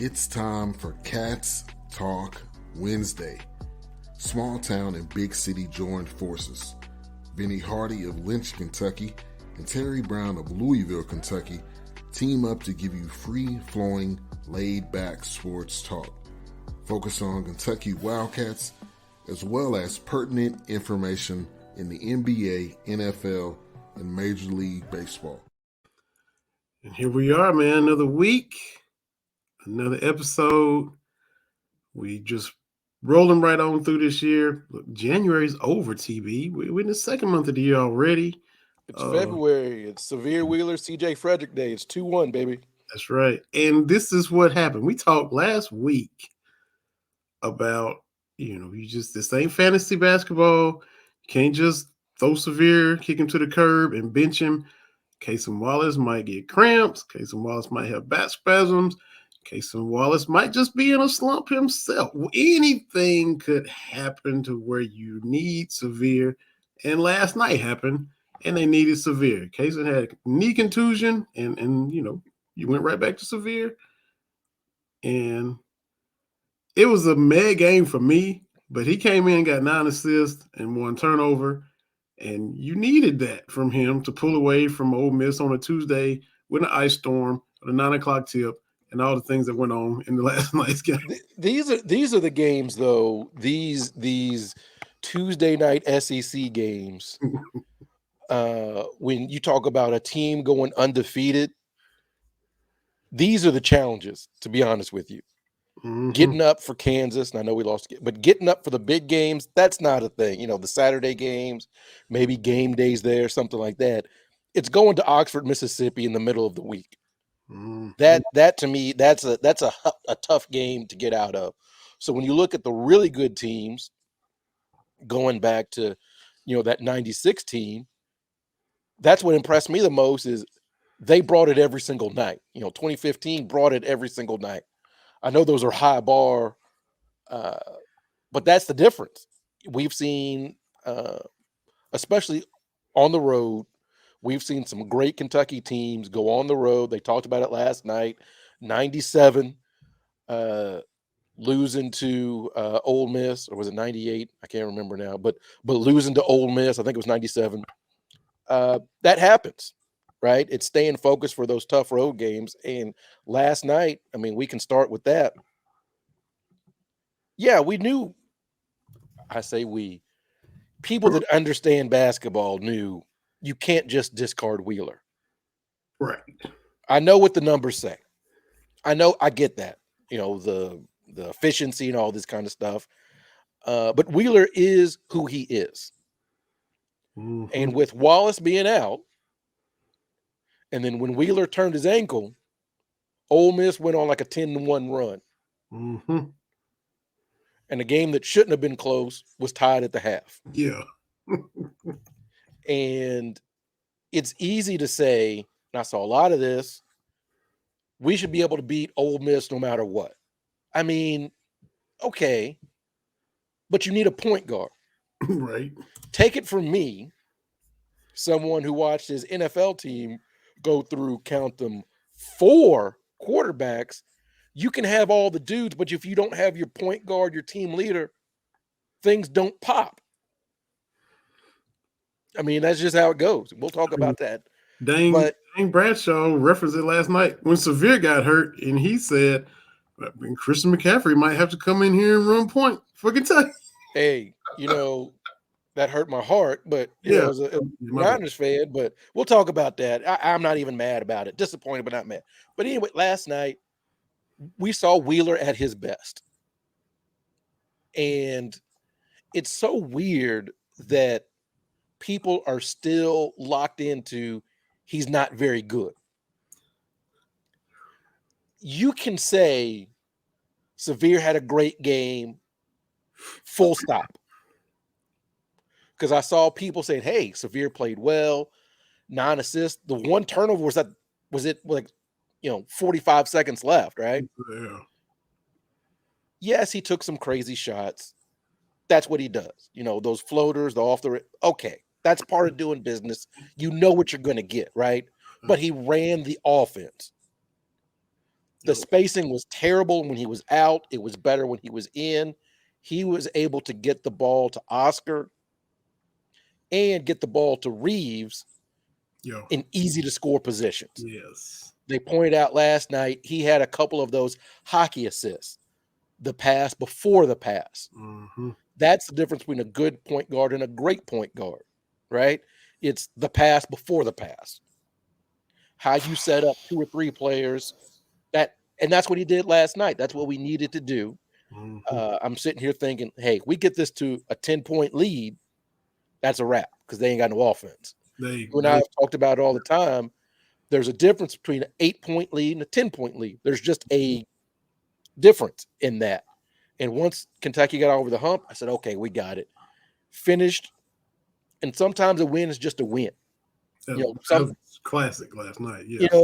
It's time for Cats Talk Wednesday. Small town and big city joined forces. Vinny Hardy of Lynch, Kentucky, and Terry Brown of Louisville, Kentucky, team up to give you free-flowing, laid-back sports talk. Focus on Kentucky Wildcats, as well as pertinent information in the NBA, NFL, and Major League Baseball. And here we are, man. Another week, another episode. We just rolling right on through this year. Look, January's over, TB. We're in the second month of the year already. It's February. It's Severe Wheeler, CJ Frederick Day. It's 2-1, baby. That's right. And this is what happened. We talked last week about, this ain't fantasy basketball. You can't just throw Severe, kick him to the curb, and bench him. Casey Wallace might get cramps. Casey Wallace might have back spasms. Casey Wallace might just be in a slump himself. Anything could happen to where you need Severe. And last night happened, and they needed Severe. Casey had knee contusion, and you went right back to Severe. And it was a mad game for me, but he came in, got 9 assists and 1 turnover. And you needed that from him to pull away from Ole Miss on a Tuesday with an ice storm, a 9 o'clock tip, and all the things that went on in the last night's game. These are the games, though. These Tuesday night SEC games. When you talk about a team going undefeated, these are the challenges. To be honest with you, getting up for Kansas, and I know we lost, but getting up for the big games, that's not a thing. The Saturday games, maybe game days there, something like that. It's going to Oxford, Mississippi in the middle of the week. That to me, that's a tough game to get out of. So when you look at the really good teams, going back to that 96 team, that's what impressed me the most is they brought it every single night. 2015 brought it every single night. I know those are high bar, but that's the difference. We've seen, especially on the road, we've seen some great Kentucky teams go on the road. They talked about it last night. 97, losing to Ole Miss, or was it 98? I can't remember now. But losing to Ole Miss, I think it was 97. That happens. Right? It's staying focused for those tough road games. And last night, we can start with that. Yeah, we knew, I say we, people that understand basketball knew you can't just discard Wheeler. Right. I know what the numbers say. I get that. The efficiency and all this kind of stuff. But Wheeler is who he is. And with Wallace being out, and then when Wheeler turned his ankle, Ole Miss went on like a 10-1 run. And a game that shouldn't have been close was tied at the half. Yeah. And it's easy to say, and I saw a lot of this, we should be able to beat Ole Miss no matter what. Okay, but you need a point guard. Right. Take it from me, someone who watched his NFL team go through, count them, 4 quarterbacks. You can have all the dudes, but if you don't have your point guard, your team leader, things don't pop. That's just how it goes. We'll talk about that. Dane Bradshaw referenced it last night when Severe got hurt, and he said, Christian McCaffrey might have to come in here and run point for Kentucky. Hey, that hurt my heart, but as a Niners fan, but we'll talk about that. I'm not even mad about it. Disappointed, but not mad. But anyway, last night we saw Wheeler at his best. And it's so weird that people are still locked into he's not very good. You can say Severe had a great game, full stop. Because I saw people saying, hey, Severe played well, 9 assists. The 1 turnover was it 45 seconds left, right? Yeah. Yes, he took some crazy shots. That's what he does. Those floaters, the off the okay. That's part of doing business. You know what you're going to get, right? But he ran the offense. The spacing was terrible when he was out. It was better when he was in. He was able to get the ball to Oscar and get the ball to Reeves in easy to score positions. Yes. They pointed out last night he had a couple of those hockey assists, the pass before the pass. Mm-hmm. That's the difference between a good point guard and a great point guard, right? It's the pass before the pass. How you set up 2 or 3 players, and that's what he did last night. That's what we needed to do. Mm-hmm. I'm sitting here thinking, hey, we get this to a 10-point lead, that's a wrap because they ain't got no offense. You and I have talked about it all the time. There's a difference between an 8-point lead and a 10-point lead. There's just a difference in that. And once Kentucky got over the hump, I said, okay, we got it. Finished. And sometimes a win is just a win. That was classic last night. Yes.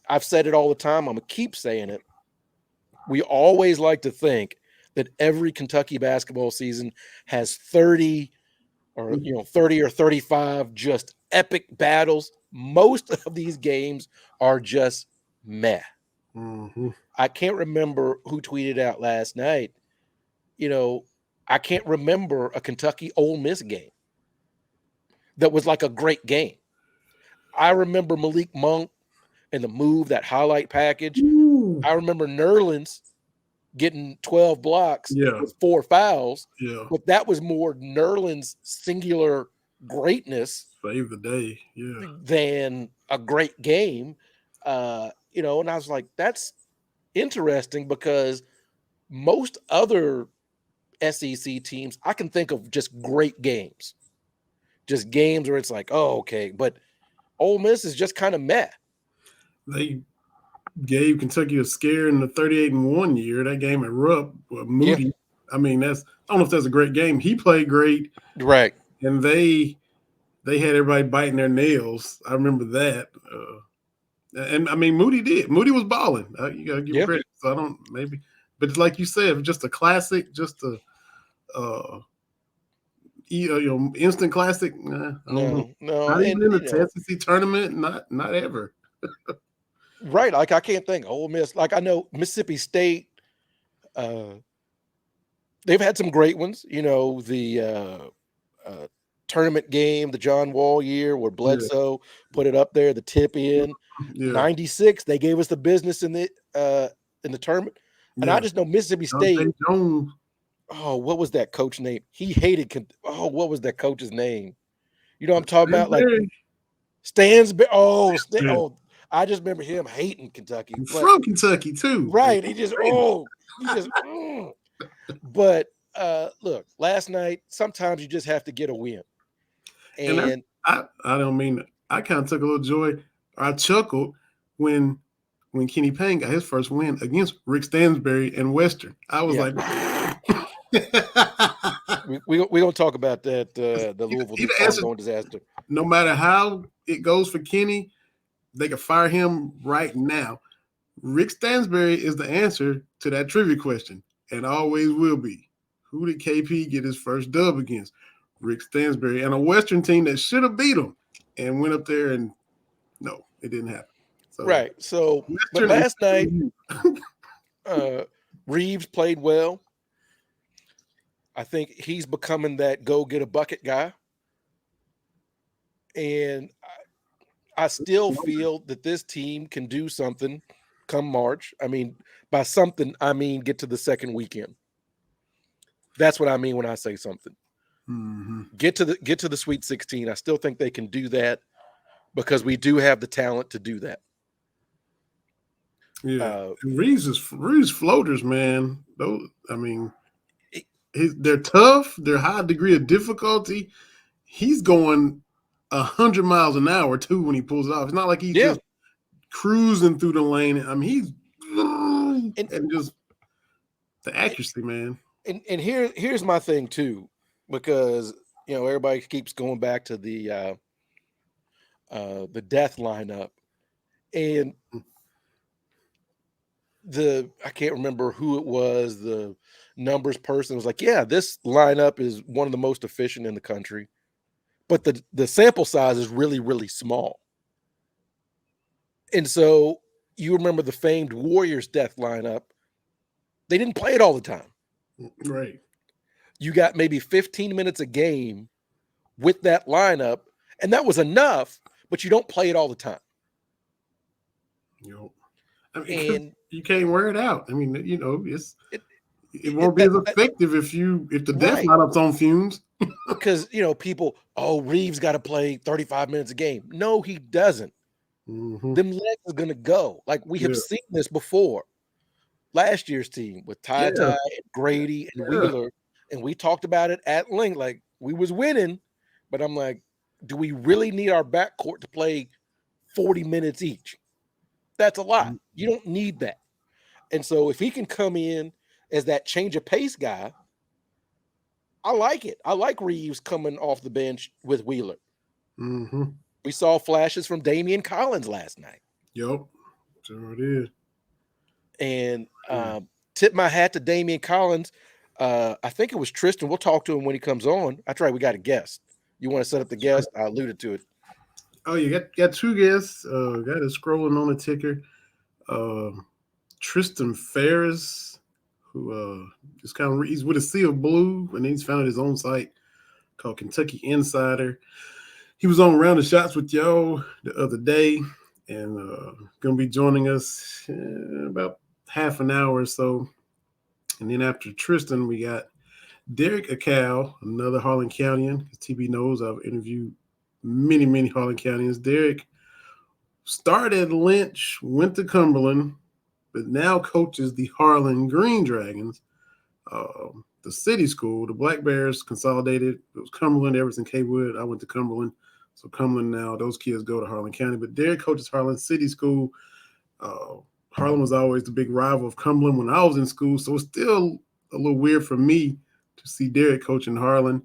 I've said it all the time. I'm going to keep saying it. We always like to think that every Kentucky basketball season has 30 or 35 just epic battles. Most of these games are just meh. Mm-hmm. I can't remember who tweeted out last night. I can't remember a Kentucky Ole Miss game that was like a great game. I remember Malik Monk and the move, that highlight package. Ooh. I remember Nerlens getting 12 blocks with 4 fouls. Yeah. But that was more Nerlens' singular greatness. Save the day. Yeah. Than a great game. And I was like, that's interesting because most other SEC teams, I can think of just great games. Just games where it's like, oh, okay. But Ole Miss is just kind of meh. They gave Kentucky a scare in the 38-1 year. That game at Rupp, Moody. Yeah. I mean, I don't know if that's a great game. He played great. Right. And they had everybody biting their nails. I remember that. And I mean, Moody did. Moody was balling. You got to give him credit. So but it's like you said, just a classic, just a instant classic. No. Not even in the SEC tournament. Not ever. Right. Like I can't think Ole Miss. Like I know Mississippi State. They've had some great ones. The tournament game, the John Wall year where Bledsoe put it up there, the tip in. 96, they gave us the business in the tournament. And I just know Mississippi State. Oh, what was that coach name? He hated. What was that coach's name? You know what I'm talking about? Like Stansbury. I just remember him hating Kentucky. From Kentucky too. Right. But look, last night, sometimes you just have to get a win. And I don't mean, I kind of took a little joy. I chuckled when Kenny Payne got his first win against Rick Stansbury and Western. I was like, we're going to talk about that, the Louisville ongoing disaster. No matter how it goes for Kenny, they can fire him right now. Rick Stansbury is the answer to that trivia question and always will be. Who did KP get his first dub against? Rick Stansbury and a Western team that should have beat him and went up there and no, it didn't happen. So, right. So, but last night, Reeves played well. I think he's becoming that go get a bucket guy. And I still feel that this team can do something come March. I mean, by something, I mean get to the second weekend. That's what I mean when I say something. Mm-hmm. Get to the Sweet 16. I still think they can do that because we do have the talent to do that. Yeah, Reeves floaters, man. Those, I mean, they're tough. They're high degree of difficulty. He's going 100 miles an hour too when he pulls it off. It's not like he's just cruising through the lane. I mean, he's and just the accuracy, man. And here's my thing too, because everybody keeps going back to the death lineup, and I can't remember who it was. The numbers person was like, "Yeah, this lineup is one of the most efficient in the country," but the sample size is really, really small. And so you remember the famed Warriors death lineup. They didn't play it all the time. Right. You got maybe 15 minutes a game with that lineup, and that was enough, but you don't play it all the time. I mean, And you can't wear it out. I mean, it won't be as effective if the death lineup's on fumes. Because people, Reeves got to play 35 minutes a game. No, he doesn't. Mm-hmm. Them legs are gonna go. Like we have seen this before. Last year's team with Ty and Grady and Wheeler, and we talked about it at length. Like we was winning, but I'm like, do we really need our backcourt to play 40 minutes each? That's a lot. You don't need that. And so if he can come in as that change of pace guy, I like it. I like Reeves coming off the bench with Wheeler. Mm-hmm. We saw flashes from Damian Collins last night. Yep, sure it is. And tip my hat to Damian Collins. I think it was Tristan. We'll talk to him when he comes on. That's right. We got a guest. You want to set up the guest? I alluded to it. Oh, you got two guests. Got it scrolling on the ticker. Tristan Pharis, who is he's with a sea of blue, and he's founded his own site called Kentucky Insider. He was on Round of Shots with y'all the other day, and going to be joining us in about half an hour or so. And then after Tristan, we got Derrick Akal, another Harlan Countian. As TB knows, I've interviewed many, many Harlan Countians. Derrick started at Lynch, went to Cumberland, but now coaches the Harlan Green Dragons, the city school. The Black Bears consolidated. It was Cumberland, Everson, Kaywood. I went to Cumberland. So Cumberland now, those kids go to Harlan County. But Derrick coaches Harlan City School. Harlan was always the big rival of Cumberland when I was in school. So it's still a little weird for me to see Derrick coaching Harlan.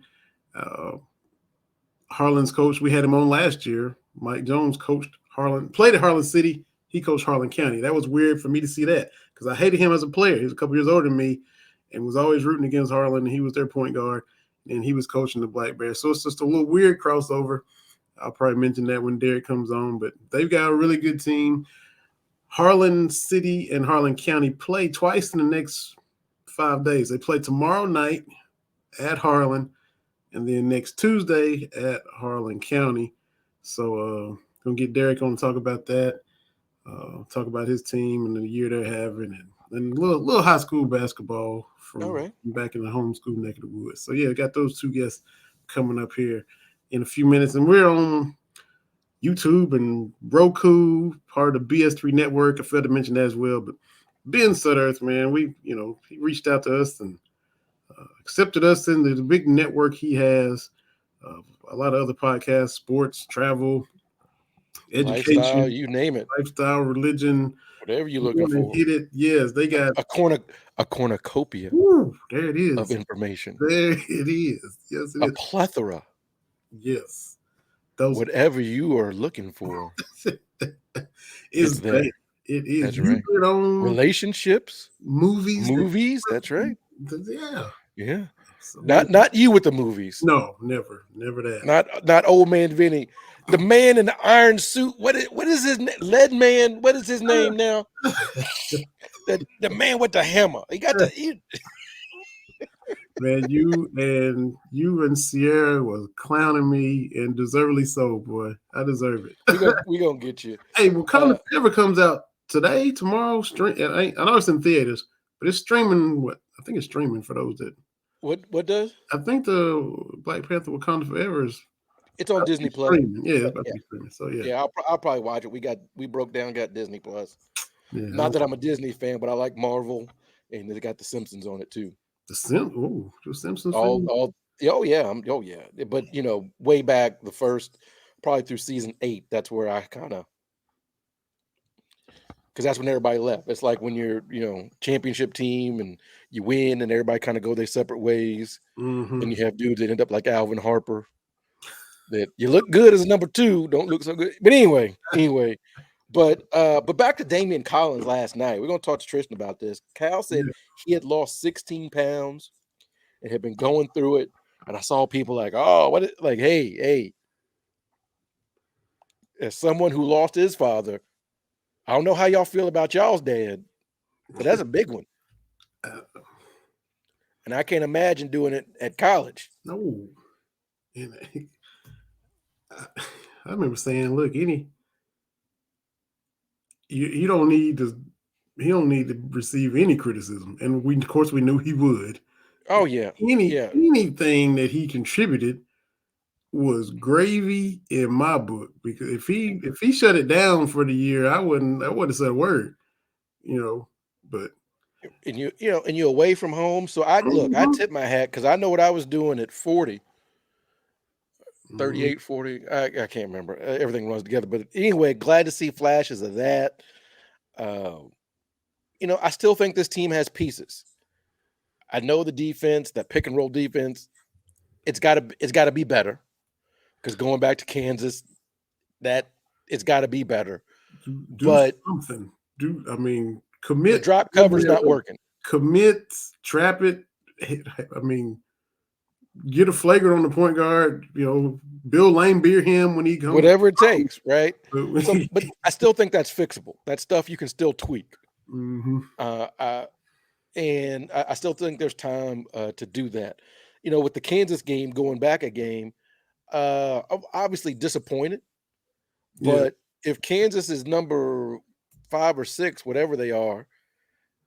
Harlan's coach, we had him on last year. Mike Jones coached Harlan, played at Harlan City. He coached Harlan County. That was weird for me to see that because I hated him as a player. He was a couple years older than me and was always rooting against Harlan. And he was their point guard, and he was coaching the Black Bears. So it's just a little weird crossover. I'll probably mention that when Derrick comes on, but they've got a really good team. Harlan City and Harlan County play twice in the next 5 days. They play tomorrow night at Harlan, and then next Tuesday at Harlan County. So gonna get Derrick on to talk about that, talk about his team and the year they're having, and a little high school basketball from back in the homeschool neck of the woods. So yeah, got those two guests coming up here in a few minutes, and we're on YouTube and Roku, part of the BS3 network. I failed to mention that as well, but Ben Sudderth, man, he reached out to us and accepted us into the big network he has. A lot of other podcasts, sports, travel, education, lifestyle, you name it, lifestyle, religion, whatever you're looking for. Hit it. Yes, they got a cornucopia. Ooh, there it is of information. There it is. Yes, it a is. Plethora. Yes, whatever you are looking for is there. It is. That's right. Relationships, movies. That's right. Yeah. So not you with the movies. No, never that. Not old man Vinny, the man in the iron suit. What is his name? Lead man. What is his name now? the man with the hammer. He got the. Man, you and Sierra was clowning me, and deservedly so, boy. I deserve it. We gonna get you. Hey, Wakanda Forever comes out today, tomorrow. I know it's in theaters, but it's streaming. I think it's streaming for those that. What does? I think the Black Panther Wakanda Forever is. It's on Disney Plus. Streaming. Yeah, it's about to be streaming. So yeah. Yeah, I'll probably watch it. We broke down, got Disney Plus. Yeah, Not that I'm a Disney fan, but I like Marvel, and they got The Simpsons on it too. The Simpsons. Oh yeah. But way back the first, probably through season 8. That's where I kind of, because that's when everybody left. It's like when you're championship team and you win, and everybody kind of go their separate ways. Mm-hmm. And you have dudes that end up like Alvin Harper. That you look good as a number 2, don't look so good. But anyway. But back to Damian Collins last night. We're gonna talk to Tristan about this. Cal said he had lost 16 pounds and had been going through it. And I saw people like, hey, as someone who lost his father, I don't know how y'all feel about y'all's dad, but that's a big one. And I can't imagine doing it at college. No. And I remember saying, look, you don't need to. He don't need to receive any criticism, and of course, we knew he would. Oh yeah, Anything that he contributed was gravy in my book, because if he shut it down for the year, I wouldn't have said a word, But and you're away from home. So I tip my hat because I know what I was doing at 40. 38, 40. I can't remember. Everything runs together. But anyway, glad to see flashes of that. I still think this team has pieces. I know the defense, that pick and roll defense, it's got to be better. Because going back to Kansas, that it's got to be better. But something. Commit. The drop cover's not working. Commit, trap it. Get a flagrant on the point guard. Bill Lane beer him when he comes. Whatever it takes, right? But I still think that's fixable. That stuff you can still tweak. Mm-hmm. And I still think there's time to do that. With the Kansas game, going back a game, I'm obviously disappointed. But if Kansas is number 5 or 6, whatever they are,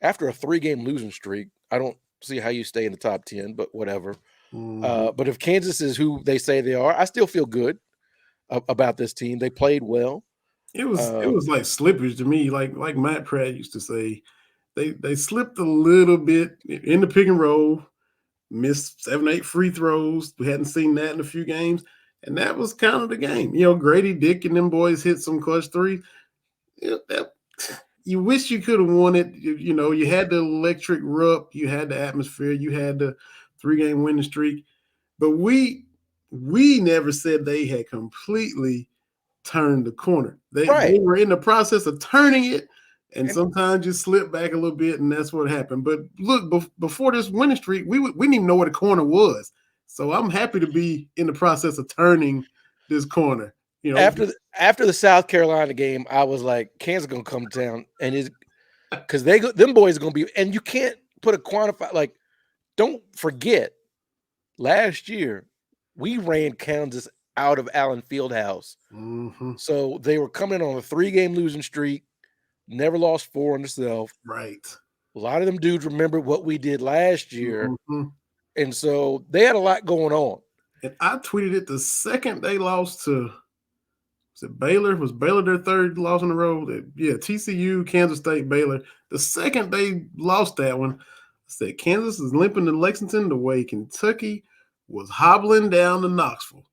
after a 3-game losing streak, I don't see how you stay in the top 10, but whatever. Mm-hmm. But if Kansas is who they say they are, I still feel good about this team. They played well. It was like slippage to me, like Matt Pratt used to say. They slipped a little bit in the pick and roll, missed 7, 8 free throws. We hadn't seen that in a few games, and that was kind of the game. Grady Dick and them boys hit some clutch threes. You wish you could have won it. You had the electric rup, you had the atmosphere, you had the 3-game winning streak, but we never said they had completely turned the corner. They were in the process of turning it, and sometimes you slip back a little bit, and that's what happened. But look, before this winning streak, we didn't even know what a corner was. So I'm happy to be in the process of turning this corner. After the South Carolina game, I was like, Kansas gonna come down, and because them boys are gonna be, and you can't put a quantify. Don't forget, last year we ran Kansas out of Allen Fieldhouse. Mm-hmm. So they were coming on a 3-game losing streak, never lost 4 on themselves. Right. A lot of them dudes remember what we did last year. Mm-hmm. And so they had a lot going on. And I tweeted it the second they lost to, was it Baylor? Was Baylor their 3rd loss in a row? TCU, Kansas State, Baylor. The second they lost that one, I said Kansas is limping to Lexington the way Kentucky was hobbling down to Knoxville.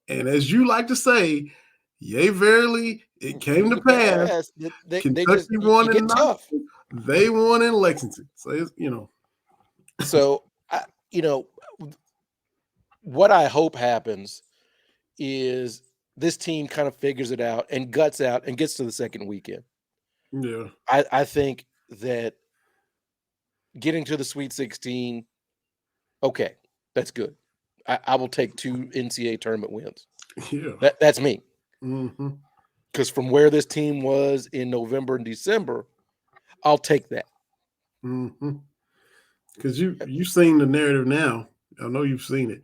And as you like to say, yea, verily, it came to pass. Kentucky won in Knoxville. They won in Lexington. So, So, what I hope happens is this team kind of figures it out and guts out and gets to the second weekend. Yeah. I think that getting to the Sweet 16, okay, that's good. I will take 2 NCAA tournament wins. Yeah. That's me. Mm-hmm. Because from where this team was in November and December, I'll take that. Mm-hmm. Because you've seen the narrative now. I know you've seen it.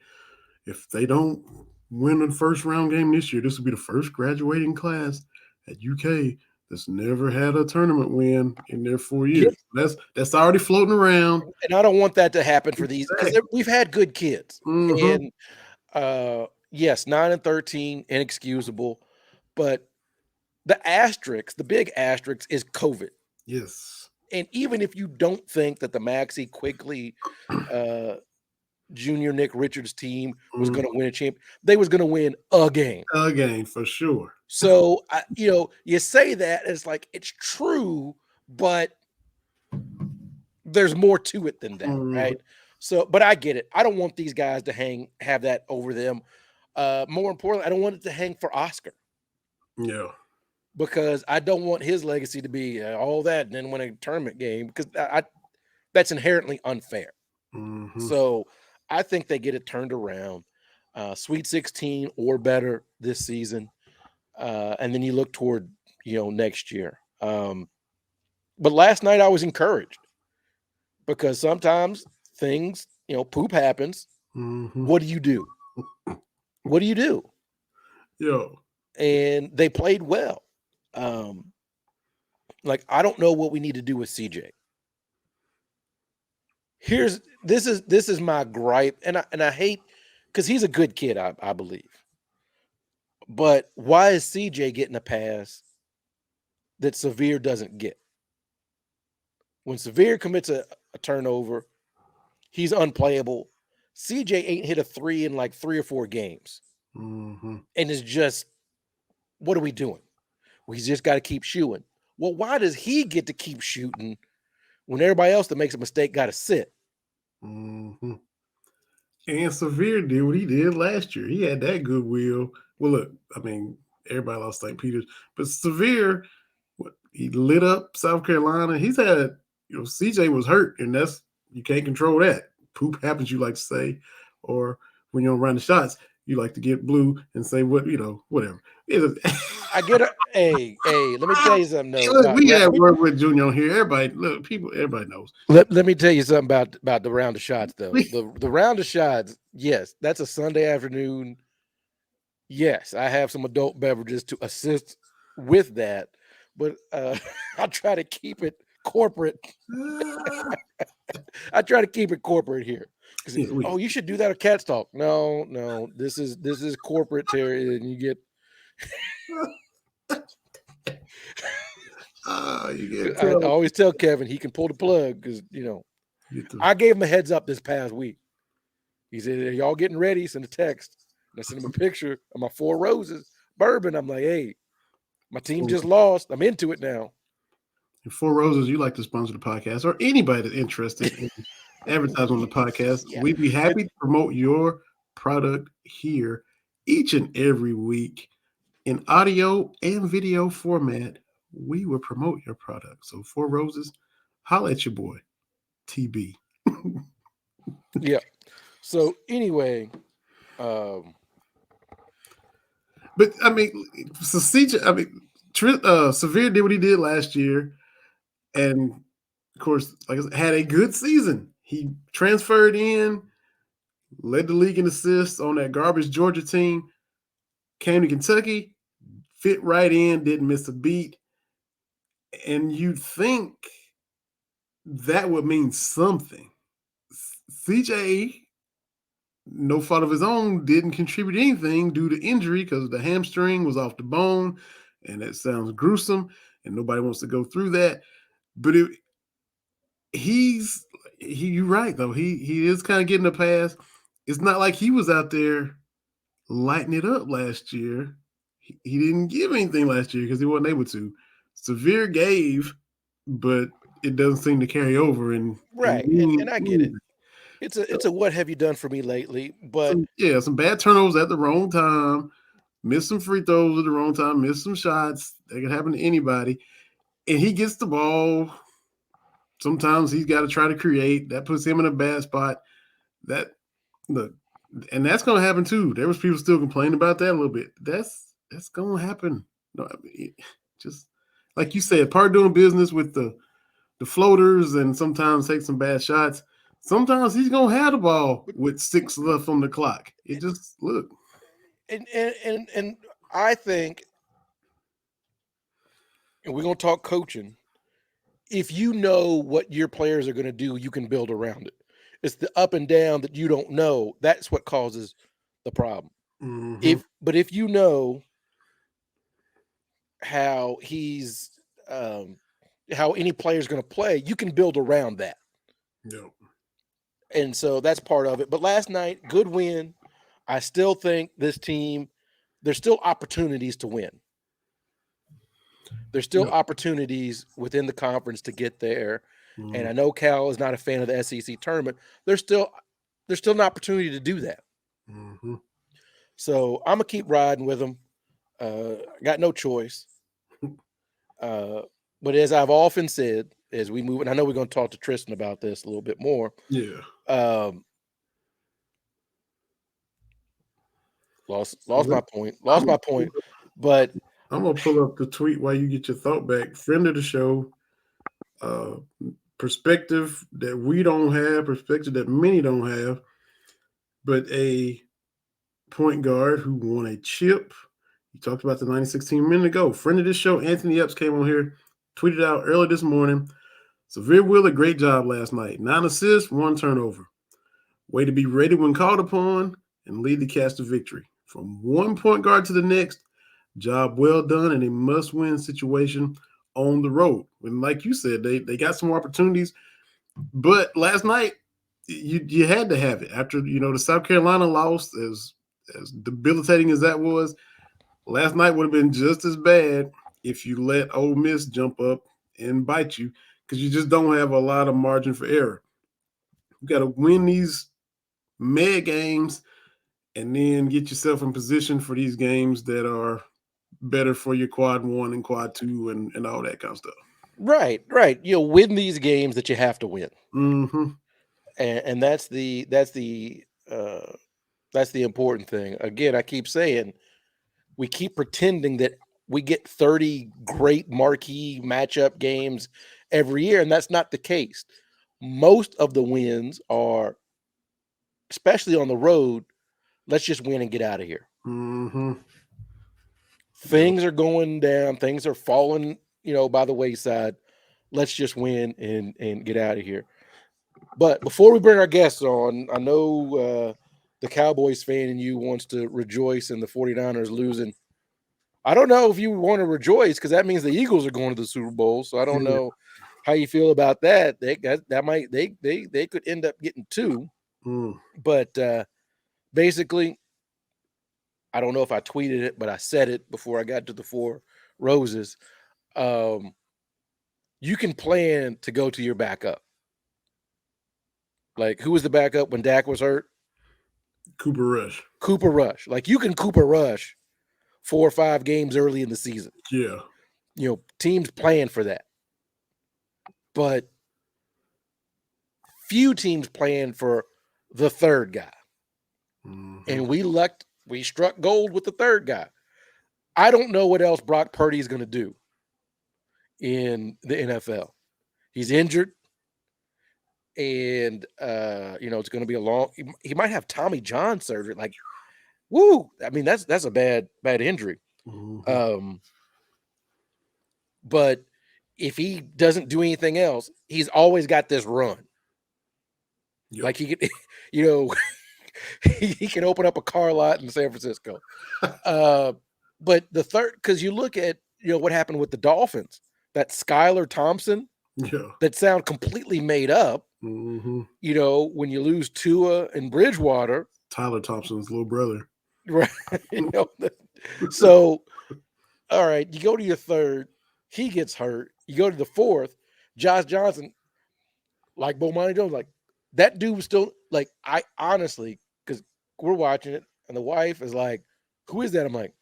If they don't win the first round game this year, this will be the first graduating class at UK that's never had a tournament win in their 4 years. That's already floating around. And I don't want that to happen for these, because we've had good kids. Mm-hmm. And yes, 9 and 13, inexcusable. But the big asterisk is COVID. Yes. And even if you don't think that the Maxey Quigley Junior Nick Richards team was going to win a champion, they was going to win a game. A game for sure. So, you say that, it's like, it's true, but there's more to it than that, right? So, but I get it. I don't want these guys to have that over them. More importantly, I don't want it to hang for Oscar. Yeah. Because I don't want his legacy to be all that and then win a tournament game, because that's inherently unfair. Mm-hmm. So I think they get it turned around. Sweet 16 or better this season. And then you look toward, next year. But last night I was encouraged because sometimes things, poop happens. Mm-hmm. What do you do? What do you do? Yo. And they played well. Like, I don't know what we need to do with CJ. This is my gripe, and I hate, because he's a good kid, I believe. But why is CJ getting a pass that Severe doesn't get? When Severe commits a turnover, he's unplayable. CJ ain't hit a 3 in like 3 or 4 games. Mm-hmm. And it's just, what are we doing? We just got to keep shooting. Well, why does he get to keep shooting when everybody else that makes a mistake got to sit? Mm-hmm. And Severe did what he did last year. He had that goodwill. Well, look, I mean, everybody lost St. Peter's, but Severe, he lit up South Carolina. He's had, CJ was hurt, and you can't control that. Poop happens, you like to say, or when you don't run the shots, you like to get blue and say whatever. I get it. Hey, let me tell you something. Look, we had work with Junior on here. Everybody knows. Let me tell you something about the round of shots, though. The round of shots, yes, that's a Sunday afternoon. Yes, I have some adult beverages to assist with that, but I try to keep it corporate. I try to keep it corporate here. Oh, you should do that at Cats Talk. No, this is corporate, Terry, and you get. I always tell Kevin he can pull the plug because I gave him a heads up this past week. He said, "Are y'all getting ready?" Send a text. And I sent him a picture of my 4 Roses bourbon. I'm like, "Hey, my team just lost. I'm into it now." And 4 Roses, you like to sponsor the podcast, or anybody that's interested in advertising on the podcast, we'd be happy to promote your product here each and every week in audio and video format. We will promote your product. So 4 Roses, holla at your boy, TB. Yeah. So anyway, but I mean, so CJ, Severe did what he did last year, and of course, like I said, had a good season. He transferred in, led the league in assists on that garbage Georgia team, came to Kentucky, fit right in, didn't miss a beat. And you'd think that would mean something. CJ, no fault of his own, didn't contribute anything due to injury because the hamstring was off the bone, and that sounds gruesome, and nobody wants to go through that. But you're right, though. He is kind of getting a pass. It's not like he was out there lighting it up last year. He didn't give anything last year because he wasn't able to. Severe gave, but it doesn't seem to carry over. And I get it. It's a what have you done for me lately? But some bad turnovers at the wrong time, miss some free throws at the wrong time, miss some shots. That can happen to anybody. And he gets the ball. Sometimes he's got to try to create. That puts him in a bad spot. And that's going to happen too. There was people still complaining about that a little bit. That's going to happen. No, I mean, just like you said, part of doing business with the floaters and sometimes take some bad shots. Sometimes he's going to have the ball with 6 left on the clock. It just look. And I think, and we're going to talk coaching. If you know what your players are going to do, you can build around it. It's the up and down that you don't know. That's what causes the problem. Mm-hmm. If you know how he's how any player is going to play, you can build around that. Yep. And so that's part of it. But last night, good win. I still think this team, there's still opportunities to win. There's still opportunities within the conference to get there. Mm-hmm. And I know Cal is not a fan of the SEC tournament. There's still an opportunity to do that. Mm-hmm. So I'm gonna keep riding with them. Got no choice. But as I've often said, as we move, and I know we're going to talk to Tristan about this a little bit more. Yeah. Lost my point. But I'm gonna pull up the tweet while you get your thought back. Friend of the show, perspective that we don't have, perspective that many don't have, but a point guard who won a chip. You talked about the 96 team a minute ago. Friend of this show, Anthony Epps, came on here, tweeted out early this morning. Severe Wheeler, great job last night. 9 assists, 1 turnover. Way to be ready when called upon and lead the Cats to victory. From one point guard to the next, job well done in a must-win situation on the road. And like you said, they got some more opportunities. But last night, you had to have it. After, the South Carolina loss, as debilitating as that was, last night would have been just as bad if you let Ole Miss jump up and bite you, because you just don't have a lot of margin for error. You got to win these mad games and then get yourself in position for these games that are better for your quad 1 and quad 2 and all that kind of stuff. Right. Win these games that you have to win. Mm-hmm. And that's the important thing. Again, I keep saying we keep pretending that we get 30 great marquee matchup games every year, and that's not the case. Most of the wins are, especially on the road, let's just win and get out of here. Mm-hmm. Things are going down. Things are falling, by the wayside. Let's just win and get out of here. But before we bring our guests on, I know the Cowboys fan in you wants to rejoice in the 49ers losing. I don't know if you want to rejoice, because that means the Eagles are going to the Super Bowl. So I don't know how you feel about that. They could end up getting 2. But basically, I don't know if I tweeted it, but I said it before I got to the 4 roses. You can plan to go to your backup. Like, who was the backup when Dak was hurt? Cooper Rush. Like, you can Cooper Rush 4 or 5 games early in the season. Yeah. Teams plan for that. But few teams plan for the third guy. Mm-hmm. And we struck gold with the third guy. I don't know what else Brock Purdy is going to do in the NFL. He's injured. And, it's going to be a long – he might have Tommy John surgery. Like, woo! I mean, that's a bad injury. Mm-hmm. But if he doesn't do anything else, he's always got this run. Yep. Like, he can, he can open up a car lot in San Francisco. But the third – because you look at, what happened with the Dolphins, that Skylar Thompson, that sound completely made up. Mm-hmm. When you lose Tua and Bridgewater. Tyler Thompson's little brother. Right. So, all right, you go to your third, he gets hurt. You go to the fourth, Josh Johnson, like Bomani Jones, like that dude was still, like, I honestly, because we're watching it and the wife is like, who is that? I'm like,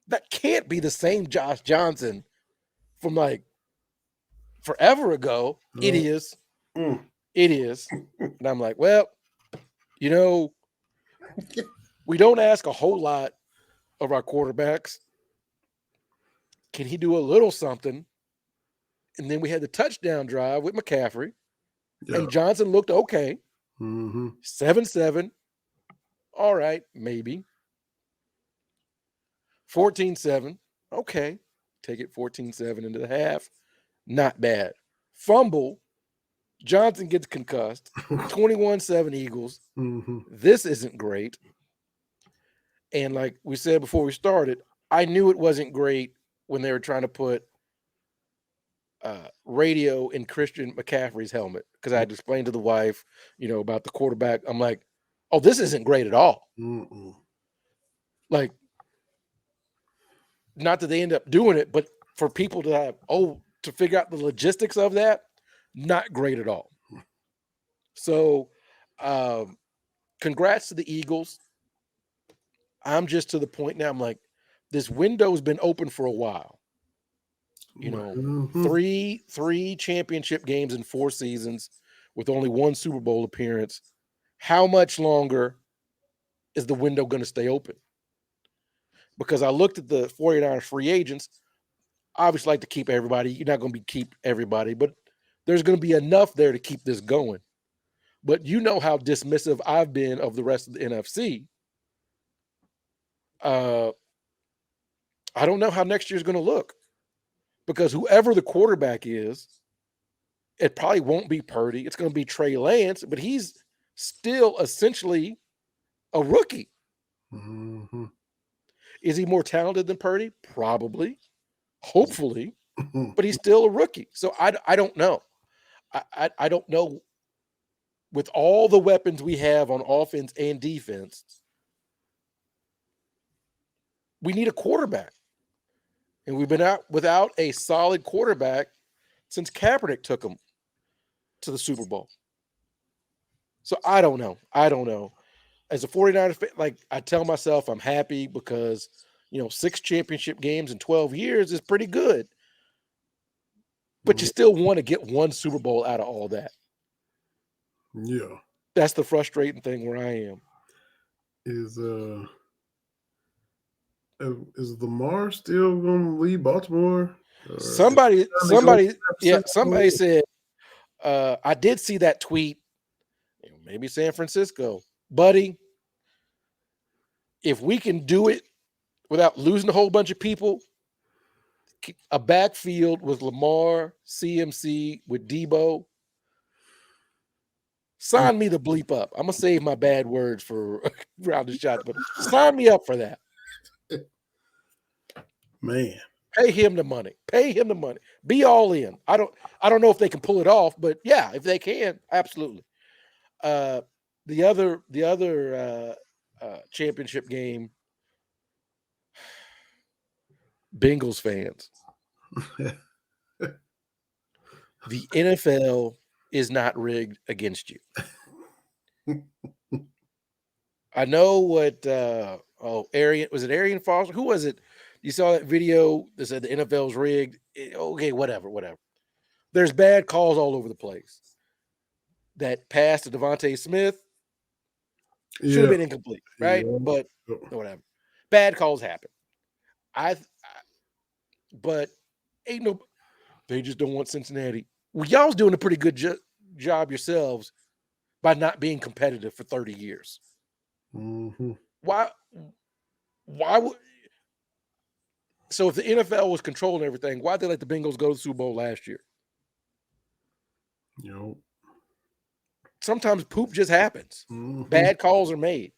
that can't be the same Josh Johnson from like forever ago. It is. It is. And I'm like, well, we don't ask a whole lot of our quarterbacks. Can he do a little something? And then we had the touchdown drive with McCaffrey. Yeah. And Johnson looked okay. Mm-hmm. 7-7. All right, maybe. 14-7. Okay. Take it 14-7 into the half. Not bad. Fumble. Johnson gets concussed. 21-7 Eagles. Mm-hmm. This isn't great. And like we said before we started, I knew it wasn't great when they were trying to put radio in Christian McCaffrey's helmet, because I had to explain to the wife, about the quarterback. I'm like, oh, this isn't great at all. Mm-mm. Like, not that they end up doing it, but for people to have, to figure out the logistics of that, not great at all. So, congrats to the Eagles. I'm just to the point now, I'm like, this window's been open for a while. Mm-hmm. three championship games in 4 seasons with only 1 Super Bowl appearance. How much longer is the window going to stay open? because I looked at the 49ers free agents. Obviously, like to keep everybody. You're not going to keep everybody, but there's going to be enough there to keep this going. But you know how dismissive I've been of the rest of the NFC. I don't know how next year's going to look, because whoever the quarterback is, it probably won't be Purdy. It's going to be Trey Lance, but he's still essentially a rookie. Mm-hmm. Is he more talented than Purdy? Probably, hopefully, but he's still a rookie. So I don't know. I don't know. With all the weapons we have on offense and defense, we need a quarterback. And we've been out without a solid quarterback since Kaepernick took him to the Super Bowl. So I don't know. As a 49ers fan, like, I tell myself I'm happy because, 6 championship games in 12 years is pretty good. But you still want to get one Super Bowl out of all that. Yeah. That's the frustrating thing where I am. Is Lamar still going to leave Baltimore? Somebody said, I did see that tweet. Maybe San Francisco, buddy. If we can do it without losing a whole bunch of people, a backfield with Lamar, CMC, with Debo, sign me the bleep up. I'm gonna save my bad words for round of shots, but sign me up for that. Man, pay him the money. Be all in. I don't know if they can pull it off, but yeah, if they can, absolutely. The other championship game, Bengals fans. The NFL is not rigged against you. I know what Arian, was it Arian Foster? Who was it? You saw that video that said the NFL's rigged. Okay, whatever. There's bad calls all over the place. That pass to Devontae Smith should have been incomplete, right? Yeah. But whatever. Bad calls happen. But ain't no. They just don't want Cincinnati. Well, y'all's doing a pretty good job yourselves by not being competitive for 30 years. Mm-hmm. Why would? So if the NFL was controlling everything, why'd they let the Bengals go to the Super Bowl last year? Sometimes poop just happens. Mm-hmm. Bad calls are made.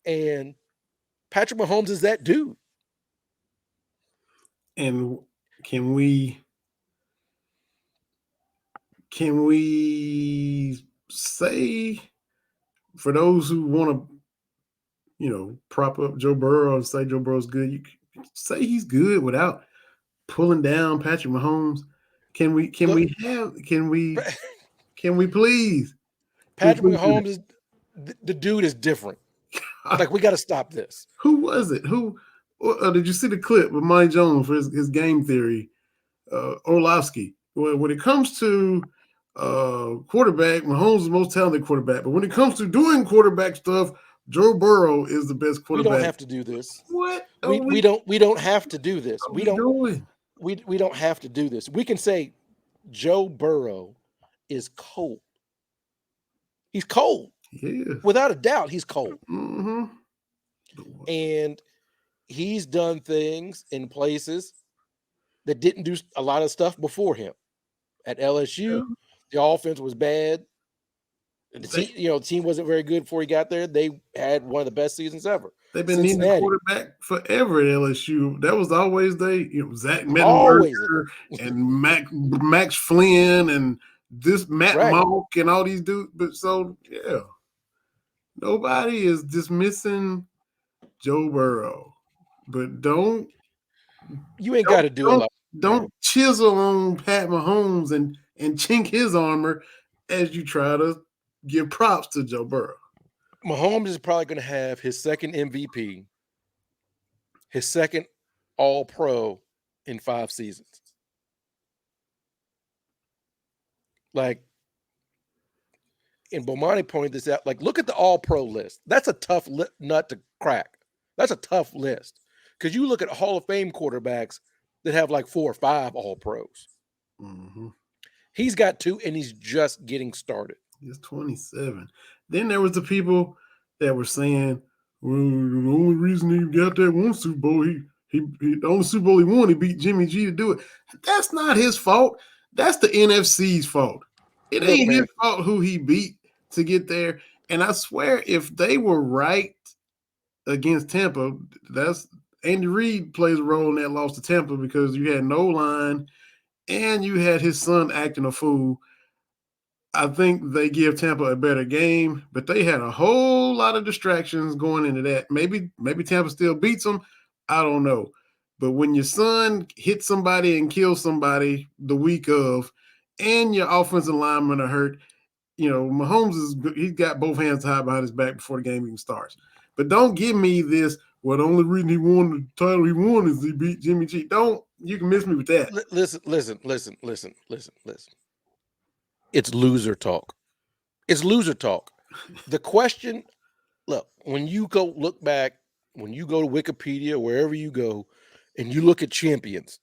And Patrick Mahomes is that dude. And can we say, for those who want to, prop up Joe Burrow and say Joe Burrow's good, you can say he's good without pulling down Patrick Mahomes? Can we please? Patrick Mahomes is the dude is different. Like, we got to stop this. Who was it? Did you see the clip with Mike Jones for his game theory? Orlovsky. When it comes to quarterback, Mahomes is the most talented quarterback. But when it comes to doing quarterback stuff, Joe Burrow is the best quarterback. We don't have to do this. What? We don't have to do this. We don't have to do this. We can say Joe Burrow is cold. He's cold. Yeah. Without a doubt, he's cold. Mm-hmm. And he's done things in places that didn't do a lot of stuff before him. At LSU, the offense was bad. The team wasn't very good before he got there. They had one of the best seasons ever. They've been needing a quarterback forever at LSU. That was always Zach Mettenberger and Max Flynn and this Matt Monk and all these dudes. But nobody is dismissing Joe Burrow. But you ain't got to do a lot. Don't chisel on Pat Mahomes and chink his armor as you try to give props to Joe Burrow. Mahomes is probably going to have his second MVP, his second All-Pro in 5 seasons. Like, and Bomani pointed this out. Like, look at the All-Pro list. That's a tough nut to crack. That's a tough list. Because you look at Hall of Fame quarterbacks that have like 4 or 5 All-Pros. Mm-hmm. He's got 2, and he's just getting started. He's 27. Then there was the people that were saying, well, the only reason he got that one Super Bowl, the only Super Bowl he won, he beat Jimmy G to do it. That's not his fault. That's the NFC's fault. It ain't his fault who he beat to get there. And I swear, if they were right against Tampa, that's Andy Reid plays a role in that loss to Tampa because you had no line and you had his son acting a fool. I think they give Tampa a better game, but they had a whole lot of distractions going into that. Maybe Tampa still beats them. I don't know. But when your son hits somebody and kills somebody the week of, and your offensive linemen are hurt, Mahomes he's got both hands tied behind his back before the game even starts. But don't give me this. Well, the only reason he won the title he won is he beat Jimmy G. You can miss me with that. Listen. It's loser talk. It's loser talk. The question, look, when you go look back, when you go to Wikipedia, wherever you go, and you look at champions,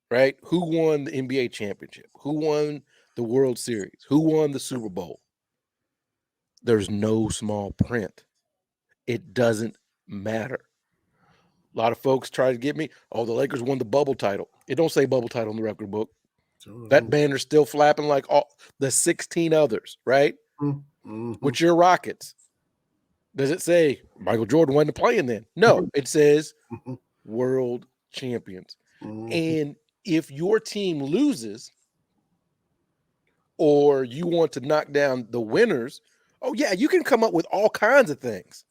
right? Who won the NBA championship? Who won the World Series? Who won the Super Bowl? There's no small print. It doesn't matter. A lot of folks try to get me, the Lakers won the bubble title. It don't say bubble title in the record book. That banner's still flapping like all the 16 others, right? Mm-hmm. With your Rockets. Does it say Michael Jordan wasn't playing then? No, it says world champions. Mm-hmm. And if your team loses or you want to knock down the winners, you can come up with all kinds of things.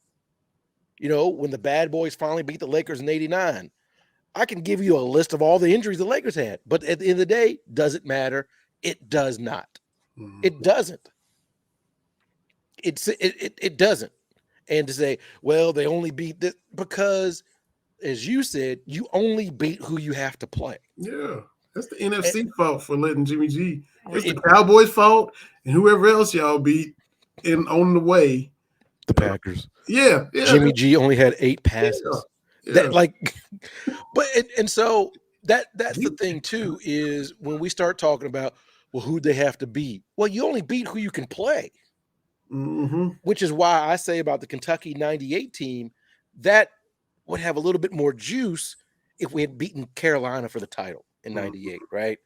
When the bad boys finally beat the Lakers in 89, I can give you a list of all the injuries the Lakers had, but at the end of the day, does it matter? It does not. Mm-hmm. It doesn't. It doesn't. And to say, well, they only beat this because, as you said, you only beat who you have to play. Yeah, that's the NFC fault for letting Jimmy G. It's the Cowboys' fault and whoever else y'all beat on the way. The Packers. Yeah. Jimmy G only had 8 passes. Yeah. So that's the thing too, is when we start talking about, well, who they have to beat. Well, you only beat who you can play. Mm-hmm. Which is why I say about the Kentucky 98 team, that would have a little bit more juice if we had beaten Carolina for the title in 98, right?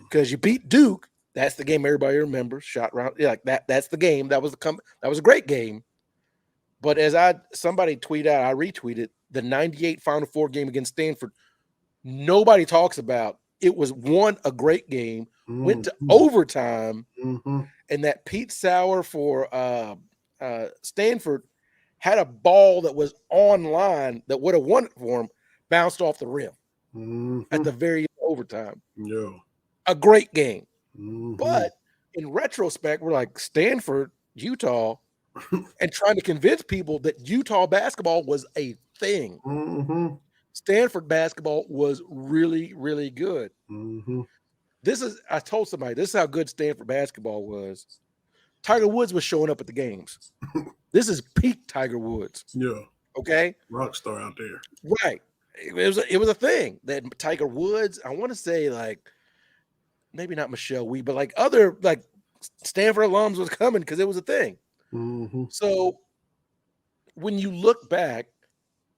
Because you beat Duke, that's the game everybody remembers, shot round, like that's the game. That was a great game. But as somebody tweeted out, I retweeted the 98 Final Four game against Stanford. Nobody talks about it. Was a great game, went to overtime, and that Pete Sauer for Stanford had a ball that was online that would have won it for him, bounced off the rim at the very end of overtime. Yeah. A great game. But in retrospect, we're like Stanford, Utah, and trying to convince people that Utah basketball was a thing. Stanford basketball was really, really good. I told somebody, this is how good Stanford basketball was. Tiger Woods was showing up at the games. This is peak Tiger Woods. Yeah. Okay. Rock star out there. Right. It was a thing that Tiger Woods, I want to say, like, maybe not Michelle Wee, but like other like Stanford alums was coming because it was a thing. So when you look back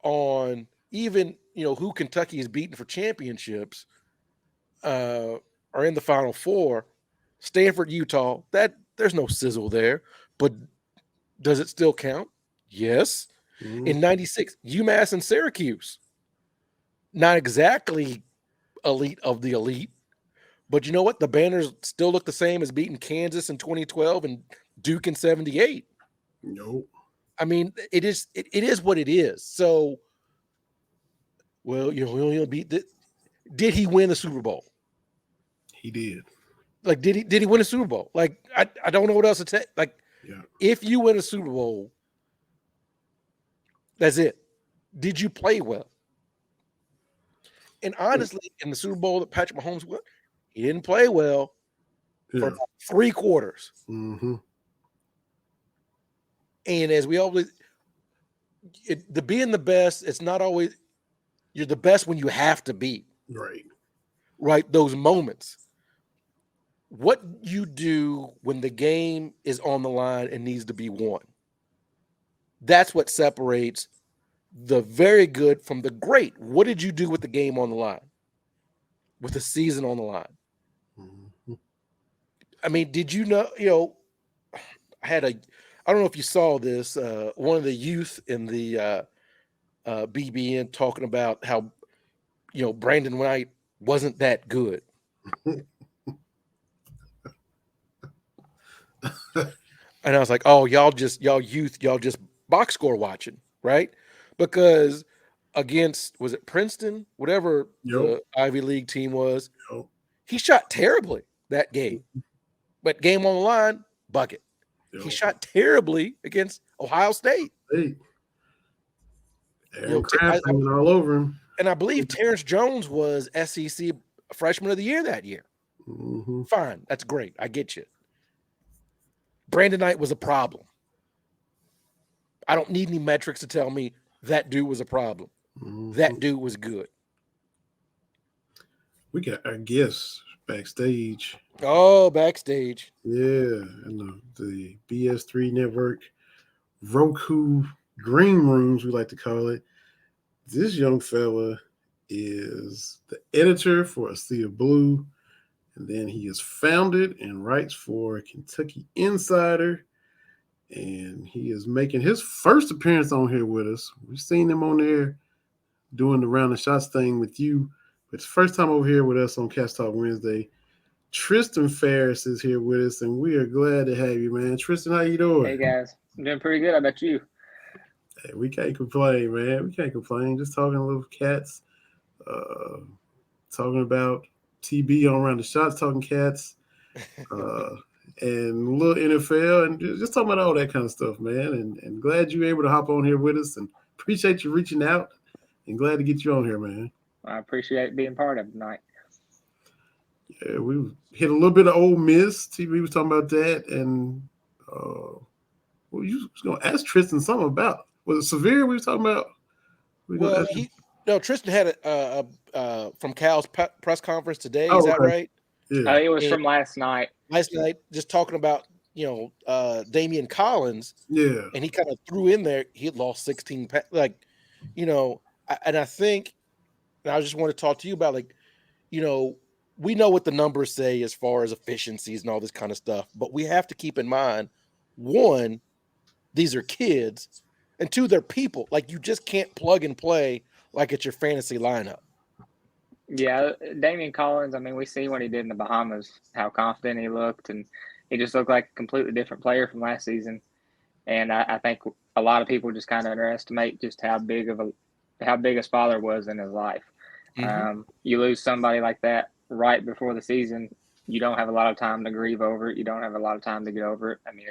on even, who Kentucky has beaten for championships or in the Final Four, Stanford, Utah, that there's no sizzle there, but does it still count? Yes. In 96, UMass and Syracuse, not exactly elite of the elite, but you know what? The banners still look the same as beating Kansas in 2012 and Duke in 78. Nope. I mean, it is what it is. So, well, we only beat the. Did he win the Super Bowl? He did. Like, did he win a Super Bowl? Like, I don't know what else to say. Like, if you win a Super Bowl, that's it. Did you play well? And honestly, in the Super Bowl that Patrick Mahomes won, he didn't play well for about 3 quarters. And as we always, being the best, it's not always You're the best when you have to be. Right. Those moments. What you do when the game is on the line and needs to be won. That's what separates the very good from the great. What did you do with the game on the line? With the season on the line? Mm-hmm. I mean, did you know, I don't know if you saw this, one of the youth in the BBN talking about how, Brandon Knight wasn't that good. And I was like, oh, y'all just box score watching, right? Because against, was it Princeton, whatever the Ivy League team was, he shot terribly that game. But game on the line, bucket. He shot terribly against Ohio State. Aaron Craft coming all over him. And I believe Terrence Jones was SEC Freshman of the Year that year. Mm-hmm. Fine, that's great. I get you. Brandon Knight was a problem. I don't need any metrics to tell me that dude was a problem. Mm-hmm. That dude was good. We got our guests backstage. Oh, backstage. Yeah, and the BS3 network, Roku Green Rooms, we like to call it. This young fella is the editor for A Sea of Blue, and then he is founded and writes for Kentucky Insider, and he is making his first appearance on here with us. We've seen him on there doing the Round of Shots thing with you, but it's first time over here with us on Cast Talk Wednesday. Tristan Pharis is here with us, and we are glad to have you, man. Tristan, how you doing? Hey, guys. I'm doing pretty good. How about you? Hey, we can't complain, man. We can't complain. Just talking a little cats, talking about TB on Round the Shots, talking cats, and a little NFL, and just talking about all that kind of stuff, man. And glad you were able to hop on here with us, and appreciate you reaching out, and glad to get you on here, man. I appreciate being part of it tonight. Yeah, we hit a little bit of Ole Miss. TB was talking about that, and well, you was going to ask Tristan something about. Was it severe? We were talking about. Tristan had a from Cal's press conference today. Oh, is that okay. right? Yeah. It was from last night. Last night, just talking about Damian Collins. Yeah, and he kind of threw in there. He had lost 16 pounds. And I think, and I just want to talk to you about we know what the numbers say as far as efficiencies and all this kind of stuff, but we have to keep in mind, one, these are kids, and two, they're people. Like, you just can't plug and play like it's your fantasy lineup. Yeah, Damian Collins, I mean, we see what he did in the Bahamas, how confident he looked, and he just looked like a completely different player from last season. And I think a lot of people just kind of underestimate just how big his father was in his life. Mm-hmm. You lose somebody like that right before the season, you don't have a lot of time to grieve over it. You don't have a lot of time to get over it. I mean,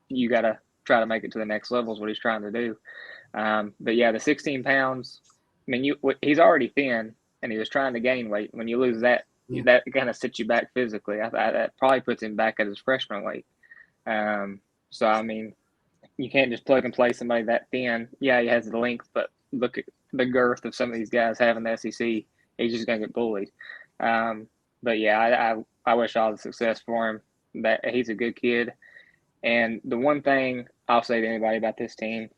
you got to try to make it to the next level is what he's trying to do. But yeah, the 16 pounds, I mean, he's already thin and he was trying to gain weight. When you lose that, that kind of sets you back physically. That probably puts him back at his freshman weight. So, I mean, you can't just plug and play somebody that thin. Yeah, he has the length, but look at the girth of some of these guys having the SEC. He's just going to get bullied. But yeah, I wish all the success for him. That he's a good kid. And the one thing I'll say to anybody about this team,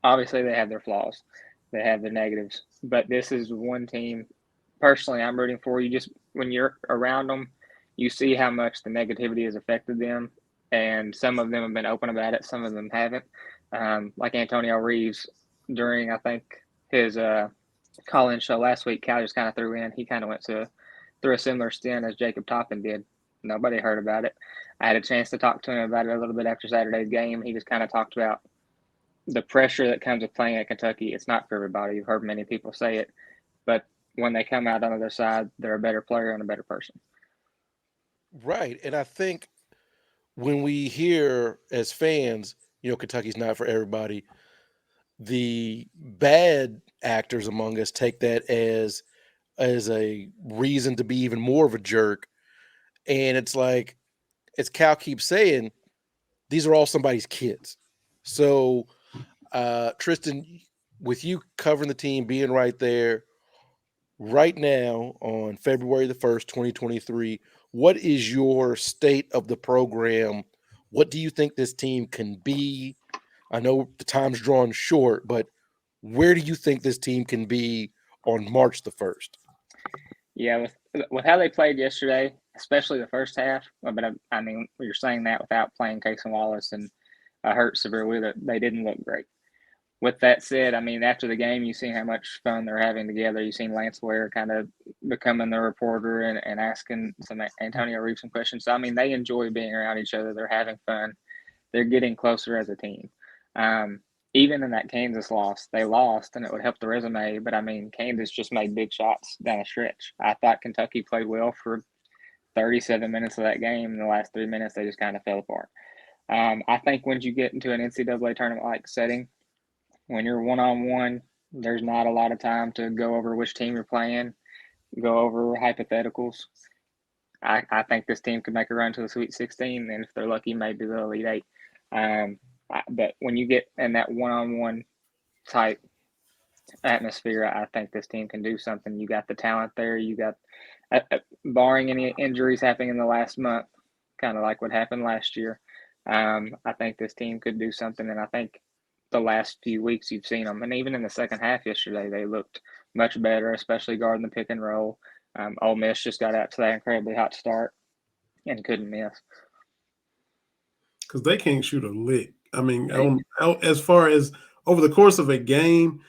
obviously they have their flaws, they have their negatives, but this is one team personally I'm rooting for. You just, when you're around them, you see how much the negativity has affected them. And some of them have been open about it. Some of them haven't. Like Antonio Reeves during, I think, his call-in show last week, Cal just kind of threw in. He kind of went through a similar stint as Jacob Toppin did. Nobody heard about it. I had a chance to talk to him about it a little bit after Saturday's game. He just kind of talked about the pressure that comes with playing at Kentucky. It's not for everybody. You've heard many people say it. But when they come out on the other side, they're a better player and a better person. Right. And I think when we hear as fans, Kentucky's not for everybody, the bad actors among us take that as a reason to be even more of a jerk. And it's like, as Cal keeps saying, these are all somebody's kids. So, Tristan, with you covering the team, being right there, right now on February the 1st, 2023, what is your state of the program? What do you think this team can be? I know the time's drawn short, but where do you think this team can be on March the 1st? Yeah, with how they played yesterday, especially the first half. But I mean, you're saying that without playing Casey Wallace and hurt Severe Wheeler, they didn't look great. With that said, I mean, after the game, you've seen how much fun they're having together. You've seen Lance Ware kind of becoming the reporter and asking some Antonio Reeves some questions. So, I mean, they enjoy being around each other. They're having fun. They're getting closer as a team. Even in that Kansas loss, they lost, and it would help the resume. But, I mean, Kansas just made big shots down the stretch. I thought Kentucky played well for 37 minutes of that game. In the last 3 minutes, they just kind of fell apart. I think once you get into an NCAA tournament-like setting, when you're one-on-one, there's not a lot of time to go over which team you're playing, go over hypotheticals. I think this team could make a run to the Sweet 16, and if they're lucky, maybe the Elite Eight. But when you get in that one-on-one type atmosphere, I think this team can do something. You got the talent there. You got, barring any injuries happening in the last month, kind of like what happened last year, I think this team could do something, and I think the last few weeks you've seen them. And even in the second half yesterday, they looked much better, especially guarding the pick and roll. Ole Miss just got out to that incredibly hot start and couldn't miss. Because they can't shoot a lick. I mean, as far as over the course of a game,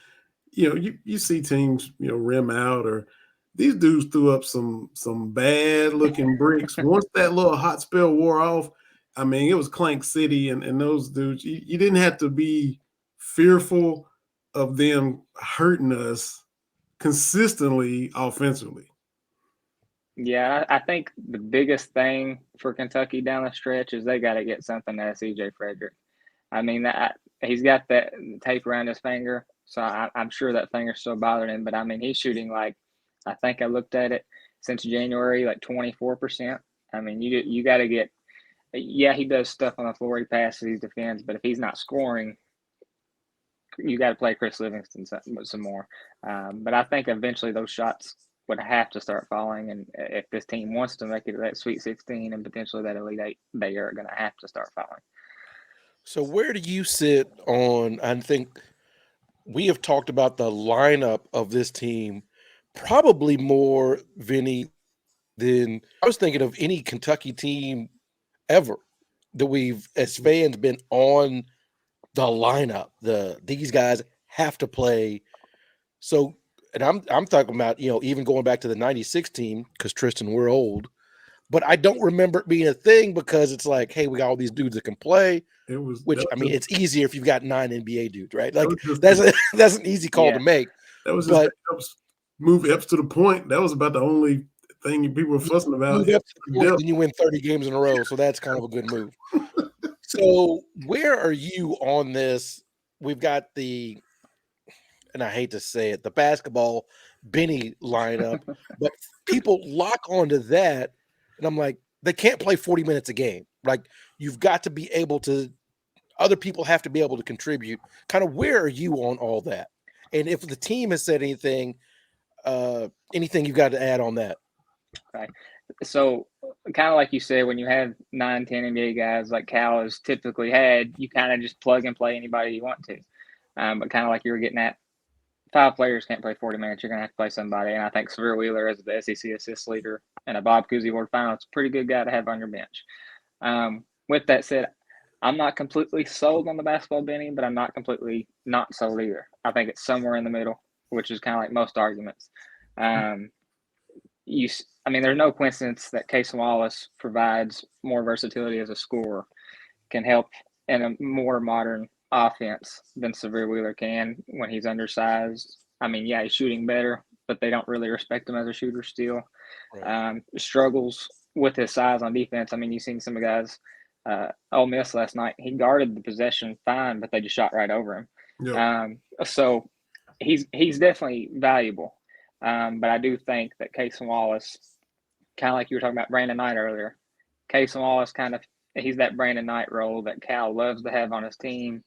you see teams, rim out, or these dudes threw up some bad looking bricks. Once that little hot spell wore off, I mean, it was Clank City, and those dudes, you didn't have to be fearful of them hurting us consistently offensively. Yeah, I think the biggest thing for Kentucky down the stretch is they got to get something out of C.J. Frederick. I mean, he's got that tape around his finger, so I'm sure that finger's still bothering him. But, I mean, he's shooting like, I think I looked at it since January, like 24%. I mean, you got to get – yeah, he does stuff on the floor. He passes, he defends. But if he's not scoring, you got to play Chris Livingston some more. But I think eventually those shots would have to start falling. And if this team wants to make it to that Sweet 16 and potentially that Elite Eight, they are going to have to start falling. So where do you sit on, I think we have talked about the lineup of this team probably more, Vinny, than I was thinking of any Kentucky team ever that we've, as fans, been on the lineup. These guys have to play. So, and I'm talking about, even going back to the 96 team, because Tristan, we're old. But I don't remember it being a thing because it's like, hey, we got all these dudes that can play. It's easier if you've got 9 NBA dudes, right? Like that's an easy call to make. That was just move Epps to the point. That was about the only thing people were fussing about. Then you win 30 games in a row, so that's kind of a good move. So where are you on this? We've got and I hate to say it, the basketball Benny lineup, but people lock onto that. And I'm like, they can't play 40 minutes a game. Like, you've got to be able to, other people have to be able to contribute. Kind of where are you on all that? And if the team has said anything you've got to add on that? Okay. So, kind of like you said, when you have 9, 10 NBA guys like Cal has typically had, you kind of just plug and play anybody you want to. But kind of like you were getting at, 5 players can't play 40 minutes. You're going to have to play somebody. And I think Severe Wheeler as the SEC assist leader and a Bob Cousy Award finalist, a pretty good guy to have on your bench. With that said, I'm not completely sold on the basketball Benny, but I'm not completely not sold either. I think it's somewhere in the middle, which is kind of like most arguments. There's no coincidence that Casey Wallace provides more versatility as a scorer, can help in a more modern offense than Severe Wheeler can when he's undersized. I mean, yeah, he's shooting better, but they don't really respect him as a shooter still. Right. Struggles with his size on defense. I mean, you've seen some of the guys, Ole Miss last night, he guarded the possession fine, but they just shot right over him. Yep. So he's definitely valuable. But I do think that Casey Wallace, kind of like you were talking about Brandon Knight earlier, Casey Wallace he's that Brandon Knight role that Cal loves to have on his team.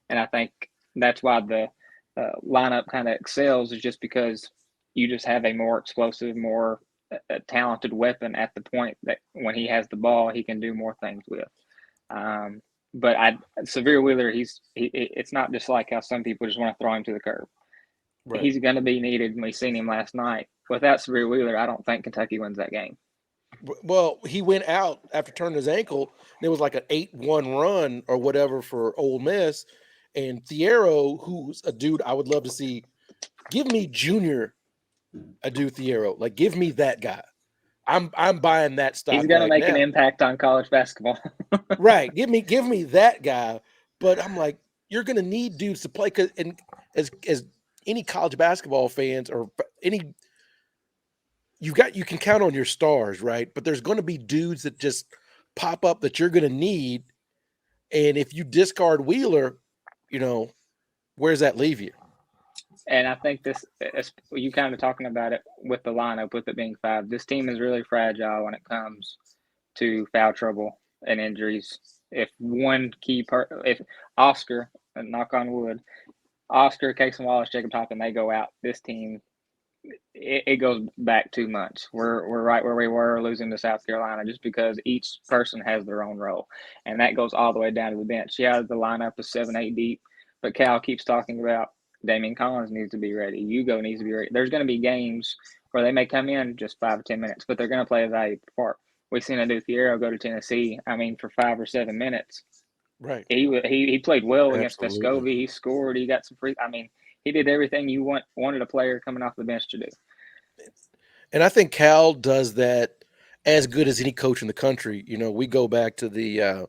And I think that's why the lineup kind of excels, is just because you just have a more explosive, more talented weapon at the point that when he has the ball, he can do more things with. But Severe Wheeler, it's not just like how some people just want to throw him to the curb. Right. He's going to be needed, and we seen him last night. Without Severe Wheeler, I don't think Kentucky wins that game. Well, he went out after turning his ankle, and it was like an 8-1 run or whatever for Ole Miss. And Thiero, who's a dude I would love to see, give me Junior Adu Thiero. Like, give me that guy. I'm buying that stock. He's going right to make now. an impact on college basketball. Right. Give me that guy. But I'm like, you're going to need dudes to play. And as any college basketball fans or any, you can count on your stars, right? But there's going to be dudes that just pop up that you're going to need. And if you discard Wheeler, where's that leave you? And I think you kind of talking about it with the lineup, with it being 5. This team is really fragile when it comes to foul trouble and injuries. If one key if Oscar, and knock on wood, Oscar, Case and Wallace, Jacob Toppin, they go out, this team, it goes back 2 months. We're right where we were losing to South Carolina just because each person has their own role. And that goes all the way down to the bench. Yeah, the lineup is 7-8 deep, but Cal keeps talking about Damian Collins needs to be ready. Hugo needs to be ready. There's going to be games where they may come in just 5 or 10 minutes, but they're going to play a valuable part. We've seen Adu Thiero go to Tennessee, for 5 or 7 minutes. Right. He played well against Absolutely. Vescovi. He scored. He got some free. He did everything you wanted a player coming off the bench to do. And I think Cal does that as good as any coach in the country. We go back to the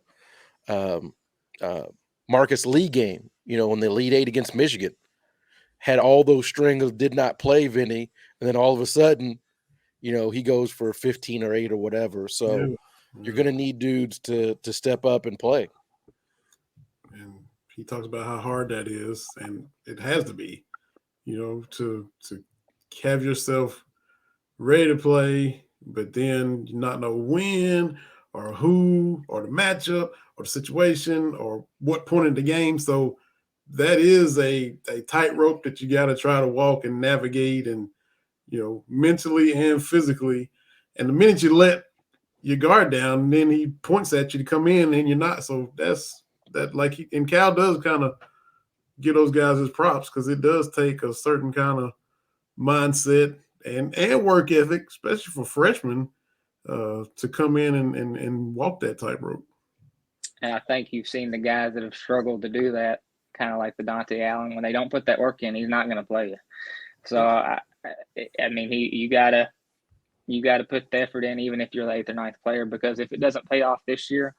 Marcus Lee game, when the Elite 8 against Michigan had all those string of did not play Vinny. And then all of a sudden, he goes for 15 or 8 or whatever. So you're going to need dudes to step up and play. And he talks about how hard that is, and it has to be, to have yourself ready to play, but then not know when or who or the matchup or the situation or what point in the game. So that is a tightrope that you got to try to walk and navigate, and mentally and physically. And the minute you let your guard down, then he points at you to come in, and you're not. So that's that. And Cal does kind of give those guys his props, because it does take a certain kind of mindset and work ethic, especially for freshmen, to come in and walk that tightrope. And I think you've seen the guys that have struggled to do that, kind of like the Dante Allen. When they don't put that work in, he's not going to play you. So you gotta put the effort in, even if you're the 8th or 9th player, because if it doesn't pay off this year,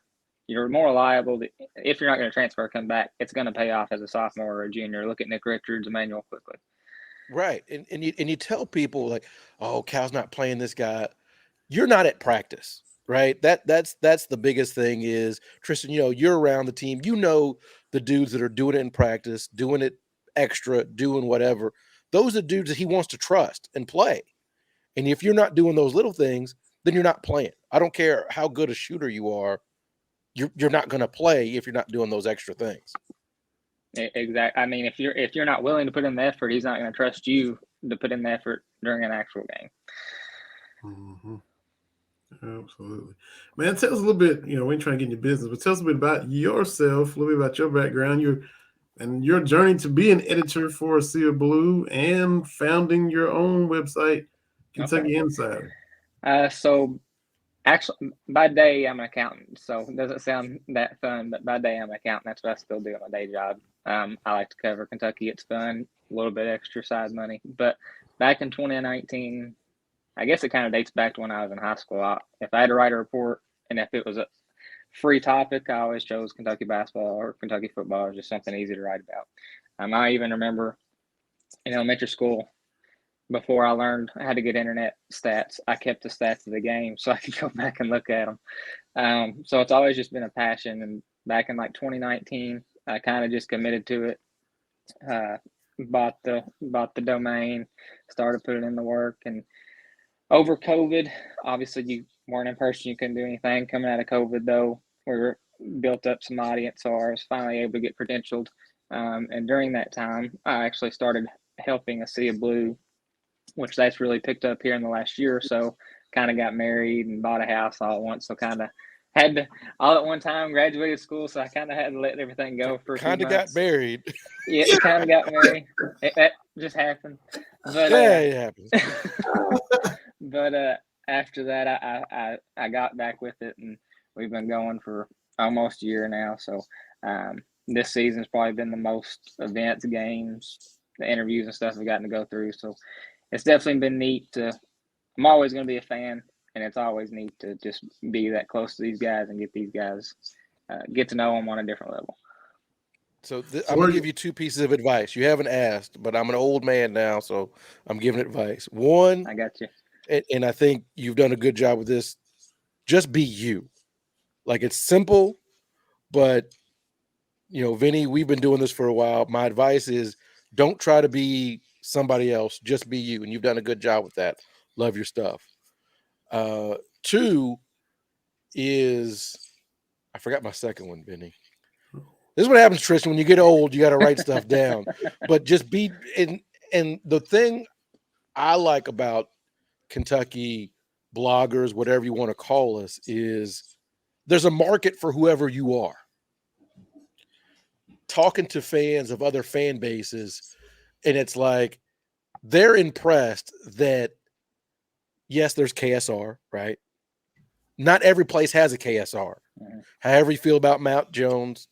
you're more liable to, if you're not going to transfer, come back. It's going to pay off as a sophomore or a junior. Look at Nick Richards, Emmanuel Quickly. Right. And you tell people like, oh, Cal's not playing this guy. You're not at practice, right? That's the biggest thing is, Tristan, you're around the team. The dudes that are doing it in practice, doing it extra, doing whatever. Those are dudes that he wants to trust and play. And if you're not doing those little things, then you're not playing. I don't care how good a shooter you are. You're not going to play if you're not doing those extra things. Exactly. If you're not willing to put in the effort, he's not going to trust you to put in the effort during an actual game. Mm-hmm. Absolutely. Man, tell us a little bit, we ain't trying to get in your business, but tell us a bit about yourself, a little bit about your background, your journey to be an editor for Sea of Blue and founding your own website, Kentucky Insider. So actually, by day, I'm an accountant, so it doesn't sound that fun, but by day, I'm an accountant. That's what I still do at my day job. I like to cover Kentucky. It's fun, a little bit extra side money. But back in 2019, I guess it kind of dates back to when I was in high school. If I had to write a report, and if it was a free topic, I always chose Kentucky basketball or Kentucky football. It was just something easy to write about. I even remember in elementary school, before I learned how to get internet stats, I kept the stats of the game so I could go back and look at them. So it's always just been a passion. And back in 2019, I kind of just committed to it. Bought the domain, started putting in the work, and over COVID, obviously you weren't in person, you couldn't do anything. Coming out of COVID, though, we were built up some audience, so I was finally able to get credentialed. And during that time, I actually started helping a Sea of Blue which that's really picked up here in the last year or so. Kind of got married and bought a house all at once, so kind of had to all at one time. Graduated school, so I kind of had to let everything go for a few months. Kind of got married. Yeah, kind of got married. That just happened. But yeah, it happens. But after that, I got back with it, and we've been going for almost a year now. So this season's probably been the most events, games, the interviews and stuff we've gotten to go through. So it's definitely been neat to. I'm always going to be a fan, and it's always neat to just be that close to these guys and get these guys, get to know them on a different level. So I'm going to give you two pieces of advice. You haven't asked, but I'm an old man now, so I'm giving advice. One, I got you. And I think you've done a good job with this. Just be you. Like, it's simple, but, Vinny, we've been doing this for a while. My advice is don't try to be somebody else. Just be you, and you've done a good job with that. Love your stuff. Two is, I forgot my second one, Vinny. This is what happens, Tristan. When you get old, you got to write stuff down. But just be and the thing I like about Kentucky bloggers, whatever you want to call us, is there's a market for whoever you are. Talking to fans of other fan bases, and it's like they're impressed that, yes, there's KSR, right? Not every place has a KSR. Mm-hmm. However you feel about Mount Jones,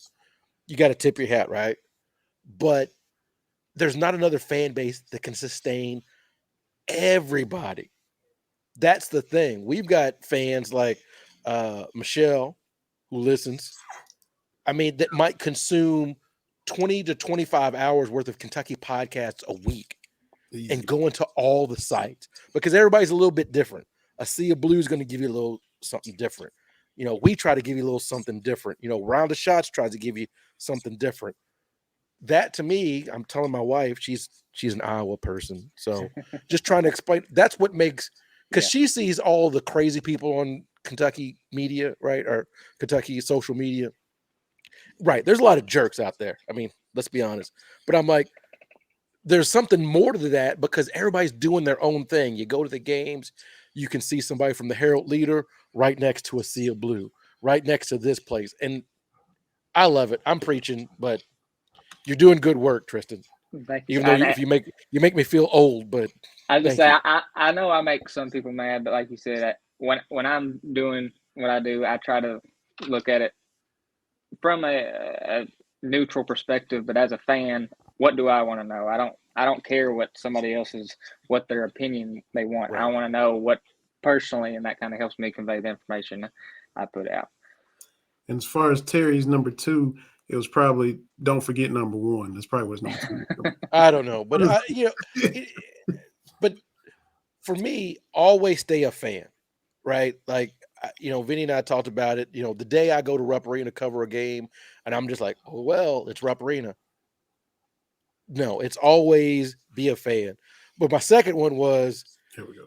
you got to tip your hat, right? But there's not another fan base that can sustain everybody. That's the thing. We've got fans like Michelle, who listens. I mean, that might consume 20 to 25 hours worth of Kentucky podcasts a week. Easy. And go into all the sites because everybody's a little bit different. A Sea of Blue is going to give you a little something different. We try to give you a little something different. Round of Shots tries to give you something different. That, to me, I'm telling my wife, she's an Iowa person. So just trying to explain, that's what makes, because she sees all the crazy people on Kentucky media, right? Or Kentucky social media. Right. There's a lot of jerks out there. I mean, let's be honest. But I'm like, there's something more to that because everybody's doing their own thing. You go to the games, you can see somebody from the Herald Leader right next to a Sea of Blue, right next to this place. And I love it. I'm preaching, but you're doing good work, Tristan. Thank you. Even though if you make me feel old, but I just say I know I make some people mad, but like you said, when I'm doing what I do, I try to look at it from a neutral perspective. But as a fan, what do I want to know? I don't care what somebody else's, what their opinion they want. Right. I want to know what personally, and that kind of helps me convey the information I put out. And as far as Terry's number 2, it was probably don't forget number 1. That's probably what's number 2. I don't know, but but for me, always stay a fan, right? Like Vinny and I talked about it. The day I go to Rupp Arena to cover a game, and I'm just like, oh well, it's Rupp Arena. No, it's always be a fan. But my second one was,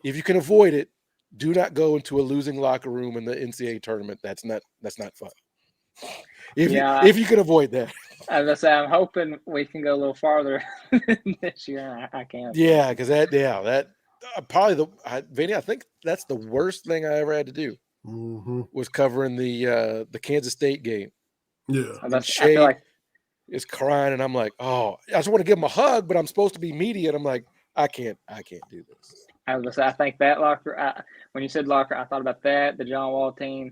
if you can avoid it, do not go into a losing locker room in the NCAA tournament. That's not fun. If you can avoid that. As I say, I'm hoping we can go a little farther this year. I can't. Yeah, because that probably Vinny, I think that's the worst thing I ever had to do. Mm-hmm. Was covering the Kansas State game. Yeah, I feel like is crying, and I'm like, oh, I just want to give him a hug, but I'm supposed to be media, and I'm like, I can't do this. I think that locker. When you said locker, I thought about that. The John Wall team.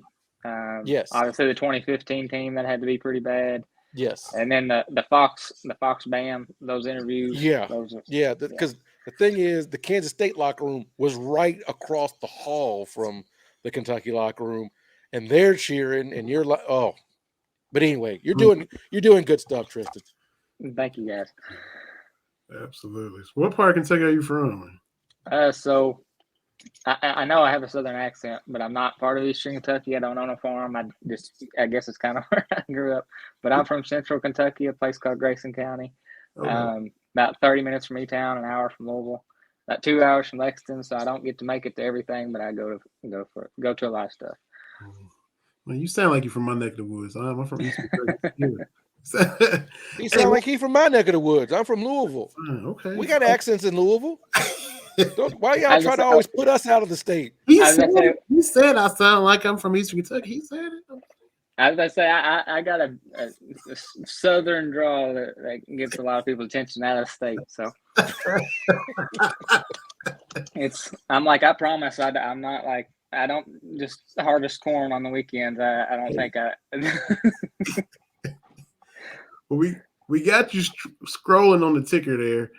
Yes. Obviously, the 2015 team that had to be pretty bad. Yes. And then the Fox Bam, those interviews. Yeah. Because the thing is, the Kansas State locker room was right across the hall from the Kentucky locker room, and they're cheering, and you're like, oh. But anyway, you're doing good stuff, Tristan. Thank you, guys. Absolutely. So what part of Kentucky are you from? So I know I have a Southern accent, but I'm not part of Eastern Kentucky. I don't own a farm. I guess it's kind of where I grew up. But I'm from Central Kentucky, a place called Grayson County. Okay. About 30 minutes from E-Town, an hour from Louisville, about 2 hours from Lexington. So I don't get to make it to everything, but I go to a lot of stuff. Well, you sound like you're from my neck of the woods. I'm from Eastern Kentucky. He sounds like he's from my neck of the woods. I'm from Louisville. Okay. We got accents in Louisville. Why y'all try to always put us out of the state? He said I sound like I'm from Eastern Kentucky. He said it. As I say, I got a southern drawl that gets a lot of people's attention out of state. So I'm like, I promise, I'm not like, I don't just harvest corn on the weekends. I don't think we got you scrolling on the ticker there,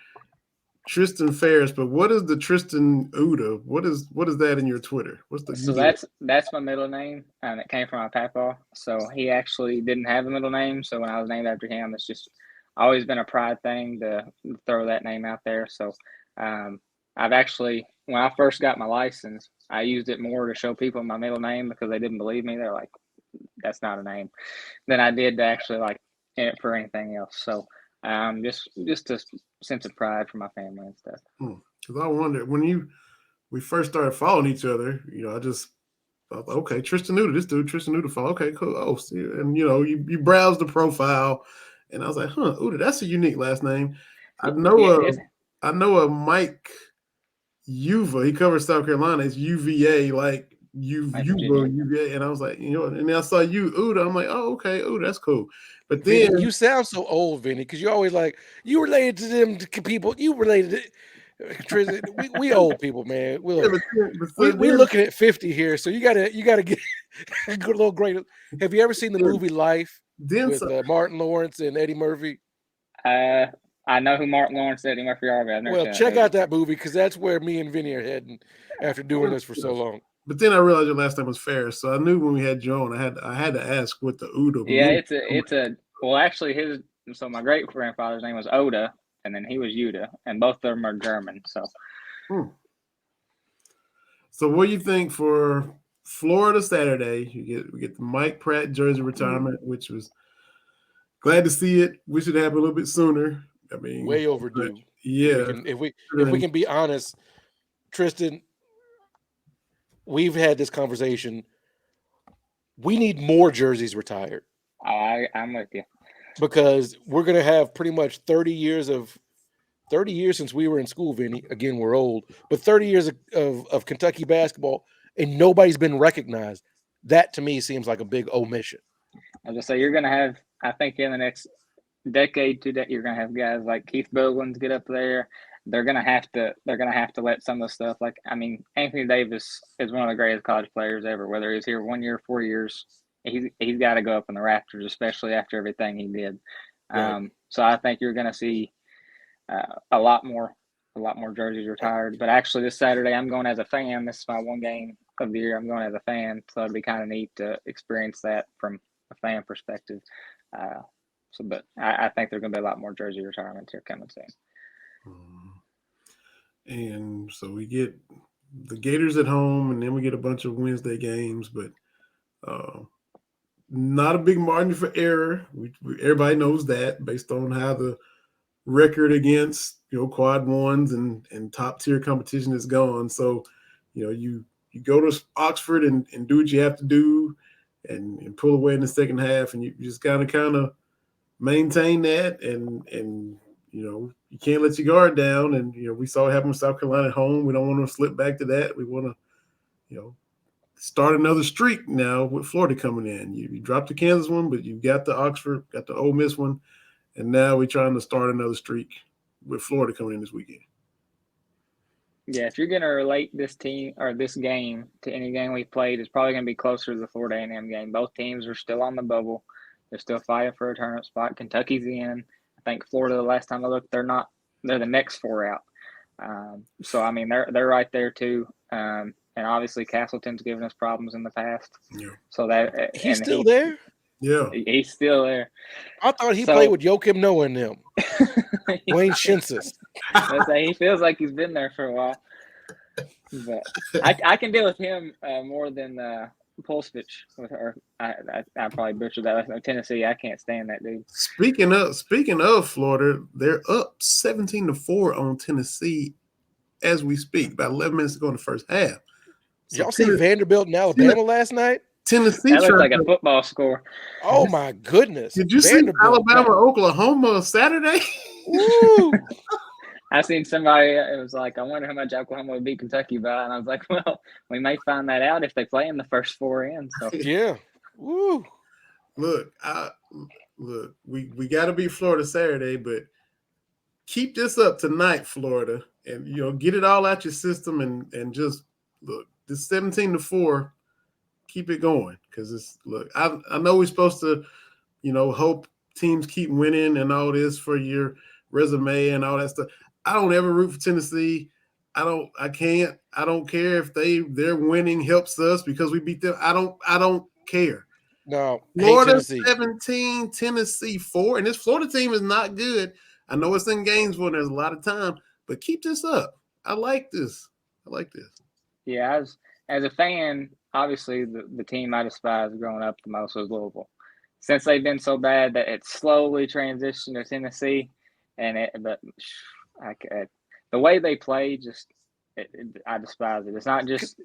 Tristan Pharis. But what is the Tristan Uda? What is that in your Twitter? What's the? So that's my middle name, and it came from my papa. So he actually didn't have a middle name. So when I was named after him, it's just always been a pride thing to throw that name out there. So I've actually, when I first got my license, I used it more to show people my middle name because they didn't believe me. They're like, "That's not a name," than I did to actually like it for anything else. So just a sense of pride for my family and stuff. Because I wonder when we first started following each other, I thought, okay, Tristan Uda, this dude, Tristan Uda, follow. Okay, cool. Oh, see, and you browse the profile, and I was like, Uda, that's a unique last name. I know a Mike Uva. He covers South Carolina. It's UVA, like Uva, UVA, and I was like, and then I saw you, Uda. I'm like, oh, okay, Uda, that's cool. But then Vinny, you sound so old, Vinny, because you're always like, you related to them people. You related to we old people, man. We looking at 50 here, so you gotta get a good little great. Have you ever seen the movie Life with Martin Lawrence and Eddie Murphy? I know who Martin Lawrence and Eddie Murphy are. Well, check out that movie because that's where me and Vinny are heading after doing this for so long. But then I realized your last name was Ferris, so I knew when we had you on, I had to ask what the Uda. Yeah, well, actually so my great grandfather's name was Oda, and then he was Yuda, and both of them are German. So, So what do you think for Florida Saturday? We get the Mike Pratt jersey retirement, which was glad to see it. Wish it happened a little bit sooner. I mean, way overdue. Yeah, if we can be honest, Tristan, we've had this conversation. We need more jerseys retired. I'm with you. Because we're going to have pretty much 30 years since we were in school, Vinny. Again, we're old, but 30 years of Kentucky basketball, and nobody's been recognized. That, to me, seems like a big omission. I was going to say, you're going to have, I think in the next decade, you're going to have guys like Keith Bogans get up there. They're going to have to let some of the stuff, like, I mean, Anthony Davis is one of the greatest college players ever, whether he's here 1 year, 4 years. He's got to go up in the rafters, especially after everything he did. Right. So I think you're going to see a lot more jerseys retired. But actually, this Saturday I'm going as a fan. This is my one game of the year I'm going as a fan, so it'd be kind of neat to experience that from a fan perspective. But I think there's going to be a lot more jersey retirements here coming soon. And so we get the Gators at home, and then we get a bunch of Wednesday games, but not a big margin for error. Everybody knows that based on how the record against quad ones and top tier competition is gone. So you go to Oxford and do what you have to do and pull away in the second half, and you just gotta kind of maintain that and you can't let your guard down. And we saw it happen with South Carolina at home. We don't want to slip back to that. We want to start another streak now with Florida coming in. You dropped the Kansas one, but you got the Oxford, got the Ole Miss one, and now we're trying to start another streak with Florida coming in this weekend. Yeah, if you're going to relate this team or this game to any game we've played, it's probably going to be closer to the Florida A&M game. Both teams are still on the bubble. They're still fighting for a tournament spot. Kentucky's in. I think Florida, the last time I looked, they're not. They're the next four out. So I mean, they're right there too. And obviously, Castleton's given us problems in the past. Yeah. So that he's still there. Yeah, he's still there. I thought he played with Joakim Noah and them. Wayne Shinsis. He feels like he's been there for a while. But I can deal with him more than Pulsvich. I probably butchered that. Tennessee, I can't stand that dude. Speaking of Florida, they're up 17-4 on Tennessee as we speak. About 11 minutes to go in the first half. Did y'all see Vanderbilt and Alabama last night? Tennessee. That looked like a football score. Oh my goodness! Did you see Alabama, Oklahoma Saturday? Woo. I seen somebody. It was like, I wonder how much Oklahoma would beat Kentucky by, and I was like, well, we may find that out if they play in the first 4 in. So Yeah. Woo. Look, we got to beat Florida Saturday, but keep this up tonight, Florida, and get it all out your system and just look. This 17-4, keep it going because it's look. I know we're supposed to, hope teams keep winning and all this for your resume and all that stuff. I don't ever root for Tennessee. I don't care if their winning helps us because we beat them. I don't care. No, Florida 17, Tennessee 4, and this Florida team is not good. I know it's in Gainesville and there's a lot of time, but keep this up. I like this. Yeah, as a fan, obviously the team I despised growing up the most was Louisville. Since they've been so bad that it's slowly transitioned to Tennessee, but the way they play, I despise it. It's not just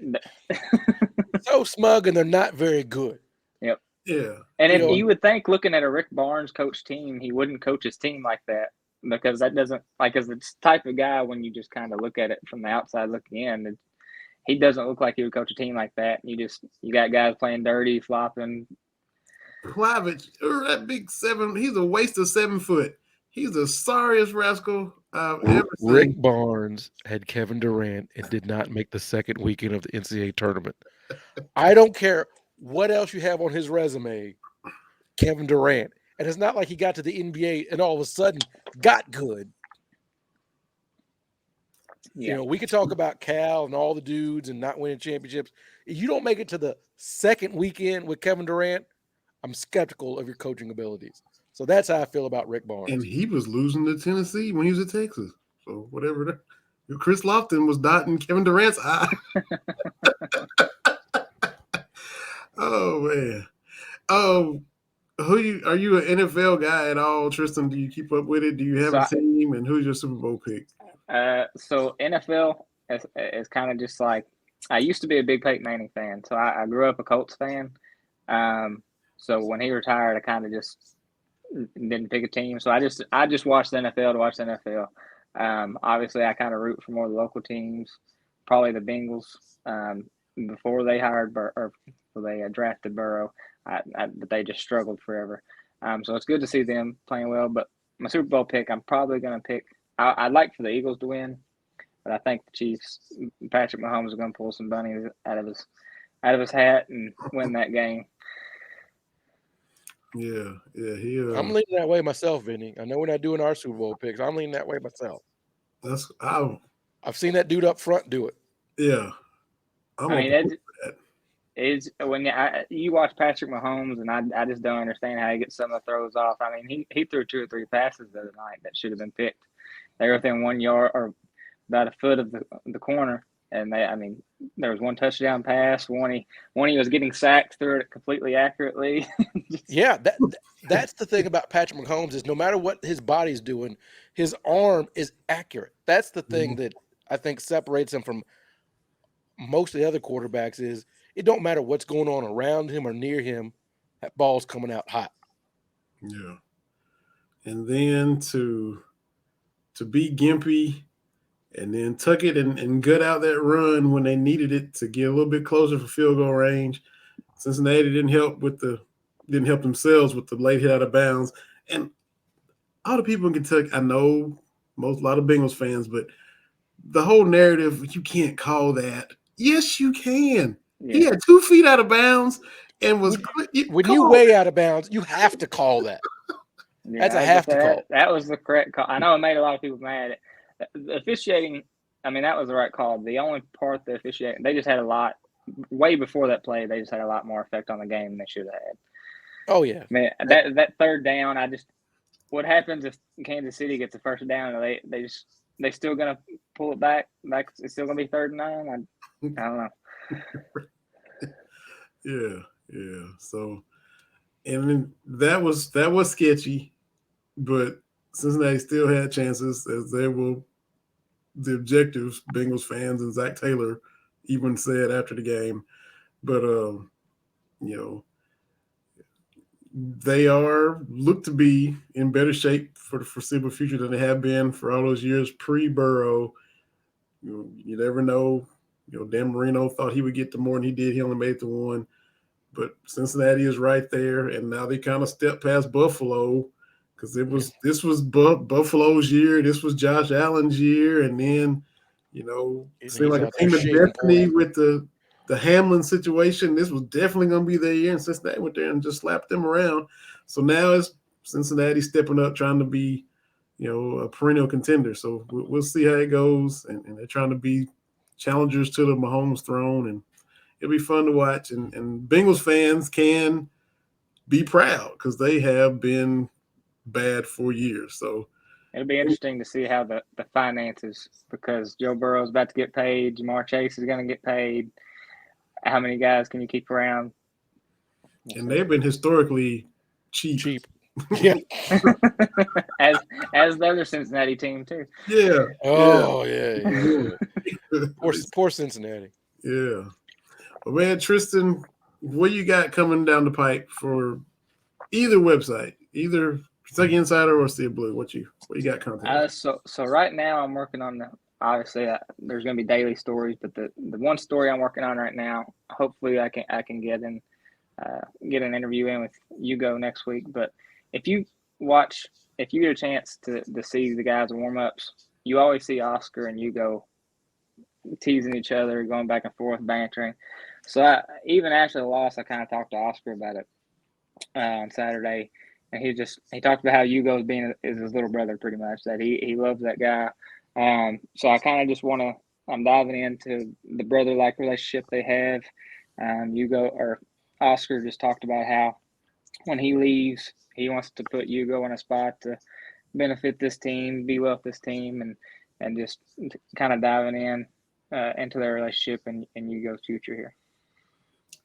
so smug, and they're not very good. Yep. Yeah. And if you would think, looking at a Rick Barnes coach team, he wouldn't coach his team like that, because that doesn't as the type of guy, when you just kind of look at it from the outside looking in, he doesn't look like he would coach a team like that. You got guys playing dirty, flopping. Plavich, that big 7, he's a waste of 7 foot. He's the sorriest rascal I've ever seen. Rick Barnes had Kevin Durant and did not make the second weekend of the NCAA tournament. I don't care what else you have on his resume, Kevin Durant. And it's not like he got to the NBA and all of a sudden got good. Yeah. We could talk about Cal and all the dudes and not winning championships. If you don't make it to the second weekend with Kevin Durant, I'm skeptical of your coaching abilities. So that's how I feel about Rick Barnes. And he was losing to Tennessee when he was at Texas. So whatever. Chris Lofton was dotting Kevin Durant's eye. Oh, man. Are you an NFL guy at all, Tristan? Do you keep up with it? Do you have a team? And who's your Super Bowl pick? So NFL is kind of just like, I used to be a big Peyton Manning fan. So I grew up a Colts fan. So when he retired, I kind of just didn't pick a team. So I just watched the NFL to watch the NFL. Obviously, I kind of root for more of the local teams, probably the Bengals. Before they hired they drafted Burrow, but they just struggled forever. So it's good to see them playing well. But my Super Bowl pick, I'm probably going to pick. I'd like for the Eagles to win, but I think the Chiefs, Patrick Mahomes, is going to pull some bunnies out of his hat and win that game. Yeah. I'm leaning that way myself, Vinny. I know we're not doing our Super Bowl picks. I'm leaning that way myself. I've seen that dude up front do it. Yeah. When you watch Patrick Mahomes, and I just don't understand how he gets some of the throws off. I mean, he threw 2 or 3 passes the other night that should have been picked. They were within 1 yard or about a foot of the corner, and there was one touchdown pass. One he was getting sacked, threw it completely accurately. Yeah, that's the thing about Patrick Mahomes is no matter what his body's doing, his arm is accurate. That's the thing that I think separates him from most of the other quarterbacks is it don't matter what's going on around him or near him, that ball's coming out hot. Yeah. And then to beat Gimpy and then tuck it and gut out that run when they needed it to get a little bit closer for field goal range. Cincinnati didn't help themselves with the late hit out of bounds. And all the people in Kentucky, I know a lot of Bengals fans, but the whole narrative, you can't call that. Yes, you can. Yeah. He had 2 feet out of bounds and was when you way out of bounds, you have to call that. Yeah, that's a have to call. That was the correct call. I know it made a lot of people mad. The officiating, that was the right call. The only part the officiating, they just had a lot way before that play. They just had a lot more effect on the game than they should have had. Oh yeah, man. That third down, what happens if Kansas City gets a first down? Are they still gonna pull it back? It's still gonna be 3rd and 9. I don't know. Yeah. So, and then that was sketchy, but Cincinnati still had chances, as they were the objectives. Bengals fans and Zach Taylor even said after the game, but they look to be in better shape for the foreseeable future than they have been for all those years pre-Burrow. You never know. Dan Marino thought he would get to more than he did. He only made it to one. But Cincinnati is right there, and now they kind of stepped past Buffalo because this was Buffalo's year. This was Josh Allen's year, and then it seemed like a team of destiny with the Hamlin situation. This was definitely going to be their year, and Cincinnati went there and just slapped them around. So now it's Cincinnati stepping up, trying to be, a perennial contender. So we'll see how it goes, and they're trying to be challengers to the Mahomes throne, and it'll be fun to watch. And Bengals fans can be proud because they have been bad for years. So it'll be interesting to see how the finances, because Joe Burrow's about to get paid, Jamar Chase is going to get paid. How many guys can you keep around? And they've been historically cheap. Yeah. as the other Cincinnati team too. Yeah. Oh yeah. Poor Cincinnati. Yeah. Well, man, Tristan, what you got coming down the pipe for either website, either Kentucky Insider or Sea Blue? What you got coming? So right now I'm working on obviously there's going to be daily stories, but the one story I'm working on right now, hopefully I can get an interview in with Hugo next week. But if you get a chance to see the guys' warm-ups, you always see Oscar and Hugo teasing each other, going back and forth, bantering. So even after the loss, I kind of talked to Oscar about it on Saturday, and he talked about how Hugo is his little brother, pretty much, that he loves that guy. So I kind of just I'm diving into the brother-like relationship they have. Oscar just talked about how when he leaves, he wants to put Hugo in a spot to benefit this team, be well with this team, and just kind of diving into their relationship and Hugo's future here.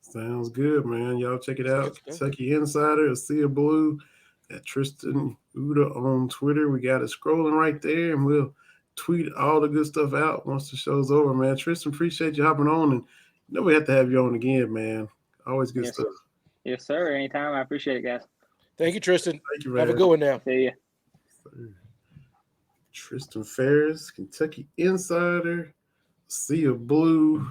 Sounds good, man. Y'all check it out. Kentucky Insider, Sea Blue, at Tristan Uda on Twitter. We got it scrolling right there, and we'll tweet all the good stuff out once the show's over, man. Tristan, appreciate you hopping on, and we have to have you on again, man. Always good stuff. Yes, sir. Anytime. I appreciate it, guys. Thank you, Tristan. Thank you, man. Have a good one now. See ya. Tristan Pharis, Kentucky Insider, Sea Blue,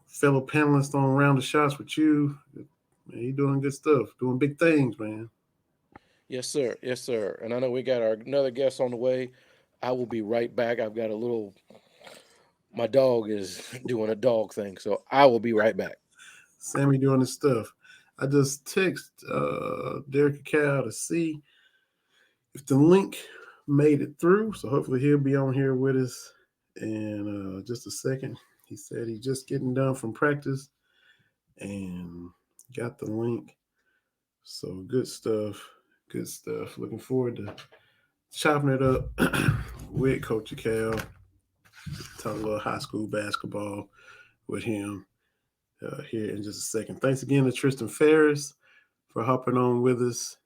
fellow panelist on Round of Shots with you. Man, you doing good stuff, doing big things, man. Yes, sir. Yes, sir. And I know we got another guest on the way. I will be right back. I've got my dog is doing a dog thing, so I will be right back. Sammy doing his stuff. I just text Derrick Akal to see if the link made it through. So hopefully he'll be on here with us in just a second. He said he's just getting done from practice and got the link. So good stuff. Good stuff. Looking forward to chopping it up with Coach Akal. Talk a little high school basketball with him here in just a second. Thanks again to Tristan Pharis for hopping on with us.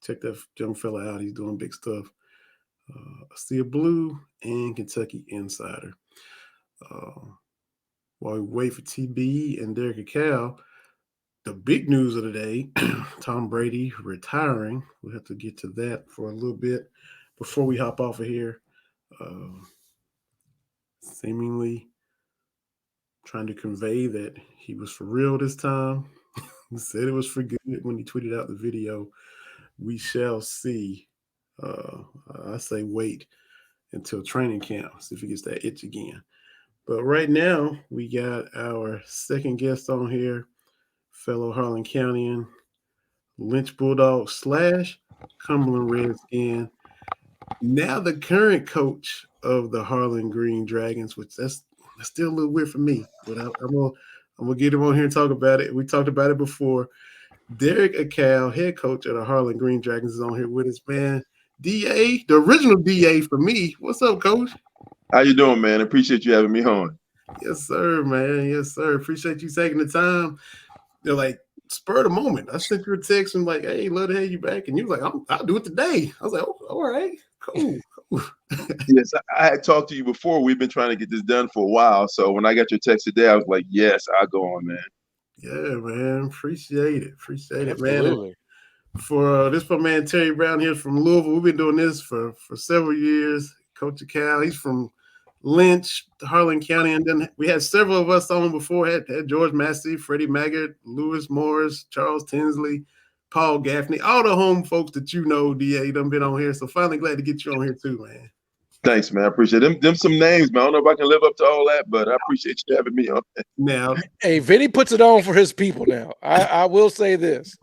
Check that young fella out. He's doing big stuff. Sea Blue and Kentucky Insider. While we wait for TB and Derrick Akal, the big news of the day, Tom Brady retiring. We'll have to get to that for a little bit before we hop off of here. Seemingly trying to convey that he was for real this time. He said it was for good when he tweeted out the video. We shall see. I say wait until training camp, see if he gets that itch again. But right now, we got our second guest on here, fellow Harlan Countyan, Lynch Bulldog / Cumberland Redskin, now the current coach of the Harlan Green Dragons, which that's still a little weird for me, but I'm gonna get him on here and talk about it. We talked about it before. Derrick Akal, head coach of the Harlan Green Dragons, is on here with us, man. DA, the original DA for me. What's up, Coach? How you doing, man? Appreciate you having me on. Yes, sir, man. Yes, sir. Appreciate you taking the time. They're like, spur of the moment. I sent you a text and like, hey, love to have you back. And you was like, I'll do it today. I was like, oh, all right, cool. Yes, I had talked to you before. We've been trying to get this done for a while. So when I got your text today, I was like, yes, I'll go on, man. Yeah, man. Appreciate it. Appreciate it, man. Absolutely. For this, my man Terry Brown here from Louisville. We've been doing this for several years. Coach Akal, he's from Lynch, Harlan County, and then we had several of us on before. Had George Massey, Freddie Maggard, Lewis Morris, Charles Tinsley, Paul Gaffney, all the home folks that you know. Da done been on here, so finally glad to get you on here too, man. Thanks, man. I appreciate them. Them some names, man. I don't know if I can live up to all that, but I appreciate you having me on. Now, hey, Vinny puts it on for his people now. I will say this.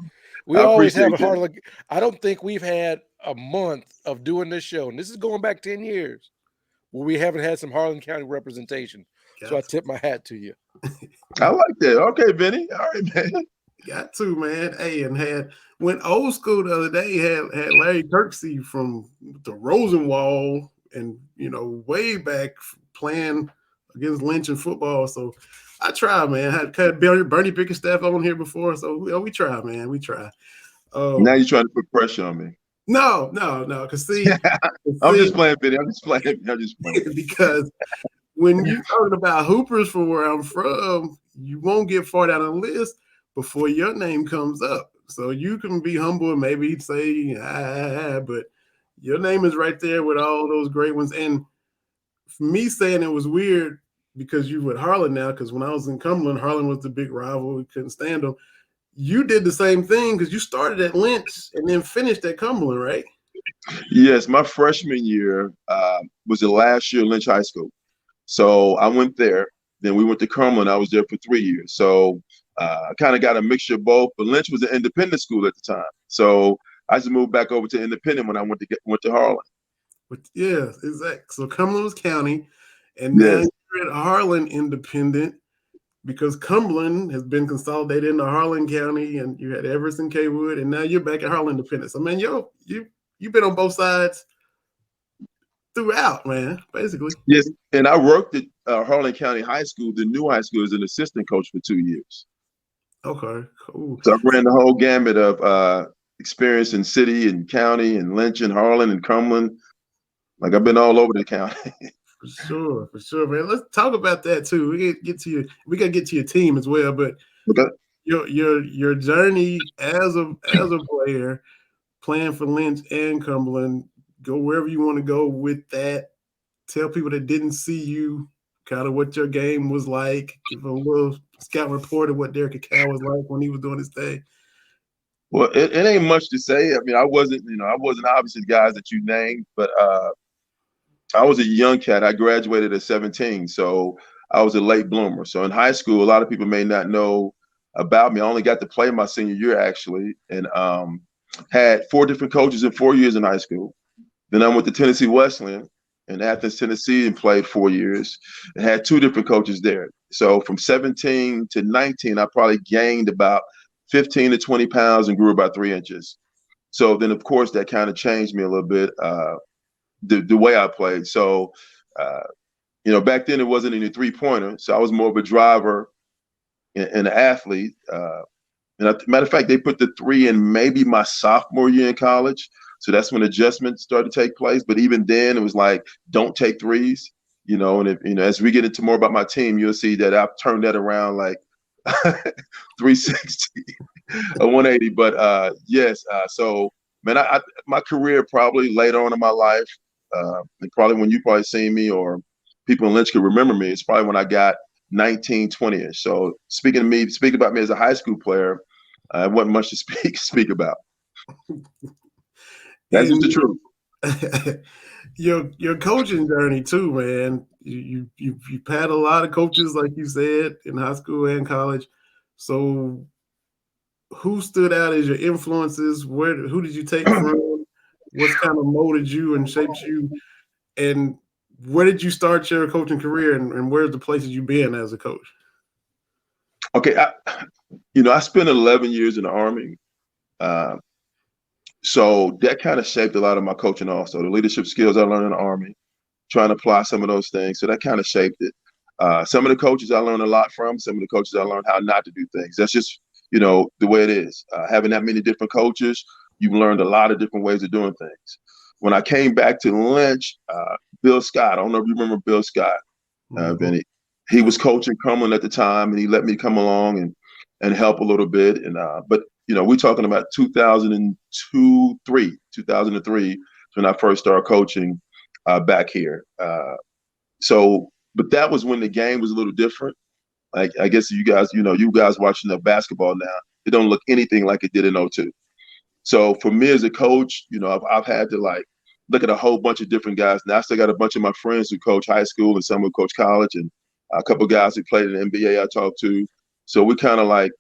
We always have a Harlan. I don't think we've had a month of doing this show, and this is going back 10 years, where we haven't had some Harlan County representation. So I tip my hat to you. I like that. Okay, Vinny. All right, man. Got to, man. Hey, and went old school the other day, had Larry Kirksey from the Rosenwall and, way back playing against Lynch in football. So I try, man. I had Bernie Bickerstaff on here before. So we try, man. We try. Now you're trying to put pressure on me. No. Because see, I'm just playing, Vinny. I'm just playing. Because when you're talking about hoopers from where I'm from, you won't get far down the list before your name comes up. So you can be humble and maybe say, but your name is right there with all those great ones. And for me saying it was weird because you with Harlan now, because when I was in Cumberland, Harlan was the big rival. We couldn't stand them. You did the same thing because you started at Lynch and then finished at Cumberland, right? Yes, my freshman year was the last year of Lynch High School. So I went there. Then we went to Cumberland. I was there for 3 years. So I kind of got a mixture of both. But Lynch was an independent school at the time. So I just moved back over to independent when I went to Harlan. Yeah, exactly. So Cumberland was county, and now you're at Harlan independent because Cumberland has been consolidated into Harlan County, and you had Everson Kaywood, and now you're back at Harlan independent. So man, you've been on both sides throughout, man, basically. Yes, and I worked at Harlan County High School, the new high school, as an assistant coach for 2 years. Okay, cool. So I ran the whole gamut of experience in city and county and Lynch and Harlan and Cumberland. Like I've been all over the county. For sure, man. Let's talk about that too. We gotta get to your team as well. But your journey as a player, playing for Lynch and Cumberland, go wherever you want to go with that. Tell people that didn't see you kind of what your game was like. Give a little scout report of what Derrick Akal was like when he was doing his thing. Well, it ain't much to say. I mean, I wasn't obviously the guys that you named, but I was a young cat. I graduated at 17, so I was a late bloomer. So in high school, a lot of people may not know about me. I only got to play my senior year, actually, and had 4 different coaches in 4 years in high school. Then I went to Tennessee Wesleyan in Athens, Tennessee, and played 4 years and had 2 different coaches there. So from 17 to 19, I probably gained about 15 to 20 pounds and grew about 3 inches. So then, of course, that kind of changed me a little bit, the way I played. So, back then it wasn't any three-pointer. So I was more of a driver and an athlete. And matter of fact, they put the 3 in maybe my sophomore year in college. So that's when adjustments started to take place. But even then, it was like, don't take threes. And as we get into more about my team, you'll see that I've turned that around like 360 or 180. But yes, so man, my career probably later on in my life, and probably when you probably seen me or people in Lynch could remember me, it's probably when I got 19, 20-ish. So speaking about me as a high school player, it wasn't much to speak about. That's just the truth. Your coaching journey too, man. You've had a lot of coaches, like you said, in high school and college. So who stood out as your influences? Who did you take from? What's kind of molded you and shaped you? And where did you start your coaching career, and where's the places you've been as a coach? Okay, I spent 11 years in the Army. So that kind of shaped a lot of my coaching also. The leadership skills I learned in the Army, trying to apply some of those things. So that kind of shaped it. Some of the coaches I learned a lot from. Some of the coaches I learned how not to do things. That's just, the way it is. Having that many different coaches, you've learned a lot of different ways of doing things. When I came back to Lynch, Bill Scott, I don't know if you remember Bill Scott, Vinny. He was coaching Cumberland at the time, and he let me come along and and help a little bit. And but we're talking about 2003 when I first started coaching back here. But that was when the game was a little different. Like, I guess you guys watching the basketball now, it don't look anything like it did in '02. So for me as a coach, I've had to like look at a whole bunch of different guys. Now I still got a bunch of my friends who coach high school and some who coach college, and a couple of guys who played in the NBA I talked to. So we kind of like,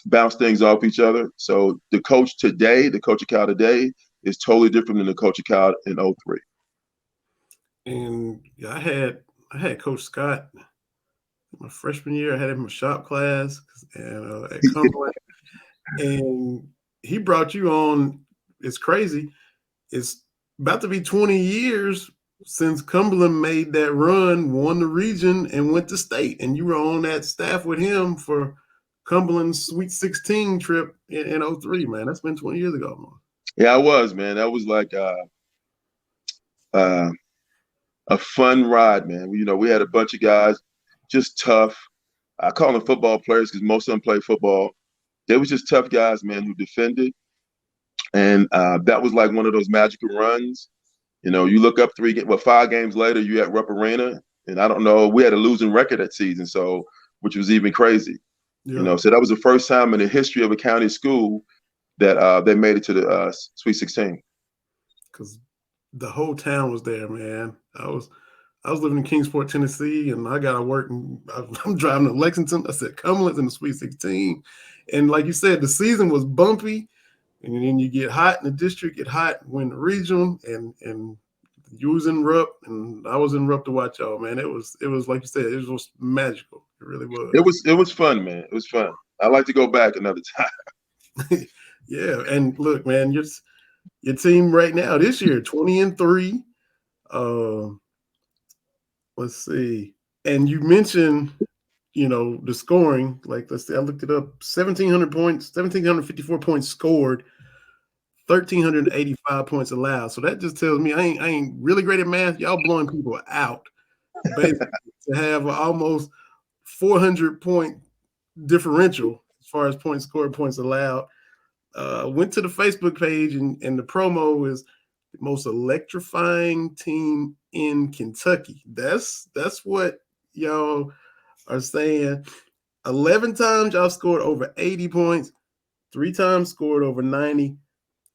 bounce things off each other. So the coach Akal today is totally different than the coach Akal in '03. And I had Coach Scott my freshman year. I had him in my shop class and at Cumberland. And he brought you on. It's crazy. It's about to be 20 years since Cumberland made that run, won the region, and went to state. And you were on that staff with him for Cumberland's Sweet 16 trip in '03, man. That's been 20 years ago, man. Yeah, I was, man. That was like a fun ride, man. We had a bunch of guys, just tough. I call them football players because most of them play football. They was just tough guys, man, who defended. And that was like one of those magical runs. You look up 5 games later, you at Rupp Arena, and I don't know, we had a losing record that season, so which was even crazy. Yeah. So that was the first time in the history of a county school that they made it to the Sweet 16. Because the whole town was there, man. I was living in Kingsport, Tennessee, and I got to work. And I'm driving to Lexington. I said, Cumberland's in the Sweet 16. And like you said, the season was bumpy. And then you get hot in the district, get hot, win the regional, and you was in Rupp, and I was in Rupp to watch y'all, man. It was like you said, it was magical. It really was. It was fun, man. It was fun. I'd like to go back another time. Yeah, and look, man, your team right now this year, 20-3. Let's see. And you mentioned, the scoring. Like, let's see, I looked it up. 1,700 points, 1,754 points scored, 1,385 points allowed. So that just tells me I ain't really great at math. Y'all blowing people out, basically, to have an almost 400-point differential as far as points scored, points allowed. Went to the Facebook page, and the promo is the most electrifying team in Kentucky. That's what y'all are saying. 11 times y'all scored over 80 points, 3 times scored over 90,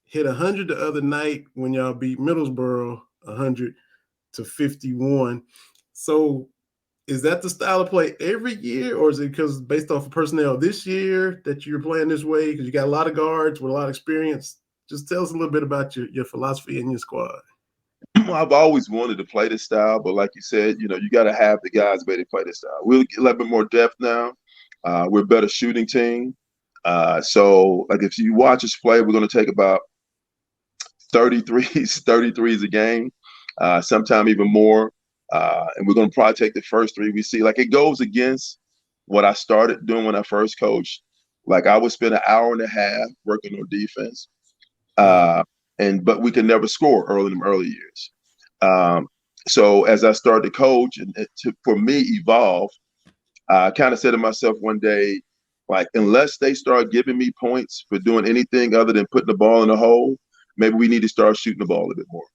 hit 100 the other night when y'all beat Middlesboro 100-51. So is that the style of play every year, or is it because based off of personnel this year that you're playing this way because you got a lot of guards with a lot of experience? Just tell us a little bit about your philosophy and your squad. I've always wanted to play this style, but like you said, you got to have the guys ready to play this style. We'll get a little bit more depth now. We're a better shooting team. So, like, if you watch us play, we're going to take about 33s a game, sometime even more. And we're going to probably take the first 3 we see. Like, it goes against what I started doing when I first coached. Like, I would spend an hour and a half working on defense. But we could never score in the early years. So as I started to coach and for me evolve, I kind of said to myself one day, like, unless they start giving me points for doing anything other than putting the ball in the hole, maybe we need to start shooting the ball a bit more.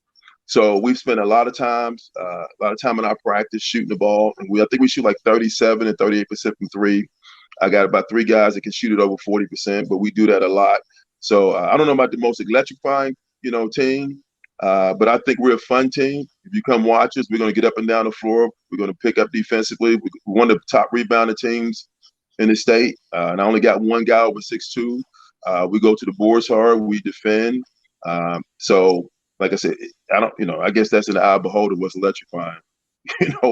So we've spent a lot of time in our practice shooting the ball, and I think we shoot like 37 and 38% from 3. I got about 3 guys that can shoot it over 40%, but we do that a lot. So I don't know about the most electrifying, team, but I think we're a fun team. If you come watch us, we're going to get up and down the floor. We're going to pick up defensively. We're one of the top rebounding teams in the state, and I only got one guy over 6'2". We go to the boards hard. We defend. So, like I said, I guess that's in the eye of the beholder what's electrifying,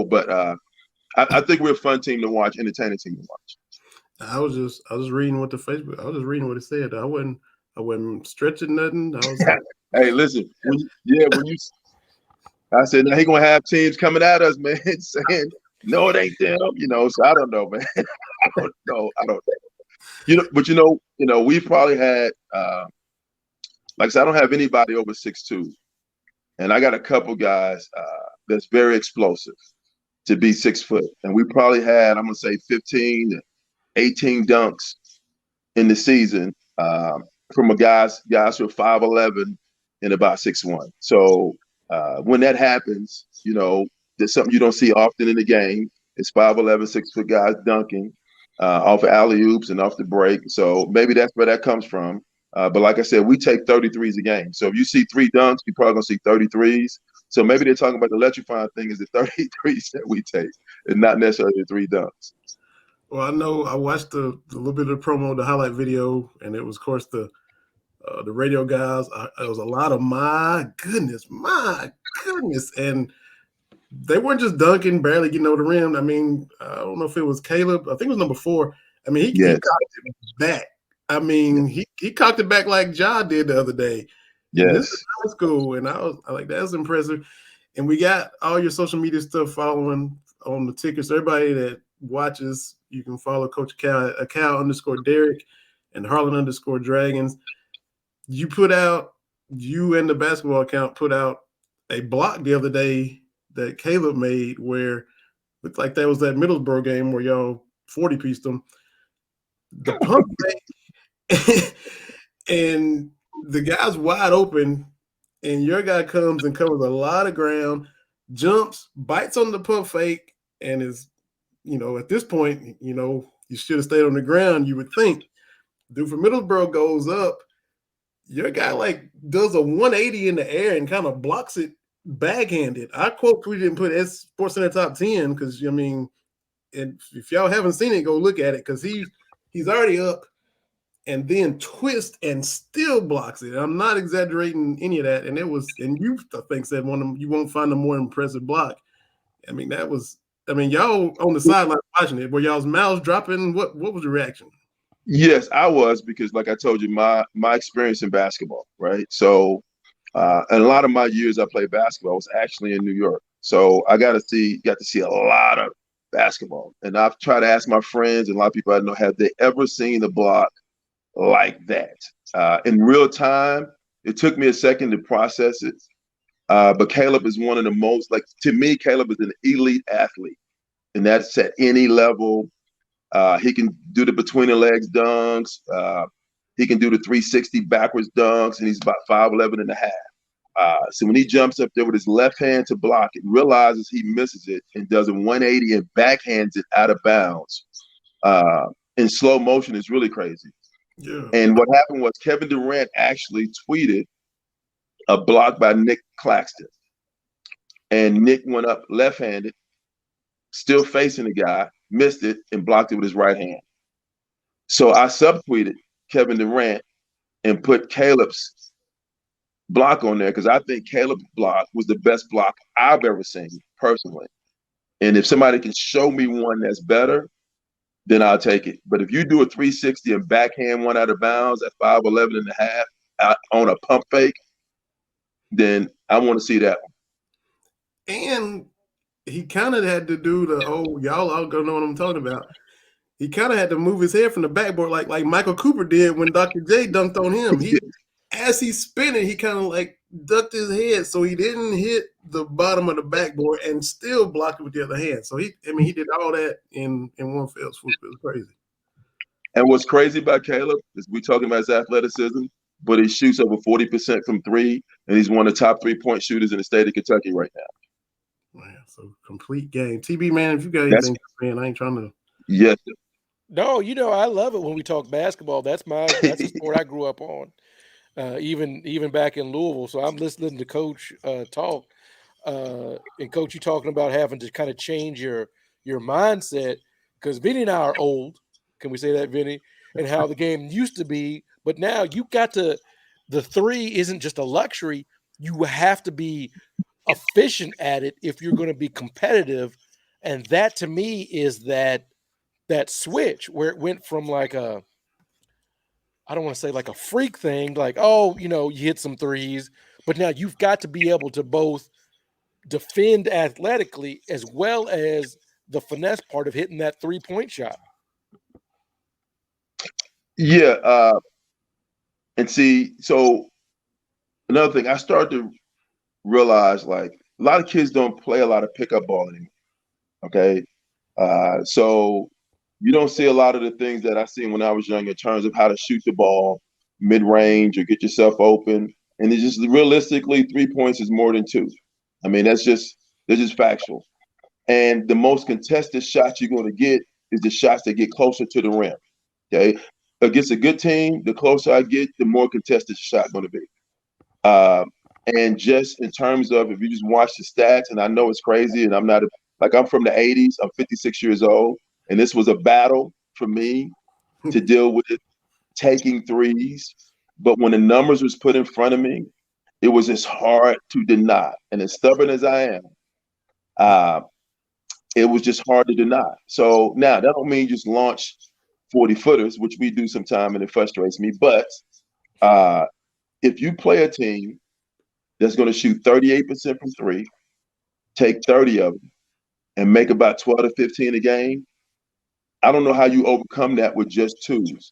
But I think we're a fun team to watch, entertaining team to watch. I was just reading what the Facebook. I was just reading what it said. I wasn't stretching nothing. I was. Hey, listen. I said, now he gonna have teams coming at us, man, saying, no, it ain't them. So I don't know, man. I don't know. But we probably had, like I said, I don't have anybody over 6'2", and I got a couple guys that's very explosive to be 6 foot, and we probably had, I'm gonna say 15 18 dunks in the season from guys who are 5'11" and about 6'1". So when that happens, there's something you don't see often in the game. It's 5'11", 6-foot guys dunking off of alley-oops and off the break. So maybe that's where that comes from. But like I said, we take 33s a game. So if you see 3 dunks, you're probably going to see 33s. So maybe they're talking about the electrifying thing is the 33s that we take and not necessarily the 3 dunks. Well, I know I watched the little bit of the promo, the highlight video, and it was, of course, the radio guys. It was a lot of my goodness, and they weren't just dunking, barely getting over the rim. I mean, I don't know if it was Caleb. I think it was number 4. I mean, he cocked it back. I mean, he cocked it back like Ja did the other day. Yes. And this is high school, and I was like, that's impressive. And we got all your social media stuff following on the tickets. Everybody that watches, you can follow Coach Akal, Akal_Derrick and Harlan _Dragons. You and the basketball account put out a block the other day that Caleb made where looked like that was that Middlesbrough game where y'all 40-pieced them. The pump fake, and the guy's wide open, and your guy comes and covers a lot of ground, jumps, bites on the pump fake, and is, at this point, you should have stayed on the ground, you would think. Dude from Middlesbrough goes up. Your guy does a 180 in the air and kind of blocks it backhanded. I quote tweeted and put Sports Center top 10 because and if y'all haven't seen it, go look at it because he's already up and then twist and still blocks it. I'm not exaggerating any of that. And you I think said you won't find a more impressive block. I mean, y'all on the sideline watching it, were y'all's mouths dropping? What was the reaction? Yes, I was, because like I told you, my experience in basketball, right? So, and a lot of my years I played basketball was actually in New York. So I got to see a lot of basketball. And I've tried to ask my friends and a lot of people I know, have they ever seen a block like that? In real time, it took me a second to process it. But Caleb is one of the most, to me, Caleb is an elite athlete. And that's at any level. He can do the between the legs dunks. He can do the 360 backwards dunks, and he's about 5'11" and a half. So when he jumps up there with his left hand to block it, realizes he misses it and does a 180 and backhands it out of bounds in slow motion is really crazy. Yeah. And what happened was Kevin Durant actually tweeted a block by Nick Claxton. And Nick went up left-handed, still facing the guy, missed it, and blocked it with his right hand. So I subtweeted Kevin Durant and put Caleb's block on there because I think Caleb's block was the best block I've ever seen personally. And if somebody can show me one that's better, then I'll take it. But if you do a 360 and backhand one out of bounds at 5'11" and a half on a pump fake, then I want to see that one. And he kind of had to do y'all all gonna know what I'm talking about. He kind of had to move his head from the backboard like Michael Cooper did when Dr. J dunked on him. As he's spinning, he kind of ducked his head so he didn't hit the bottom of the backboard and still blocked it with the other hand. So he did all that in one fell swoop. It was crazy. And what's crazy about Caleb is we talking about his athleticism, but he shoots over 40% from 3, and he's one of the top 3-point shooters in the state of Kentucky right now. Man, so complete game. TB, man, if you got anything, man, I ain't trying to. Yes. No, I love it when we talk basketball. That's the sport I grew up on, even back in Louisville. So I'm listening to Coach talk, and Coach, you talking about having to kind of change your mindset because Vinny and I are old. Can we say that, Vinny? And how the game used to be, but now you got to. The 3 isn't just a luxury. You have to be efficient at it if you're going to be competitive, and that to me is that switch where it went from I don't want to say like a freak thing, you hit some 3s, but now you've got to be able to both defend athletically as well as the finesse part of hitting that 3-point shot. Yeah. And see, so another thing, I started to realize a lot of kids don't play a lot of pickup ball anymore. Okay. So you don't see a lot of the things that I seen when I was young in terms of how to shoot the ball mid-range or get yourself open. And it's just realistically 3 points is more than 2. I mean, that's just factual. And the most contested shots you're going to get is the shots that get closer to the rim. Okay, against a good team, the closer I get, the more contested the shot going to be. And just in terms of, if you just watch the stats, and I know it's crazy, and I'm from the 80s, I'm 56 years old, and this was a battle for me to deal with taking threes. But when the numbers was put in front of me, it was just hard to deny. And as stubborn as I am, it was just hard to deny. So now that don't mean just launch 40-footers, which we do sometime, and it frustrates me. But if you play a team that's going to shoot 38% from 3, take 30 of them, and make about 12 to 15 a game, I don't know how you overcome that with just 2s.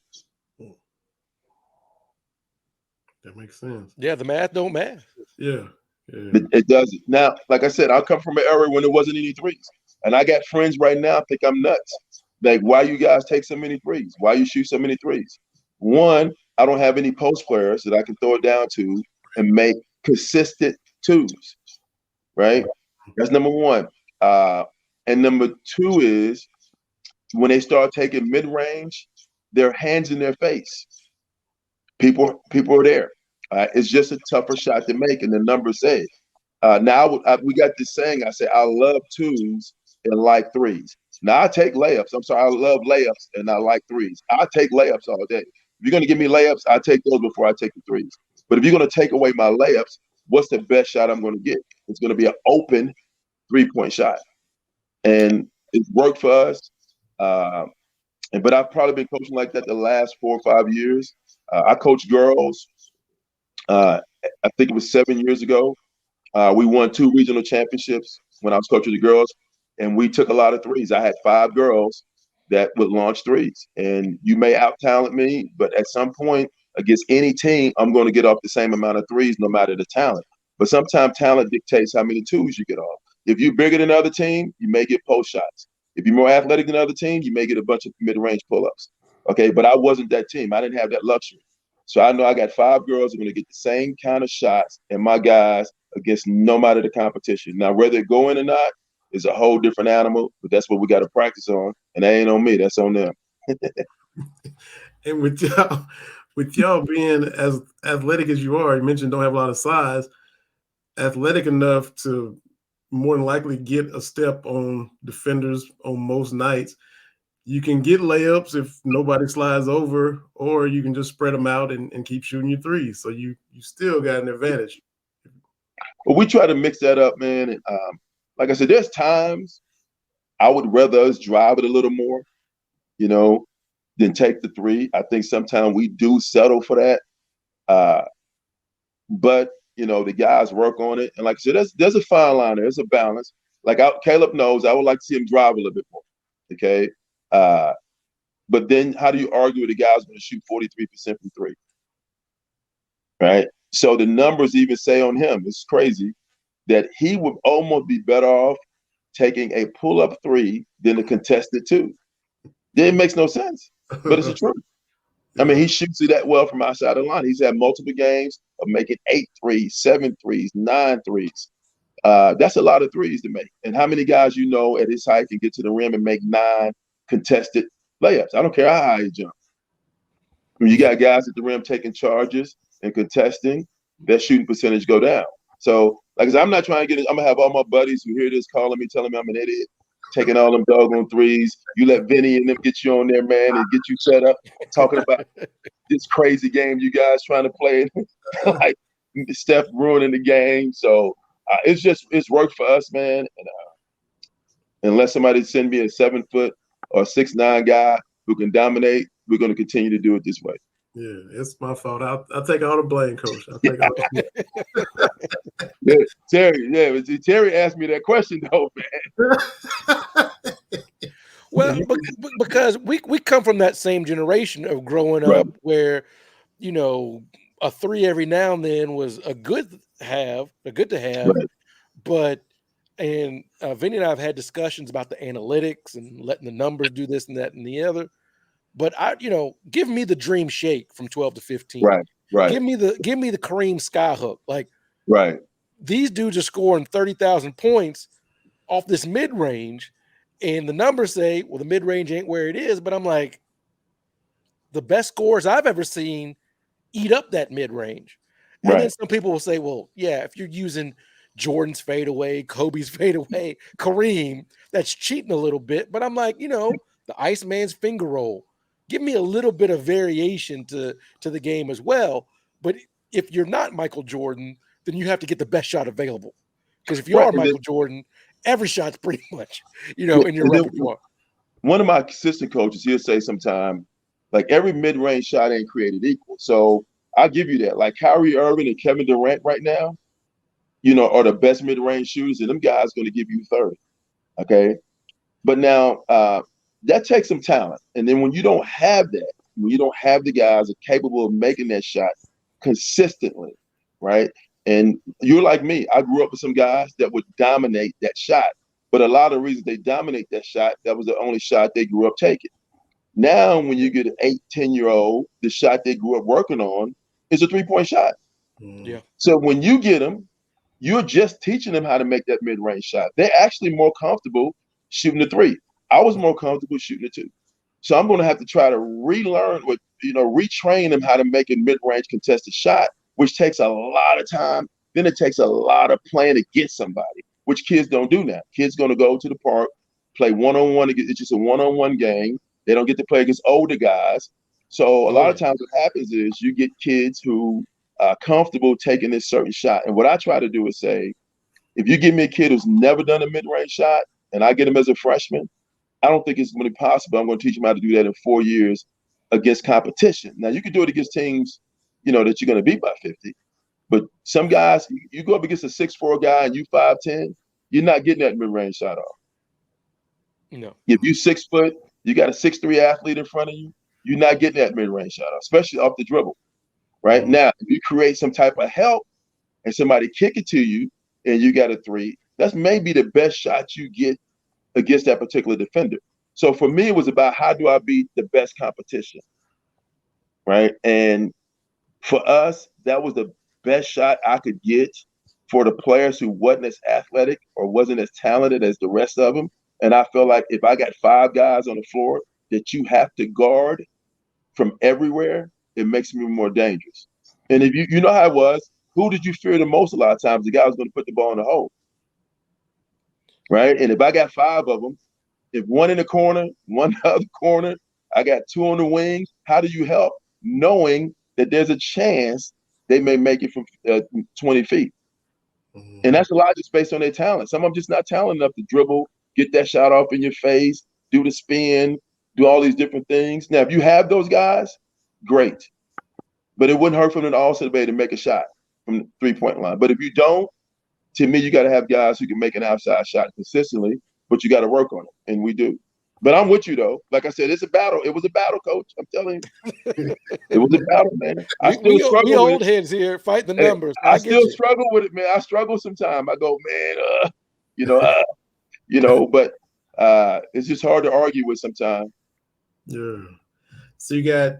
That makes sense. Yeah, the math don't math. Yeah. It doesn't. Now, like I said, I come from an era when there wasn't any 3s. And I got friends right now think I'm nuts. Like, why you guys take so many 3s? Why you shoot so many 3s? One, I don't have any post players that I can throw it down to and make consistent 2s, right? That's number one. And number 2 is when they start taking mid-range, their hands in their face. People are there. It's just a tougher shot to make, and the numbers say it. Now we got this saying. I say I love 2s and like 3s. Now I take layups. I'm sorry, I love layups and I like 3s. I take layups all day. If you're gonna give me layups, I take those before I take the 3s. But if you're gonna take away my layups, what's the best shot I'm gonna get? It's gonna be an open 3-point shot, and it's worked for us. But I've probably been coaching like that the last 4 or 5 years. I coach girls. I think it was 7 years ago. We won 2 regional championships when I was coaching the girls, and we took a lot of 3s. I had 5 girls that would launch 3s. And you may out-talent me, but at some point against any team, I'm going to get off the same amount of 3s no matter the talent. But sometimes talent dictates how many 2s you get off. If you're bigger than the other team, you may get post shots. If you're more athletic than the other team, you may get a bunch of mid-range pull-ups. Okay, but I wasn't that team. I didn't have that luxury. So I know I got 5 girls who are going to get the same kind of shots and my guys against no matter the competition. Now, whether it go in or not is a whole different animal, but that's what we got to practice on. And that ain't on me. That's on them. And with y'all being as athletic as you are, you mentioned don't have a lot of size, athletic enough to more than likely get a step on defenders on most nights. You can get layups if nobody slides over, or you can just spread them out and keep shooting your 3s. So you still got an advantage. Well, we try to mix that up, man. And like I said, there's times I would rather us drive it a little more, than take the 3. I think sometimes we do settle for that. But the guys work on it. And like I said, there's a fine line there. There's a balance. Like Caleb knows, I would like to see him drive a little bit more. Okay. But then how do you argue with a guy who's going to shoot 43% from 3? Right. So the numbers even say on him, it's crazy, that he would almost be better off taking a pull-up 3 than a contested 2. It makes no sense, but it's the truth. I mean, he shoots it that well from outside the line. He's had multiple games of making 8 threes, 7 threes, 9 threes. That's a lot of 3s to make. And how many guys at his height can get to the rim and make 9 contested layups? I don't care how high you jump. When you got guys at the rim taking charges and contesting, their shooting percentage go down. So, like I said, I'm not trying to I'm going to have all my buddies who hear this calling me, telling me I'm an idiot, taking all them doggone 3s. You let Vinny and them get you on there, man, and get you set up, talking about this crazy game you guys trying to play. Like Steph ruining the game. So it's worked for us, man. And unless somebody send me a 7-foot or 6'9" guy who can dominate, we're going to continue to do it this way. Yeah, it's my fault. I'll take all the blame, Coach. I'll take all Terry asked me that question, though, man. Well, because we come from that same generation of growing up where, a 3 every now and then was a good to have. Right. But And Vinny and I have had discussions about the analytics and letting the numbers do this and that and the other. But give me the dream shake from 12 to 15. Right. Give me the Kareem skyhook. Like, right. These dudes are scoring 30,000 points off this mid range, and the numbers say, well, the mid range ain't where it is. But I'm like, the best scores I've ever seen eat up that mid range. And then some people will say, well, yeah, if you're using Jordan's fadeaway, Kobe's fadeaway, Kareem, that's cheating a little bit. But I'm like, the Iceman's finger roll. Give me a little bit of variation to the game as well. But if you're not Michael Jordan, then you have to get the best shot available. Because if you are Michael Jordan, every shot's pretty much, in your repertoire. One of my assistant coaches, he'll say sometime, like every mid-range shot ain't created equal. So I'll give you that. Like Kyrie Irving and Kevin Durant right now, are the best mid-range shooters, and them guys going to give you 30. Okay. But now that takes some talent. And then when you don't have that, when you don't have the guys that are capable of making that shot consistently, right? And you're like me. I grew up with some guys that would dominate that shot. But a lot of reasons they dominate that shot, that was the only shot they grew up taking. Now, when you get an 8, 10-year-old, the shot they grew up working on is a three-point shot. Yeah. So when you get them, you're just teaching them how to make that mid-range shot. They're actually more comfortable shooting the three. I was more comfortable shooting the two. So I'm going to have to try to relearn retrain them how to make a mid-range contested shot, which takes a lot of time. Then it takes a lot of playing to get somebody, which kids don't do now. Kids going to go to the park, play one-on-one. It's just a one-on-one game. They don't get to play against older guys. So a lot of times what happens is you get kids who are comfortable taking this certain shot. And what I try to do is say, if you give me a kid who's never done a mid-range shot and I get him as a freshman, I don't think it's going to be possible. I'm going to teach him how to do that in 4 years against competition. Now, you can do it against teams, that you're going to beat by 50. But some guys, you go up against a 6'4" guy and you 5'10", you're not getting that mid-range shot off. No. If you 6 foot, you got a 6'3" athlete in front of you, you're not getting that mid-range shot off, especially off the dribble. Right? Now, if you create some type of help and somebody kick it to you and you got a three, that's maybe the best shot you get against that particular defender. So for me, it was about how do I beat the best competition, right? And for us, that was the best shot I could get for the players who wasn't as athletic or wasn't as talented as the rest of them. And I felt like if I got 5 guys on the floor that you have to guard from everywhere, it makes me more dangerous. And if you know how it was, who did you fear the most a lot of times? The guy was going to put the ball in the hole, right? And if I got 5 of them, if one in the corner, one in the other corner, I got 2 on the wings, how do you help knowing that there's a chance they may make it from 20 feet? And that's a lot just based on their talent. Some of them just not talented enough to dribble, get that shot off in your face, do the spin, do all these different things. Now, if you have those guys, great. But it wouldn't hurt for them to also be able to make a shot from the three-point line. But if you don't, to me, you got to have guys who can make an outside shot consistently, but you got to work on it, and we do. But I'm with you, though. Like I said, it's a battle. It was a battle, Coach. I'm telling you. It was a battle, man. I still struggle we with old it. Heads here, fight the numbers. I still struggle with it, man. I struggle sometimes. I go, man, but it's just hard to argue with sometimes. Yeah. So you got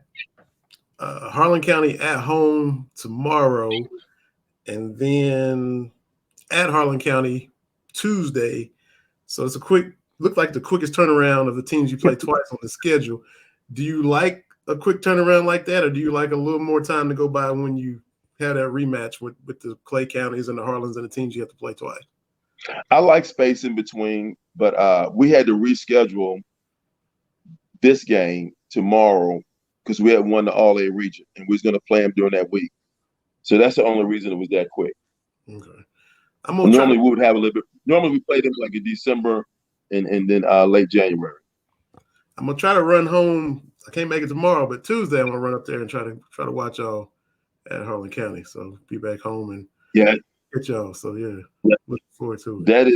Harlan County at home tomorrow, and then at Harlan County Tuesday. So it's look like the quickest turnaround of the teams you play twice on the schedule. Do you like a quick turnaround like that, or do you like a little more time to go by when you have that rematch with the Clay counties and the Harlans and the teams you have to play twice? I like space in between, but we had to reschedule this game tomorrow because we had won the All-A region, and we was going to play them during that week. So that's the only reason it was that quick. Okay. Normally we would have a little bit. Normally we play them like in December and then late January. I'm gonna try to run home. I can't make it tomorrow, but Tuesday I'm gonna run up there and try to watch y'all at Harlan County. So be back home and get y'all. So yeah, looking forward to it. That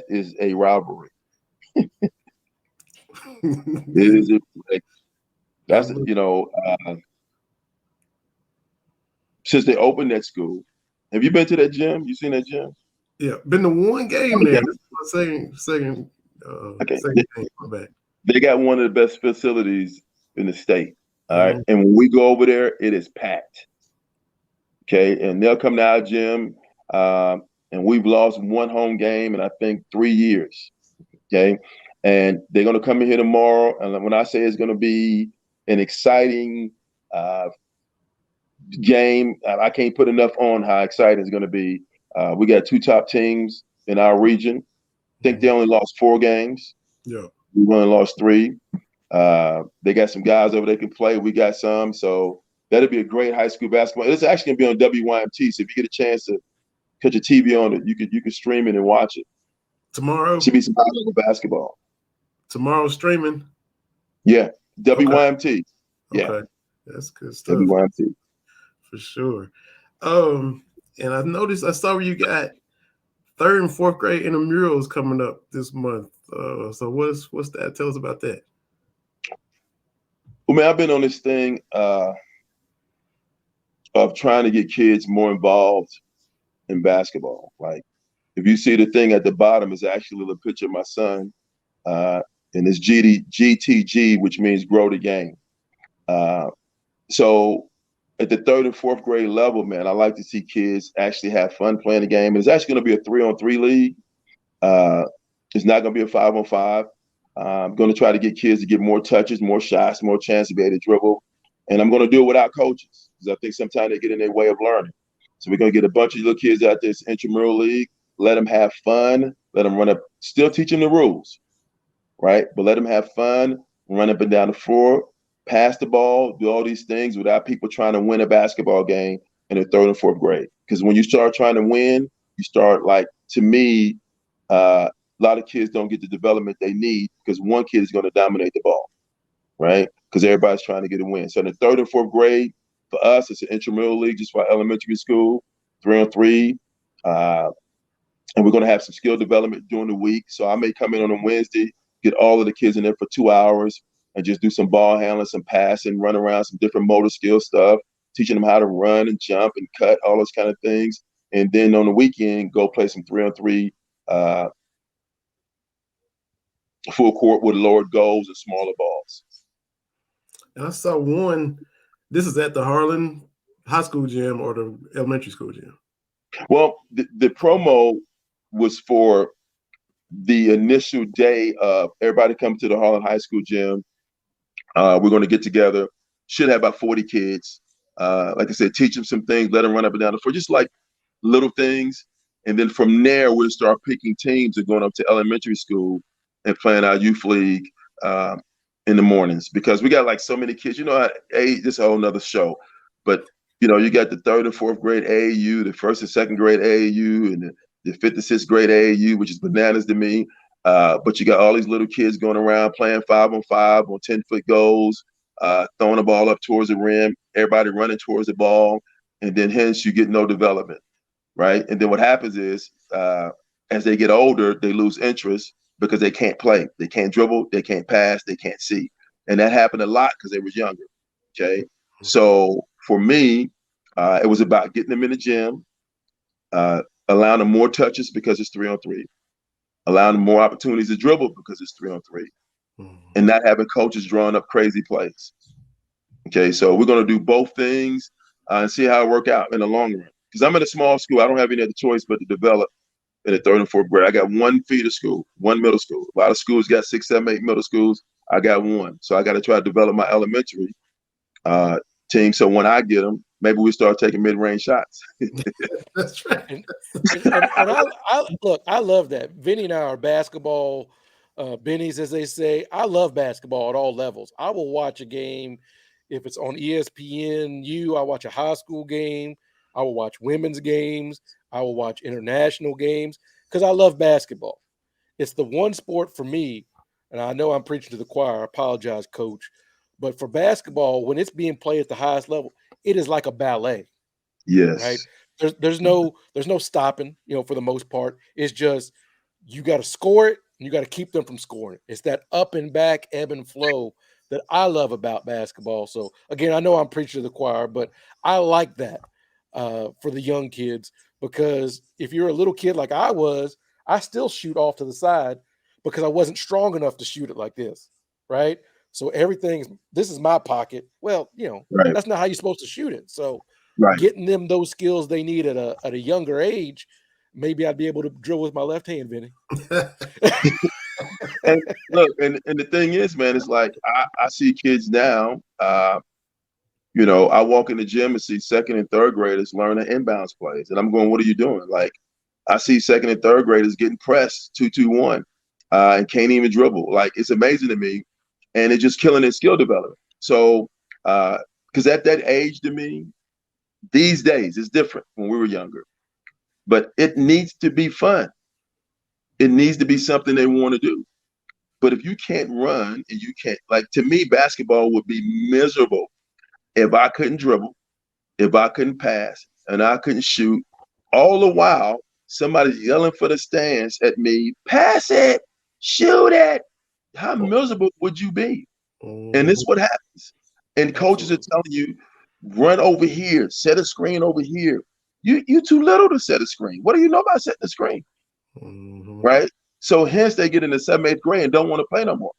is a rivalry. It is. That's since they opened that school, Have you been to that gym? You seen that gym? Yeah, been to one game there. This is my second Okay. game. My bad. They got one of the best facilities in the state. All right. Mhm. And when we go over there, it is packed. Okay. And they'll come to our gym. And we've lost one home game in, I think, 3 years. Okay. And they're going to come in here tomorrow. And when I say it's going to be an exciting game, I can't put enough on how exciting it's going to be. We got 2 top teams in our region. I think they only lost 4 games. Yeah. We only lost 3. They got some guys over there can play. We got some. So that'll be a great high school basketball. It's actually going to be on WYMT. So if you get a chance to catch a TV on it, you can stream it and watch it. Tomorrow? Should be some high level basketball. Tomorrow streaming? Yeah. WYMT. Yeah. Okay. That's good stuff. WYMT. For sure. And I saw where you got 3rd and 4th grade intramurals coming up this month. So what's that? Tell us about that. Well, man, I've been on this thing of trying to get kids more involved in basketball. Like, if you see the thing at the bottom, is actually a picture of my son, and it's GTG, which means grow the game. So at the 3rd and 4th grade level, man, I like to see kids actually have fun playing the game. It's actually going to be a 3-on-3 league. It's not going to be a 5-on-5. I'm going to try to get kids to get more touches, more shots, more chance to be able to dribble. And I'm going to do it without coaches because I think sometimes they get in their way of learning. So we're going to get a bunch of little kids out there, this intramural league, let them have fun, let them run up, still teach them the rules, right? But let them have fun, run up and down the floor, pass the ball, do all these things without people trying to win a basketball game in the 3rd and 4th grade. Because when you start trying to win, you start, like, to me, a lot of kids don't get the development they need because one kid is going to dominate the ball, right? Because everybody's trying to get a win. So in the 3rd and 4th grade, for us, it's an intramural league just for elementary school, 3-on-3. And we're going to have some skill development during the week. So I may come in on a Wednesday, get all of the kids in there for 2 hours and just do some ball handling, some passing, run around, some different motor skill stuff, teaching them how to run and jump and cut, all those kind of things. And then on the weekend, go play some 3-on-3 full court with lowered goals and smaller balls. And I saw one. This is at the Harlan High School gym or the elementary school gym? Well, the promo was for the initial day of everybody coming to the Harlan High School gym. We're going to get together. Should have about 40 kids. Like I said, teach them some things, let them run up and down the floor, just like little things. And then from there, we'll start picking teams and going up to elementary school and playing our youth league in the mornings because we got like so many kids. You know, this is a whole nother show. But, you know, you got the 3rd and 4th grade AAU, the 1st and 2nd grade AAU, and the 5th and 6th grade AAU, which is bananas to me. But you got all these little kids going around playing 5-on-5 on 10-foot goals, throwing the ball up towards the rim, everybody running towards the ball, and then hence you get no development, right? And then what happens is as they get older, they lose interest because they can't play. They can't dribble, they can't pass, they can't see. And that happened a lot because they was younger, okay? So for me, it was about getting them in the gym, allowing them more touches because it's 3-on-3, allowing them more opportunities to dribble because it's 3-on-3, and not having coaches drawing up crazy plays. Okay, so we're going to do both things and see how it work out in the long run. Because I'm in a small school, I don't have any other choice but to develop in the 3rd and 4th grade. I got one feeder school, one middle school. A lot of schools got 6, 7, 8 middle schools. I got one, so I got to try to develop my elementary team. So when I get them, maybe we start taking mid-range shots. That's right. And I love that. Vinny and I are basketball bennies, as they say. I love basketball at all levels. I will watch a game if it's on ESPNU. I watch a high school game. I will watch women's games. I will watch international games because I love basketball. It's the one sport for me, and I know I'm preaching to the choir. I apologize, Coach. But for basketball, when it's being played at the highest level, it is like a ballet. Yes. Right? There's no stopping, for the most part. It's just you got to score it and you got to keep them from scoring it. It's that up and back, ebb and flow that I love about basketball. So again, I know I'm preaching to the choir, but I like that. for the young kids, because if you're a little kid like I was, I still shoot off to the side because I wasn't strong enough to shoot it like this, right? So this is my pocket. Well, Right. that's not how you're supposed to shoot it. So Right. getting them those skills they need at a younger age, maybe I'd be able to drill with my left hand, Vinny. And look, and the thing is, man, it's like I see kids now. I walk in the gym and see second and third graders learning inbounds plays, and I'm going, "What are you doing?" Like, I see second and third graders getting pressed 2-2-1, and can't even dribble. Like, it's amazing to me, and it's just killing their skill development. So, because at that age, to me, these days it's different when we were younger, but it needs to be fun. It needs to be something they want to do. But if you can't run and you can't, like, to me, basketball would be miserable if I couldn't dribble, if I couldn't pass, and I couldn't shoot. All the while, somebody's yelling for the stands at me, pass it, shoot it. How miserable would you be? And this is what happens. And coaches are telling you, run over here, set a screen over here. You too little to set a screen. What do you know about setting a screen? Right? So hence they get into 7th, 8th grade and don't want to play no more.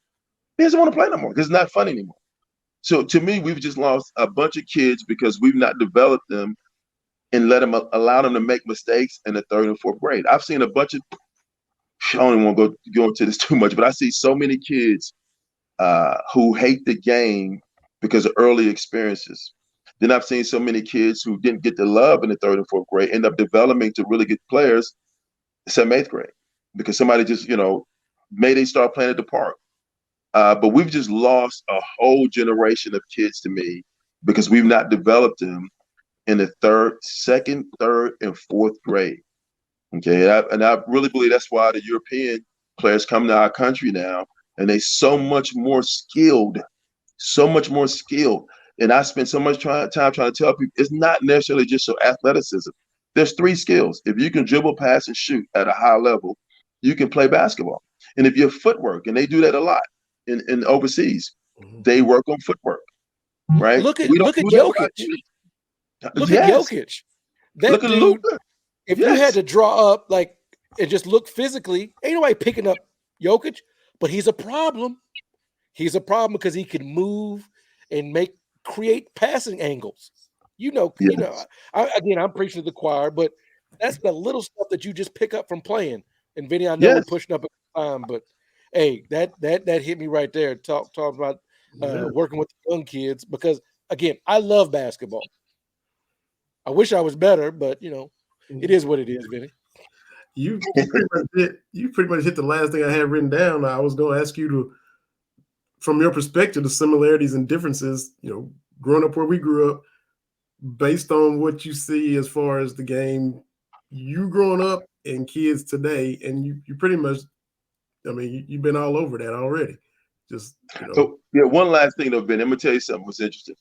They doesn't want to play no more because it's not fun anymore. So to me, we've just lost a bunch of kids because we've not developed them and allow them to make mistakes in the 3rd and 4th grade. I've seen a bunch of, I don't even want to go into this too much, but I see so many kids who hate the game because of early experiences. Then I've seen so many kids who didn't get the love in the 3rd and 4th grade end up developing to really good players 7th, 8th grade because somebody just, made they start playing at the park. But we've just lost a whole generation of kids to me because we've not developed them in the 2nd, 3rd, and 4th grade. Okay, and I really believe that's why the European players come to our country now, and they so much more skilled. And I spend so much time trying to tell people it's not necessarily just your athleticism. There's 3 skills. If you can dribble, pass, and shoot at a high level, you can play basketball. And if your footwork, and they do that a lot in overseas, they work on footwork, right? Look at Jokic. Look at Jokic. That dude, Luka. If you had to draw up and just look physically, ain't nobody picking up Jokic, but he's a problem. He's a problem because he can move and create passing angles. I'm preaching to the choir, but that's the little stuff that you just pick up from playing. And Vinny, I know we're pushing up at the time, but hey, that hit me right there. Talk about working with the young kids because again, I love basketball. I wish I was better, but it is what it is, Vinny. You pretty much hit the last thing I had written down. I was going to ask you to, from your perspective, the similarities and differences, growing up where we grew up, based on what you see as far as the game, you growing up and kids today, and you pretty much, you've been all over that already. Just So one last thing though, Ben, I'm gonna tell you something was interesting.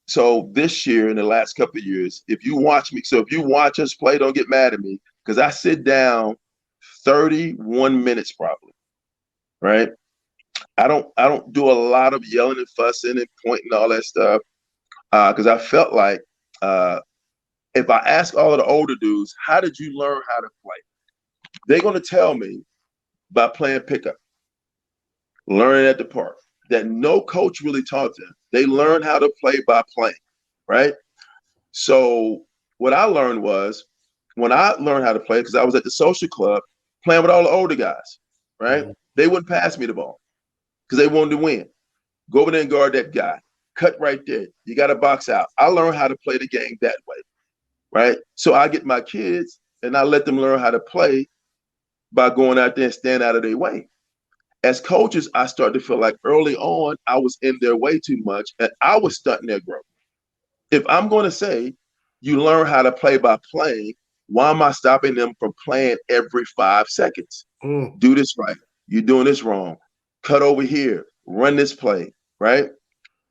So this year, in the last couple of years, if you watch us play, don't get mad at me because I sit down 31 minutes probably, right? I don't do a lot of yelling and fussing and pointing and all that stuff because I felt like if I ask all of the older dudes, how did you learn how to play? They're going to tell me by playing pickup, learning at the park, that no coach really taught them. They learned how to play by playing, right? So what I learned was when I learned how to play, because I was at the social club playing with all the older guys, right? Mm-hmm. They wouldn't pass me the ball because they wanted to win. Go over there and guard that guy. Cut right there. You got to box out. I learned how to play the game that way, right? So I get my kids and I let them learn how to play by going out there and stand out of their way. As coaches, I started to feel like early on I was in their way too much and I was stunting their growth. If I'm going to say you learn how to play by playing, why am I stopping them from playing every 5 seconds? Do this right. You're doing this wrong. Cut over here. Run this play, right?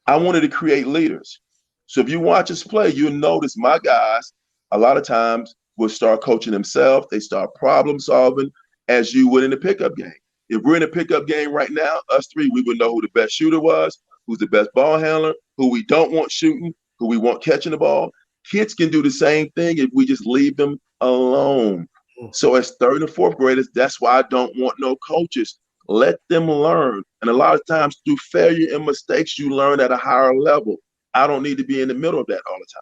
I wanted to create leaders. So if you watch us play, you'll notice my guys a lot of times will start coaching themselves. They start problem solving as you would in the pickup game. If we're in a pickup game right now, us 3, we would know who the best shooter was, who's the best ball handler, who we don't want shooting, who we want catching the ball. Kids can do the same thing if we just leave them alone. So as third and fourth graders, that's why I don't want no coaches. Let them learn. And a lot of times through failure and mistakes, you learn at a higher level. I don't need to be in the middle of that all the time.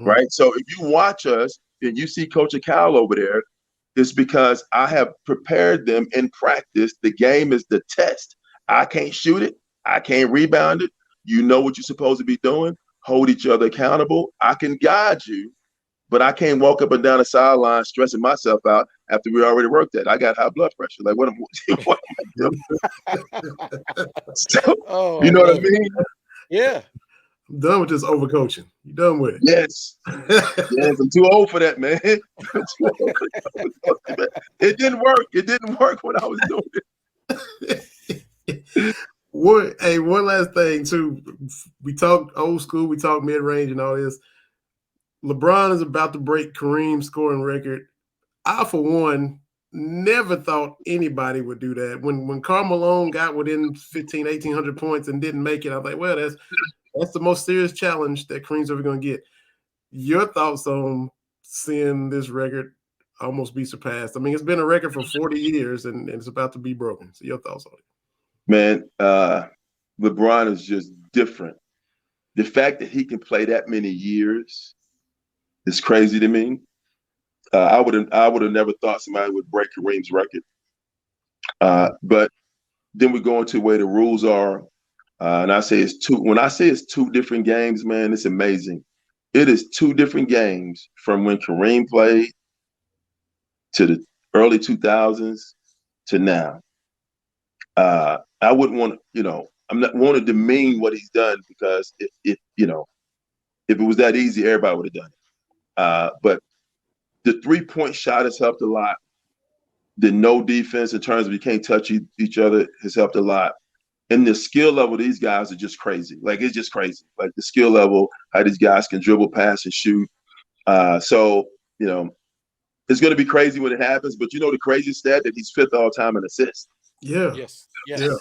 Right? So if you watch us and you see Coach Akal over there, it's because I have prepared them in practice. The game is the test. I can't shoot it. I can't rebound it. You know what you're supposed to be doing. Hold each other accountable. I can guide you, but I can't walk up and down the sideline stressing myself out after we already worked that. I got high blood pressure. Like, what am I doing? So, you know what I mean? Yeah. I'm done with this overcoaching. You done with it? Yes. Yes, I'm too old for that, man. It didn't work. It didn't work when I was doing it. One last thing too. We talked old school, we talked mid-range and all this. LeBron is about to break Kareem's scoring record. I, for one, never thought anybody would do that. When Karl Malone got within 1,800 points and didn't make it, I was like, well, that's the most serious challenge that Kareem's ever going to get. Your thoughts on seeing this record almost be surpassed? I mean, it's been a record for 40 years and it's about to be broken. So your thoughts on it? Man, LeBron is just different. The fact that he can play that many years is crazy to me. I would have never thought somebody would break Kareem's record. But then we go into the way the rules are, and I say it's two. When I say it's two different games, man, it's amazing. It is two different games from when Kareem played to the early 2000s to now. I wouldn't want to, I'm not want to demean what he's done because if it was that easy, everybody would have done it. But the 3-point shot has helped a lot. The no defense in terms of you can't touch each other has helped a lot. And the skill level of these guys are just crazy. Like, it's just crazy. Like, the skill level, how these guys can dribble, pass, and shoot. So, it's going to be crazy when it happens. But the crazy stat that he's 5th all-time in assists. Yeah. Yes. Yeah.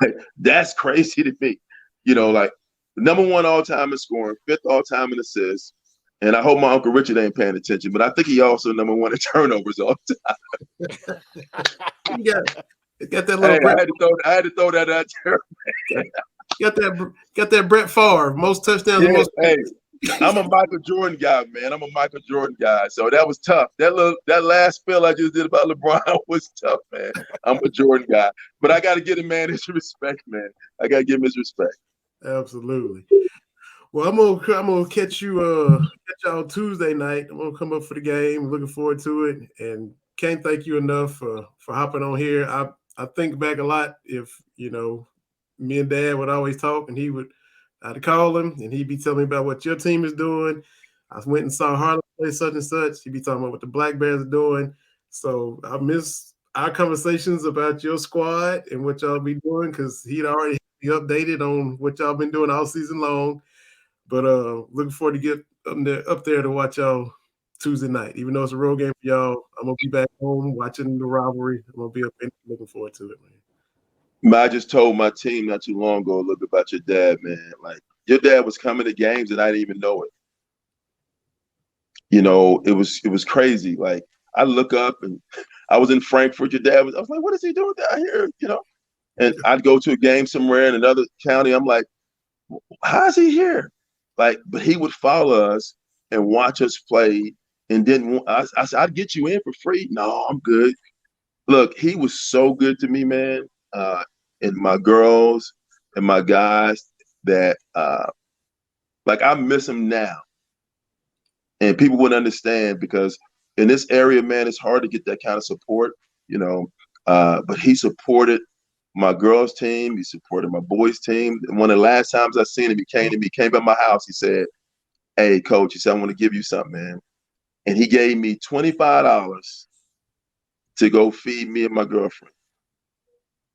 Like, that's crazy to me. Like, number 1 all-time in scoring, 5th all-time in assists. And I hope my Uncle Richard ain't paying attention, but I think he also number 1 in turnovers all the time. Got that little. Hey, I had to throw that out there. Got that Brett Favre, most touchdowns. Yeah, most. Hey, I'm a Michael Jordan guy, man. I'm a Michael Jordan guy. So that was tough. That last spell I just did about LeBron was tough, man. I'm a Jordan guy, but I got to give the man his respect, man. I got to give him his respect. Absolutely. Well, I'm gonna catch y'all Tuesday night. I'm gonna come up for the game. Looking forward to it, and can't thank you enough for hopping on here. I think back a lot. If me and Dad would always talk, and I'd call him, and he'd be telling me about what your team is doing. I went and saw Harlan play such and such. He'd be talking about what the Black Bears are doing. So I miss our conversations about your squad and what y'all be doing because he'd already be updated on what y'all been doing all season long. But looking forward to get up there to watch y'all Tuesday night. Even though it's a road game for y'all, I'm going to be back home watching the rivalry. I'm going to be up there looking forward to it, man. I just told my team not too long ago a little bit about your dad, man. Like, your dad was coming to games and I didn't even know it. It was crazy. Like, I look up and I was in Frankfurt. I was like, what is he doing down here? And I'd go to a game somewhere in another county. I'm like, how is he here? Like, but he would follow us and watch us play. And then I said, I'd get you in for free. No, I'm good. Look, he was so good to me, man. And my girls and my guys that, like, I miss him now. And people wouldn't understand because in this area, man, it's hard to get that kind of support, but he supported my girls' team. He supported my boys' team. And one of the last times I seen him, he came by my house. He said, hey, coach, he said, I want to give you something, man. And he gave me $25 to go feed me and my girlfriend.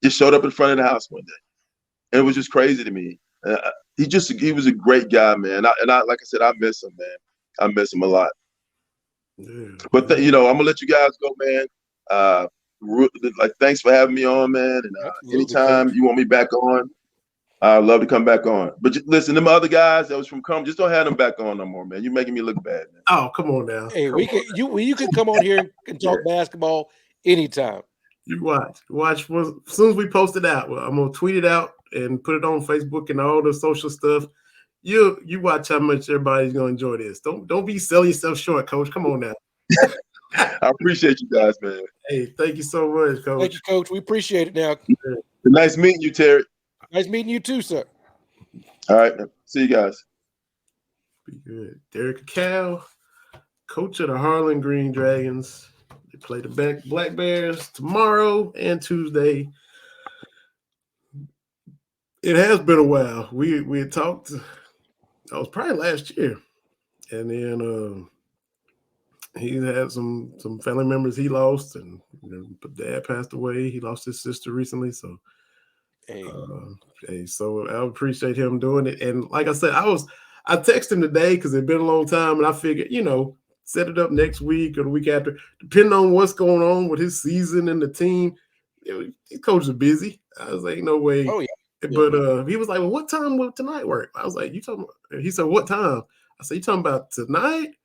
Just showed up in front of the house one day. And it was just crazy to me. He was a great guy, man. And I like I said, I miss him, man. I miss him a lot. Yeah. But I'm gonna let you guys go, man. Thanks for having me on, man. And anytime you want me back on, I'd love to come back on. But listen, them other guys that was from Cum, just don't have them back on no more, man. You're making me look bad, man. Oh, come on now. Hey, you can come on here and talk basketball anytime. You watch. As soon as we post it out, I'm gonna tweet it out and put it on Facebook and all the social stuff. You watch how much everybody's gonna enjoy this. Don't be selling yourself short, Coach. Come on now. I appreciate you guys, man. Hey, thank you so much, Coach. Thank you, Coach. We appreciate it now. Nice meeting you, Terry. Nice meeting you too, sir. All right. See you guys. Be good. Derrick Akal, coach of the Harlan Green Dragons. They play the Black Bears tomorrow and Tuesday. It has been a while. We had talked. That was probably last year, and then he had some family members he lost, and dad passed away. He lost his sister recently, so. So I appreciate him doing it. And like I said, I texted him today because it's been a long time, and I figured, set it up next week or the week after, depending on what's going on with his season and the team. His coaches are busy. I was like, no way. Oh yeah. But he was like, well, what time will tonight work? I was like, you talking about? He said, what time? I said, you talking about tonight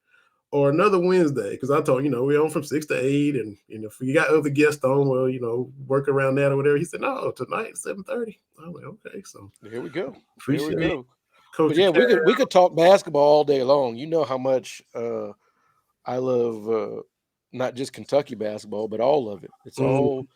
or another Wednesday? Because I told we're on from 6 to 8, and if we got other guests on, well, work around that or whatever. He said, no, tonight 7:30. I was like, okay, so here we go. Appreciate here we go. Coach. But yeah, we could talk basketball all day long. You know how much I love not just Kentucky basketball, but all of it. It's all.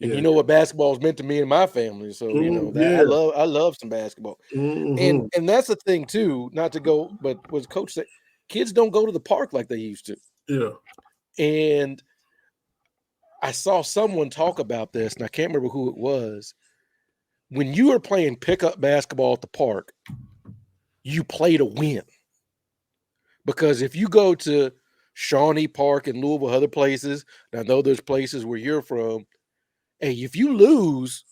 And you know what basketball has meant to me and my family, so I love some basketball, and that's the thing too. Not to go, but what Coach said, kids don't go to the park like they used to. Yeah, and I saw someone talk about this, and I can't remember who it was. When you are playing pickup basketball at the park, you play to win, because if you go to Shawnee Park in Louisville, other places, and I know there's places where you're from. Hey, if you lose,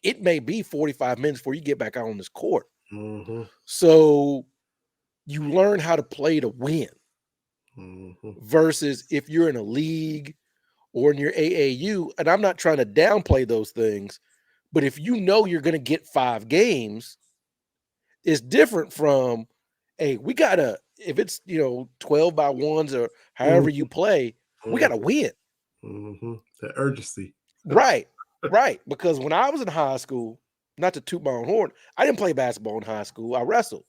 it may be 45 minutes before you get back out on this court. So you learn how to play to win versus if you're in a league or in your AAU, and I'm not trying to downplay those things, but if you know you're going to get 5 games, it's different from, hey, we got to, if it's, 12 by ones or however you play, we got to win. The urgency. Right. Because when I was in high school, not to toot my own horn, I didn't play basketball in high school. I wrestled.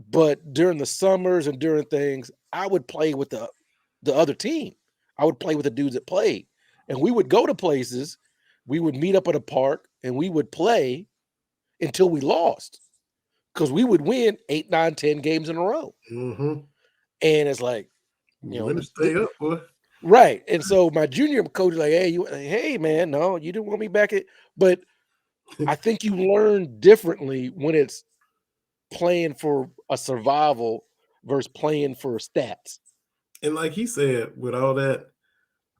But during the summers and during things, I would play with the other team. I would play with the dudes that played. And we would go to places. We would meet up at a park, and we would play until we lost. Because we would win 8, 9, 10 games in a row. And it's like, let us stay up, boy. Right. And so my junior coach was like, hey, man, no, you didn't want me back at, but I think you learn differently when it's playing for a survival versus playing for stats. And like he said, with all that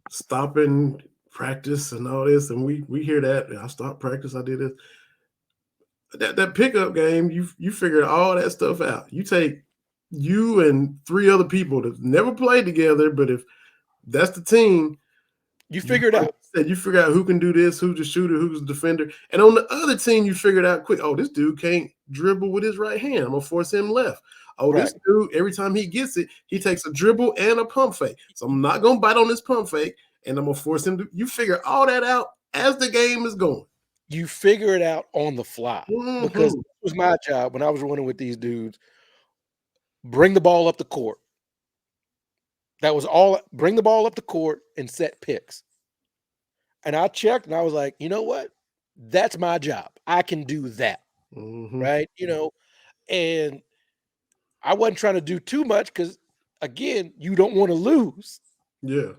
stopping practice and all this, and we hear that, I stopped practice, I did this. That pickup game, you figure all that stuff out. You take you and 3 other people that never played together, but if that's the team. You figure it out. You figure out who can do this, who's the shooter, who's the defender. And on the other team, you figure it out quick. Oh, this dude can't dribble with his right hand. I'm going to force him left. Oh, This dude, every time he gets it, he takes a dribble and a pump fake. So I'm not going to bite on this pump fake, and I'm going to force him to. You figure all that out as the game is going. You figure it out on the fly. Because it was my job when I was running with these dudes. Bring the ball up the court. That was all. Bring the ball up the court and set picks. And I checked and I was like, you know what? That's my job. I can do that. Right. And I wasn't trying to do too much because, again, you don't want to lose. Yeah.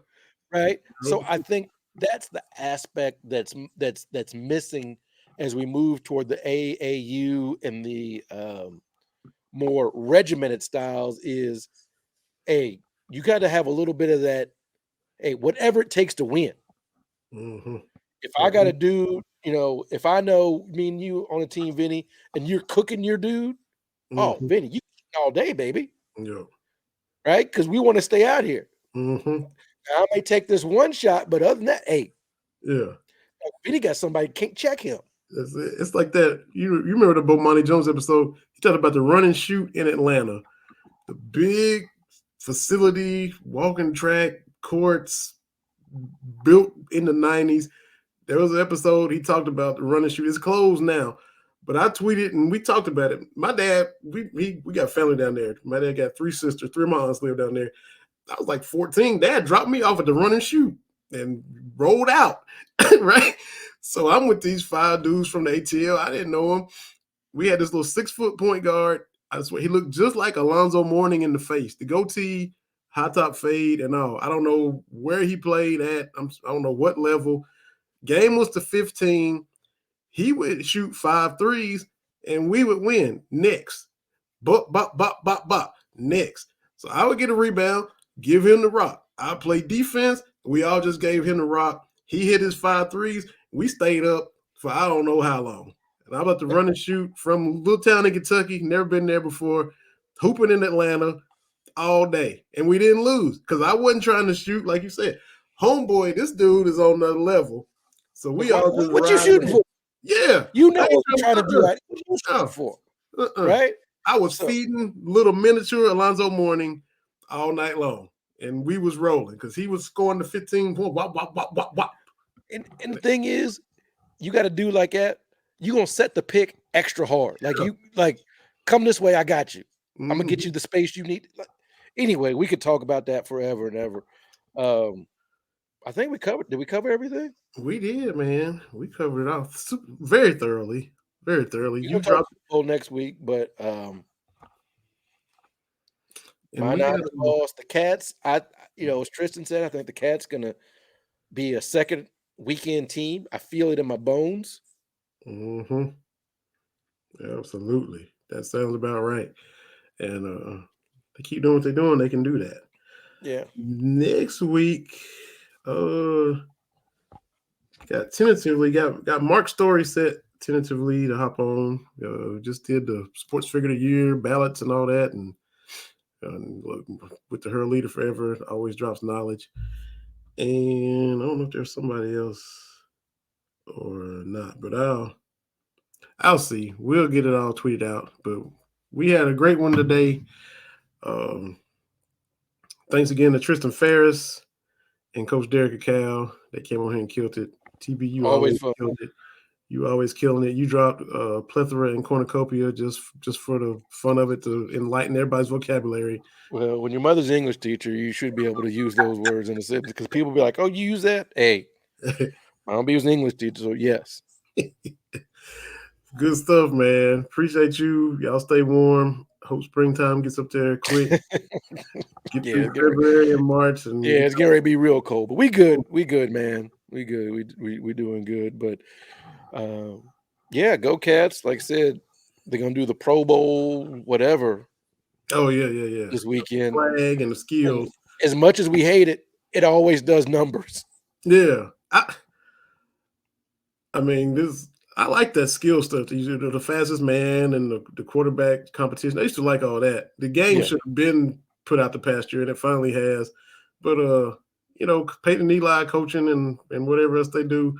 Right. So I think that's the aspect that's missing as we move toward the AAU and the more regimented styles is, you got to have a little bit of that, whatever it takes to win. If I got a dude, if I know me and you on a team, Vinny, and you're cooking your dude, oh, Vinny, you all day, baby. Yeah. Right? Because we want to stay out here. I may take this one shot, but other than that, yeah. Vinny got somebody can't check him. It's like that. You remember the Bomani Jones episode? He talked about the run and shoot in Atlanta, the big facility, walking track, courts built in the 90s. There was an episode he talked about the run and shoot. It's closed now, but I tweeted and we talked about it. My dad, we got family down there. My dad got 3 sisters, 3 of my aunts live down there. I was like 14. Dad dropped me off at the run and shoot and rolled out, right? So I'm with these 5 dudes from the ATL. I didn't know him. We had this little 6-foot point guard. I swear he looked just like Alonzo Mourning in the face. The goatee, high top fade, and all. I don't know where he played at. I don't know what level. Game was to 15. He would shoot 5 threes, and we would win. Next. Bop, bop, bop, bop, bop. Next. So I would get a rebound, give him the rock. I play defense. We all just gave him the rock. He hit his 5 threes. We stayed up for I don't know how long. And I'm about to run and shoot from a little town in Kentucky, never been there before, hooping in Atlanta all day. And we didn't lose because I wasn't trying to shoot, like you said. Homeboy, this dude is on another level. So we all just what you shooting for? Yeah. You know what you're trying to do. What you shooting for? Right? I was feeding little miniature Alonzo Mourning all night long. And we was rolling because he was scoring the 15 point. Wop, wop, wop, wop, wop. And the thing is, you got to do like that. You're going to set the pick extra hard. Like, come this way, I got you. I'm going to get you the space you need. Anyway, we could talk about that forever and ever. I think we covered. Did we cover everything? We did, man. We covered it all very thoroughly. Very thoroughly. You dropped the poll next week, but my Niners lost. The Cats, as Tristan said, I think the Cats going to be a second weekend team. I feel it in my bones. Mm-hmm. Absolutely. That sounds about right. And they keep doing what they're doing, they can do that. Yeah. Next week, got Mark's story set tentatively to hop on. Just did the Sports Figure of the Year ballots and all that, and with the Her Leader Forever, always drops knowledge. And I don't know if there's somebody else or not, but I'll see. We'll get it all tweeted out. But we had a great one today. Thanks again to Tristan Pharis and Coach Derrick Akal. They came on here and killed it. TB, you always killed it. You always killing it. You dropped plethora and cornucopia just for the fun of it to enlighten everybody's vocabulary. Well, when your mother's an English teacher, you should be able to use those words in a sentence because people be like, "Oh, you use that?" Hey, I don't be using English teacher, so yes. Good stuff, man. Appreciate you. Y'all stay warm. Hope springtime gets up there quick. Get through February and March. And it's getting ready to be real cold, but we good. We good, man. We good. We doing good. But go Cats. Like I said, they're gonna do the Pro Bowl, whatever. Oh yeah. This weekend, the flag and the skills. And as much as we hate it, it always does numbers. Yeah, I mean this. I like that skill stuff. The fastest man and the quarterback competition. I used to like all that. The game should have been put out the past year, and it finally has. But Peyton Eli coaching and whatever else they do.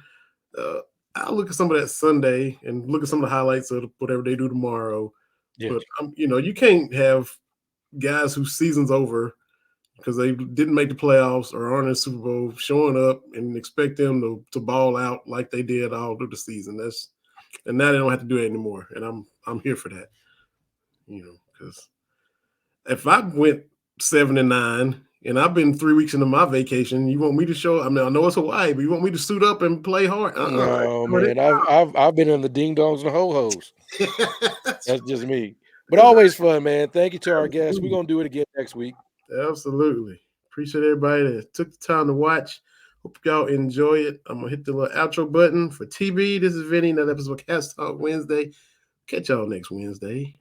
I'll look at some of that Sunday and look at some of the highlights of whatever they do tomorrow. Yeah. But you can't have guys whose season's over because they didn't make the playoffs or aren't in the Super Bowl showing up and expect them to ball out like they did all through the season. And now they don't have to do it anymore. And I'm here for that. Because if I went 7-9 and I've been 3 weeks into my vacation, you want me to show? I mean, I know it's Hawaii, but you want me to suit up and play hard? No, man. I've been in the ding dongs and ho hos. That's just me. But always fun, man. Thank you to our guests. We're gonna do it again next week. Absolutely. Appreciate everybody that took the time to watch. Hope y'all enjoy it. I'm gonna hit the little outro button for TB. This is Vinny. Another episode of Cats Talk Wednesday. Catch y'all next Wednesday.